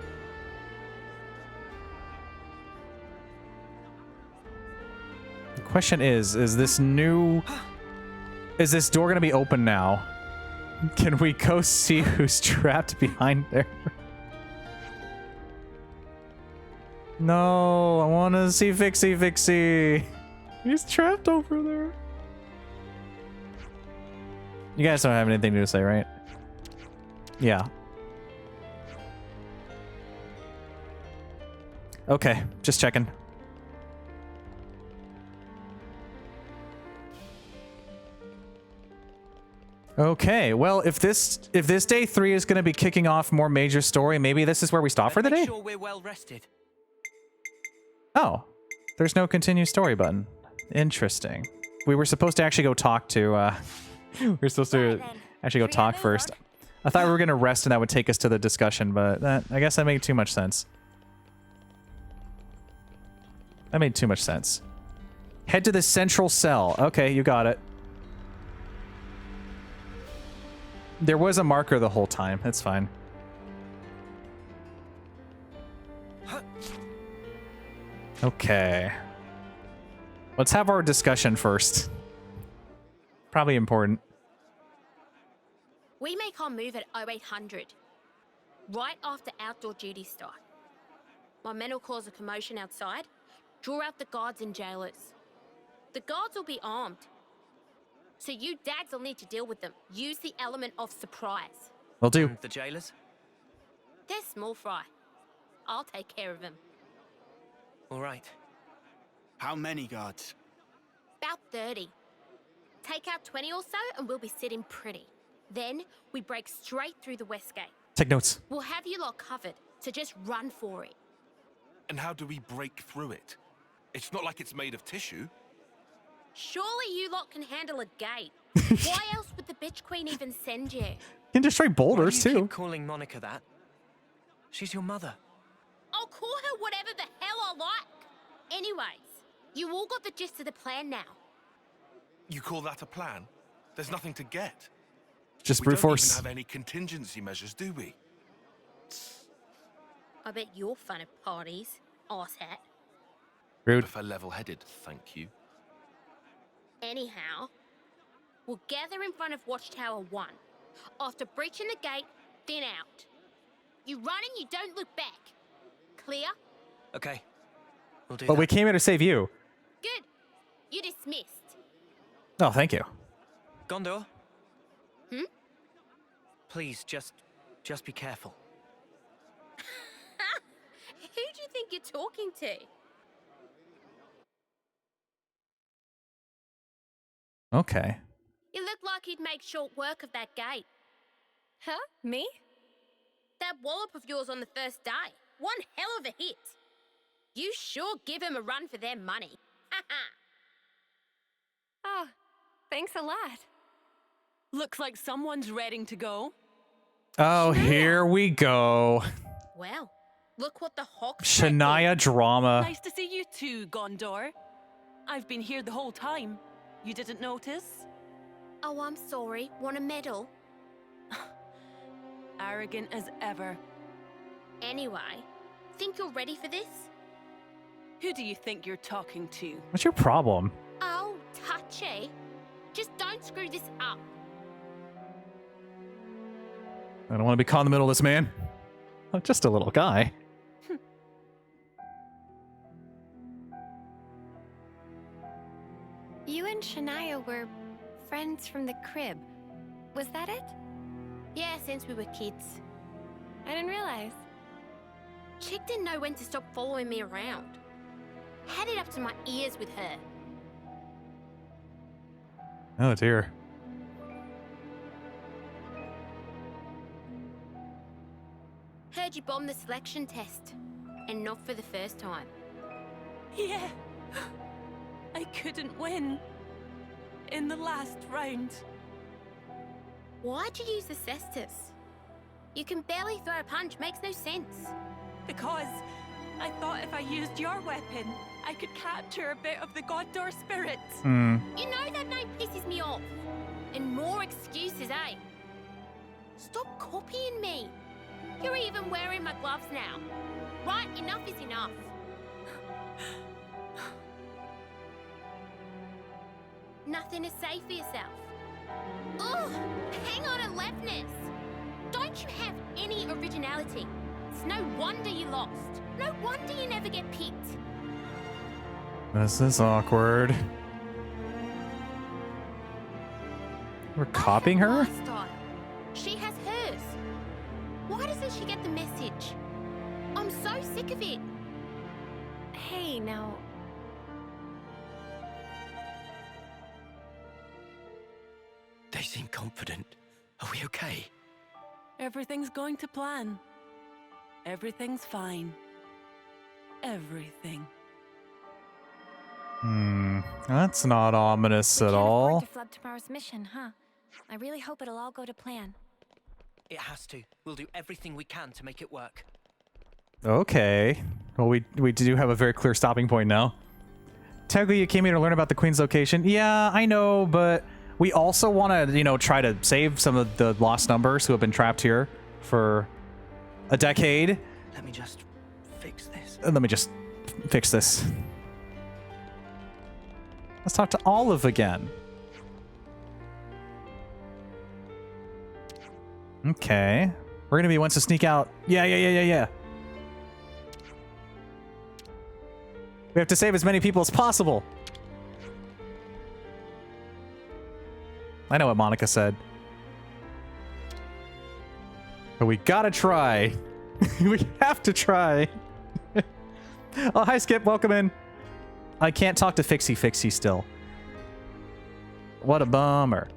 The question is this new... Is this door gonna be open now? Can we go see who's trapped behind there? No, I want to see Fixie. He's trapped over there. You guys don't have anything to say, right? Yeah. Okay, just checking. Okay, well, if this day 3 is going to be kicking off more major story, maybe this is where we stop for the day? Make sure we're well rested. Oh, there's no continue story button. Interesting. We were supposed to actually go talk to, we were supposed to actually go talk first. I thought we were going to rest and that would take us to the discussion, but I guess that made too much sense. That made too much sense. Head to the central cell. Okay, you got it. There was a marker the whole time. That's fine. Okay. Let's have our discussion first. Probably important. We make our move at 0800, right after outdoor duties start. My men will cause a commotion outside, draw out the guards and jailers. The guards will be armed, so you dads will need to deal with them. Use the element of surprise. Will do. The jailers? They're small fry. I'll take care of them. All right. How many guards? About 30. Take out 20 or so and we'll be sitting pretty. Then we break straight through the west gate. Take notes. We'll have you lot covered, so just run for it. And how do we break through it? It's not like it's made of tissue. Surely you lot can handle a gate. Why else would the bitch queen even send you? You can destroy boulders Why do you too. keep calling Monica that? She's your mother. whatever the hell I like. Anyways, you all got the gist of the plan now. You call that a plan? There's nothing to get. Just We brute don't force. even have any contingency measures, do we? I bet you're fun at parties, arsehat. Rude. Prefer level-headed, thank you. Anyhow, we'll gather in front of Watchtower 1. After breaching the gate, then out. You run and you don't look back. Clear? Okay. We'll do But that. we came here to save you. Good. You're dismissed. Oh, thank you. Gondor, Hmm? please, just be careful. Who do you think you're talking to? Okay. You look like you'd make short work of that gate. Huh? Me? That wallop of yours on the first day. One hell of a hit. You sure give 'em a run for their money. Oh, thanks a lot. Looks like someone's ready to go. Oh, here we go. Well, look what the Hawks Shania drama. Nice to see you too, Gondor. I've been here the whole time. You didn't notice? Oh, I'm sorry. Want a medal? Arrogant as ever. Anyway, think you're ready for this? Who do you think you're talking to? What's your problem? Oh, touchy. Just don't screw this up. I don't want to be caught in the middle of this, man. I'm just a little guy. You and Shania were friends from the crib. Was that it? Yeah, since we were kids. I didn't realize. Chick didn't know when to stop following me around. Had it up to my ears with her. Oh, dear. Heard you bombed the selection test. And not for the first time. Yeah. I couldn't win. In the last round. Why'd you use the cestus? You can barely throw a punch, makes no sense. Because I thought if I used your weapon, I could capture a bit of the Gondor spirit. Hmm. You know that name pisses me off. And more excuses, eh? Stop copying me. You're even wearing my gloves now. Right, enough is enough. Nothing to say for yourself. Ugh, hang on to leftness. Don't you have any originality? It's no wonder you lost. No wonder you never get picked. This is awkward. We're copying her? My style. She has hers. Why doesn't she get the message? I'm so sick of it. Hey, now. They seem confident. Are we okay? Everything's going to plan. Everything's fine. Everything. That's not ominous We at can't afford all. to flub tomorrow's mission, huh? I really hope it'll all go to plan. It has to. We'll do everything we can to make it work. Okay. Well, we do have a very clear stopping point now. Technically, you came here to learn about the Queen's location. Yeah, I know, but we also want to, you know, try to save some of the lost numbers who have been trapped here for a decade. Let me just fix this. Let me just fix this. Let's talk to Olive again. Okay. We're gonna be ones to sneak out. Yeah. We have to save as many people as possible. I know what Monica said. But we gotta try. We have to try. Oh, hi, Skip. Welcome in. I can't talk to Fixie still. What a bummer.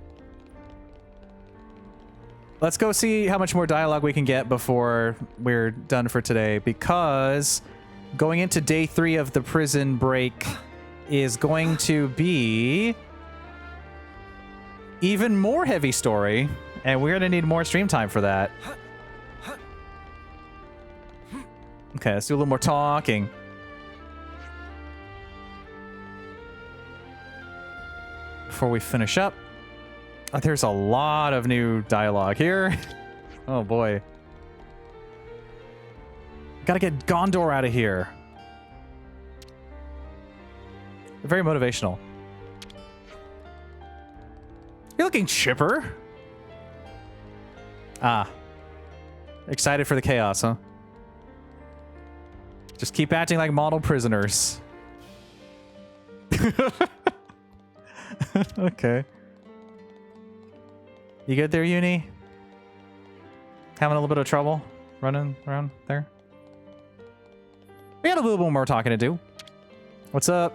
Let's go see how much more dialogue we can get before we're done for today, because going into day 3 of the prison break is going to be even more heavy story, and we're going to need more stream time for that. Okay, let's do a little more talking. Before we finish up. There's a lot of new dialogue here. Oh boy. Gotta get Gondor out of here. Very motivational. You're looking chipper. Ah. Excited for the chaos, huh? Just keep acting like model prisoners. Okay. You good there, Uni? Having a little bit of trouble running around there? We got a little bit more talking to do. What's up?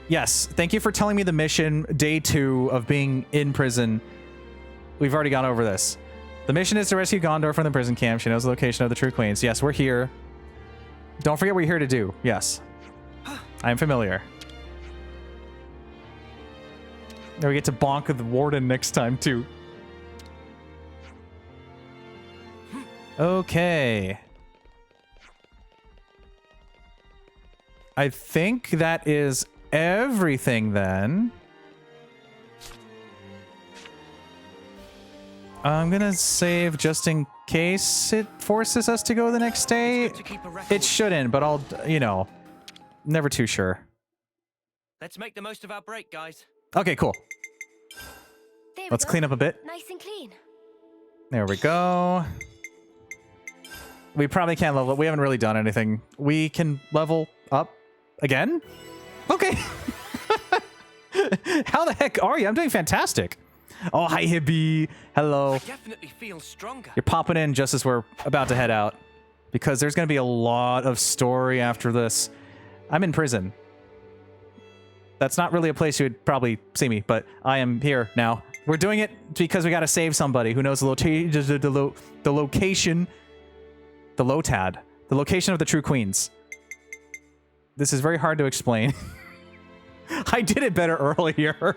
Yes, thank you for telling me the mission, day 2 of being in prison. We've already gone over this. The mission is to rescue Gondor from the prison camp. She knows the location of the true queens. Yes, we're here. Don't forget what you're here to do. Yes. I am familiar. Now we get to bonk the warden next time, too. Okay. I think that is everything, then. I'm gonna save just in case it forces us to go the next day. It shouldn't, but I'll, you know, never too sure. Let's make the most of our break, guys. Okay, cool. Let's clean up a bit. Nice and clean. There we go. We probably can't level up. We haven't really done anything. We can level up again? Okay. How the heck are you? I'm doing fantastic. Oh, hi, Hibby. Hello. I definitely feel stronger. You're popping in just as we're about to head out. Because there's going to be a lot of story after this. I'm in prison. That's not really a place you would probably see me, but I am here now. We're doing it because we got to save somebody who knows the location, the Lotad, the location of the true queens. This is very hard to explain. I did it better earlier.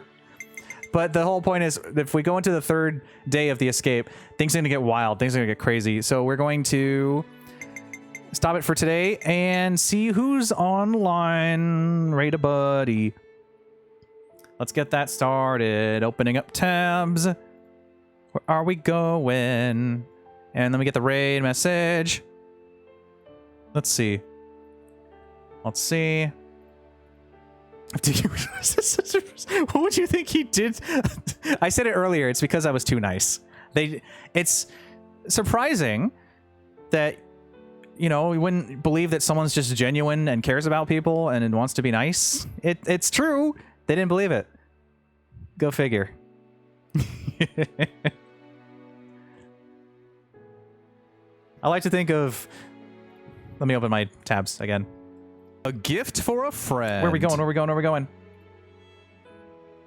But the whole point is, if we go into the 3rd day of the escape, things are going to get wild. Things are going to get crazy. So we're going to stop it for today and see who's online. Rate a buddy. Let's get that started. Opening up tabs. Where are we going? And then we get the raid message. Let's see. Let's see. What would you think he did? I said it earlier. It's because I was too nice. It's surprising that, you know, we wouldn't believe that someone's just genuine and cares about people and wants to be nice. It's true. They didn't believe it. Go figure. I like to think of... Let me open my tabs again. A gift for a friend. Where are we going? Where are we going? Where are we going?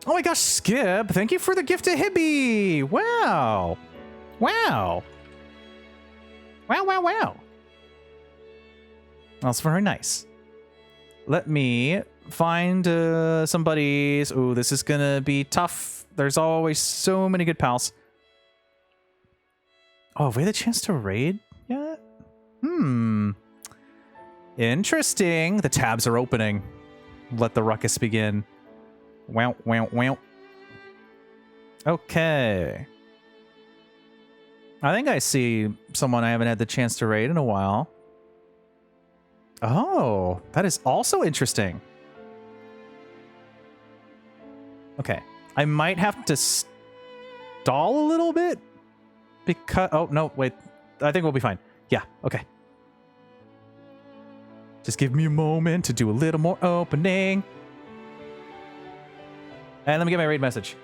Oh my gosh, Skip. Thank you for the gift to Hibby. Wow. Wow. Wow, wow, wow. That's very nice. Let me find somebody's... Ooh, this is gonna be tough. There's always so many good pals. Oh, have we had a chance to raid yet? Interesting. The tabs are opening. Let the ruckus begin. Wow, wow, wow. Okay. I think I see someone I haven't had the chance to raid in a while. Oh, that is also interesting. Okay. I might have to stall a little bit because... Oh, no, wait. I think we'll be fine. Yeah, okay. Just give me a moment to do a little more opening. And let me get my raid message.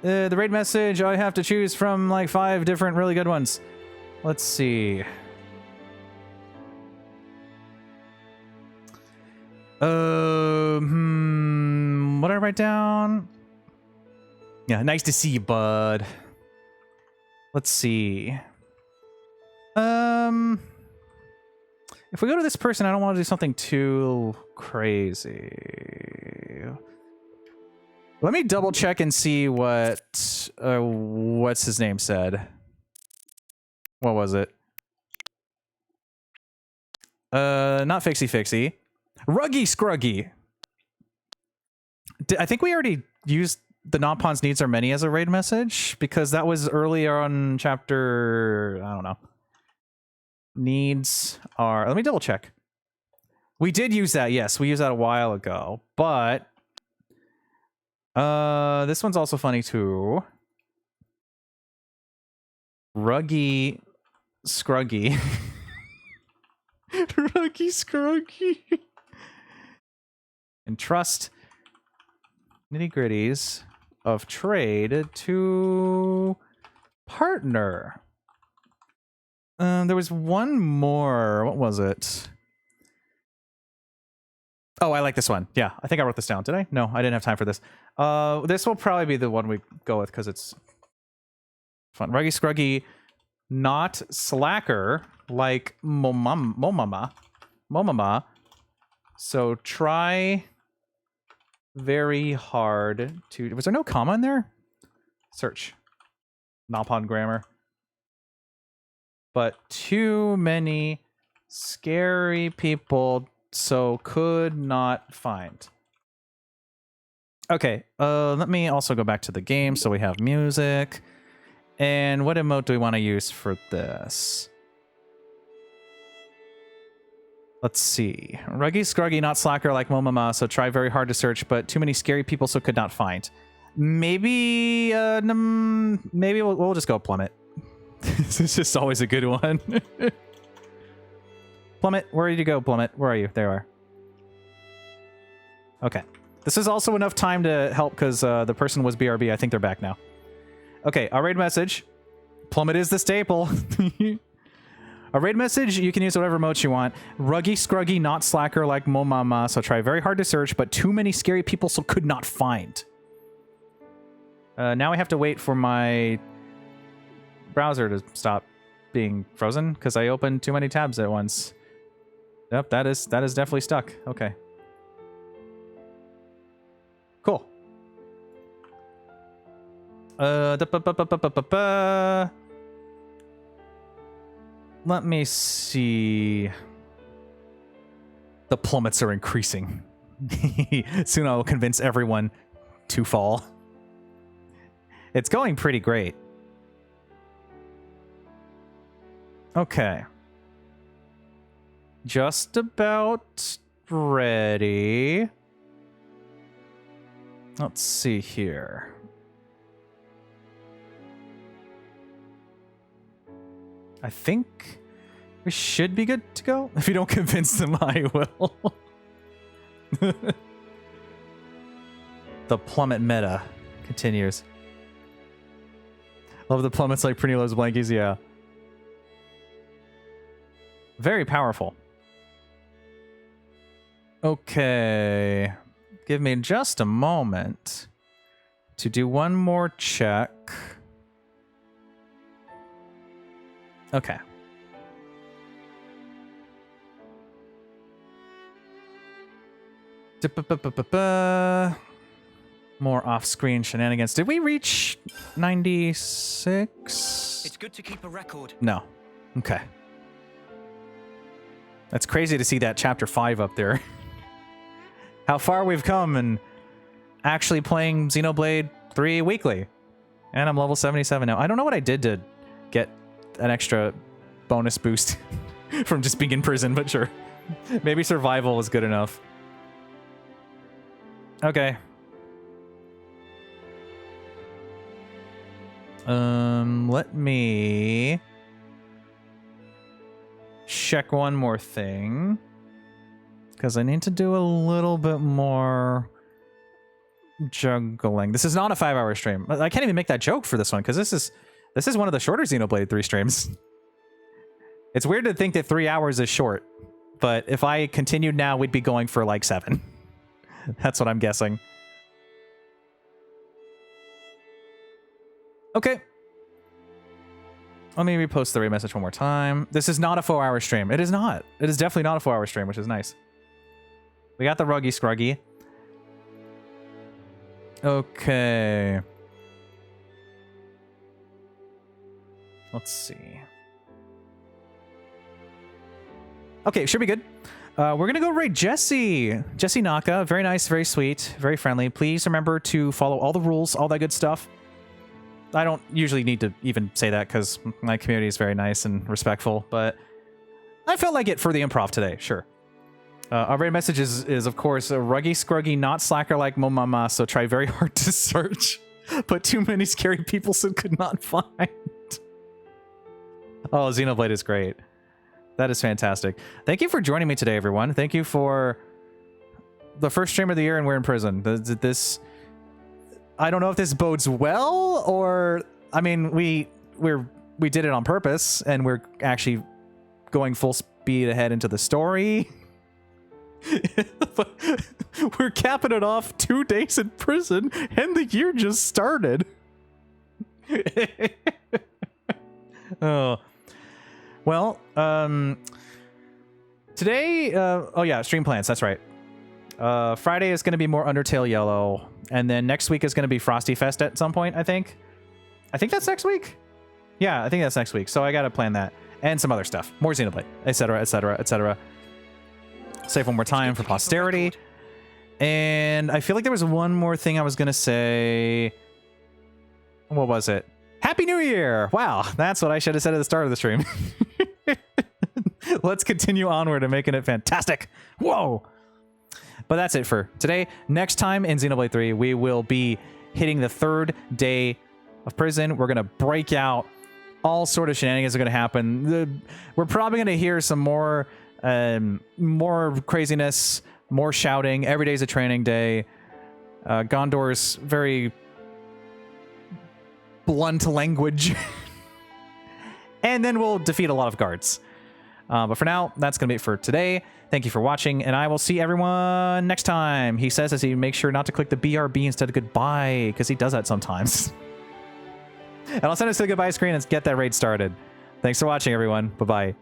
The raid message, I have to choose from like 5 different really good ones. Let's see. What did I write down? Yeah, nice to see you, bud. Let's see. If we go to this person, I don't want to do something too crazy. Let me double check and see what what's his name said. What was it? Not Fixie Fixie. Ruggy Scruggy. I think we already used the Nopons needs are many as a raid message, because that was earlier on chapter, I don't know. Needs are, let me double check. We did use that, yes, we used that a while ago, but this one's also funny too. Ruggy Scruggy. Ruggy Scruggy. Entrust nitty-gritties of trade to partner. There was one more. What was it? Oh, I like this one. Yeah, I think I wrote this down. Did I? No, I didn't have time for this. This will probably be the one we go with because it's fun. Ruggy Scruggy, not slacker like Momama. So try very hard to... Was there no comma in there? Search. Nopon grammar. But too many scary people, so could not find. Okay, let me also go back to the game. So we have music. And what emote do we want to use for this? Let's see. Ruggy Scruggy, not slacker like Momama, so try very hard to search, but too many scary people, so could not find. Maybe, maybe we'll just go Plummet. This is just always a good one. Plummet, where did you go, Plummet? Where are you? There you are. Okay. This is also enough time to help because the person was BRB. I think they're back now. Okay, a raid message. Plummet is the staple. A raid message, you can use whatever emotes you want. Ruggy Scruggy, not slacker like Momama, so try very hard to search, but too many scary people, so could not find. Now I have to wait for my browser to stop being frozen, because I opened too many tabs at once. Yep, that is definitely stuck. Okay. Cool. Let me see. The plummets are increasing. Soon I will convince everyone to fall. It's going pretty great. Okay. Just about ready. Let's see here. I think we should be good to go. If you don't convince them, I will. The plummet meta continues. Love the plummets like Pernillo's blankies, yeah. Very powerful. Okay. Give me just a moment to do one more check. Okay. More off-screen shenanigans. Did we reach 96? It's good to keep a record. No. Okay. That's crazy to see that chapter 5 up there. How far we've come and actually playing Xenoblade 3 weekly. And I'm level 77 now. I don't know what I did to get an extra bonus boost from just being in prison, but sure. Maybe survival was good enough. Okay. Let me check one more thing. Because I need to do a little bit more juggling. This is not a 5-hour stream. I can't even make that joke for this one, because this is one of the shorter Xenoblade 3 streams. It's weird to think that 3 hours is short, but if I continued now, we'd be going for like 7. That's what I'm guessing. Okay. Let me repost the raid message one more time. This is not a 4-hour stream. It is not. It is definitely not a 4-hour stream, which is nice. We got the Ruggy Scruggy. Okay. Let's see. Okay, should be good. We're going to go raid Jesse. Jesse Naka. Very nice, very sweet, very friendly. Please remember to follow all the rules, all that good stuff. I don't usually need to even say that because my community is very nice and respectful, but I felt like it for the improv today, sure. Our raid message is of course, ruggy, scruggy, not slacker like mo mama, so try very hard to search, but too many scary people so could not find. Oh, Xenoblade is great. That is fantastic. Thank you for joining me today, everyone. Thank you for the first stream of the year and we're in prison. This, I don't know if this bodes well or, I mean, we did it on purpose and we're actually going full speed ahead into the story. We're capping it off 2 days in prison and the year just started. Oh. Well, today, oh yeah, stream plans, that's right. Friday is going to be more Undertale Yellow, and then next week is going to be Frosty Fest at some point, I think. I think that's next week? Yeah, I think that's next week, so I got to plan that. And some other stuff. More Xenoblade, etc., etc., etc. Save one more time for posterity. And I feel like there was one more thing I was going to say. What was it? Happy New Year! Wow, that's what I should have said at the start of the stream. Let's continue onward and making it fantastic. Whoa! But that's it for today. Next time in Xenoblade 3, we will be hitting the 3rd day of prison. We're going to break out. All sort of shenanigans are going to happen. We're probably going to hear some more craziness, more shouting. Every day's a training day. Gondor's very blunt language. And then we'll defeat a lot of guards. But for now, that's going to be it for today. Thank you for watching, and I will see everyone next time. He says as he makes sure not to click the BRB instead of goodbye, because he does that sometimes. And I'll send us to the goodbye screen and get that raid started. Thanks for watching, everyone. Bye-bye.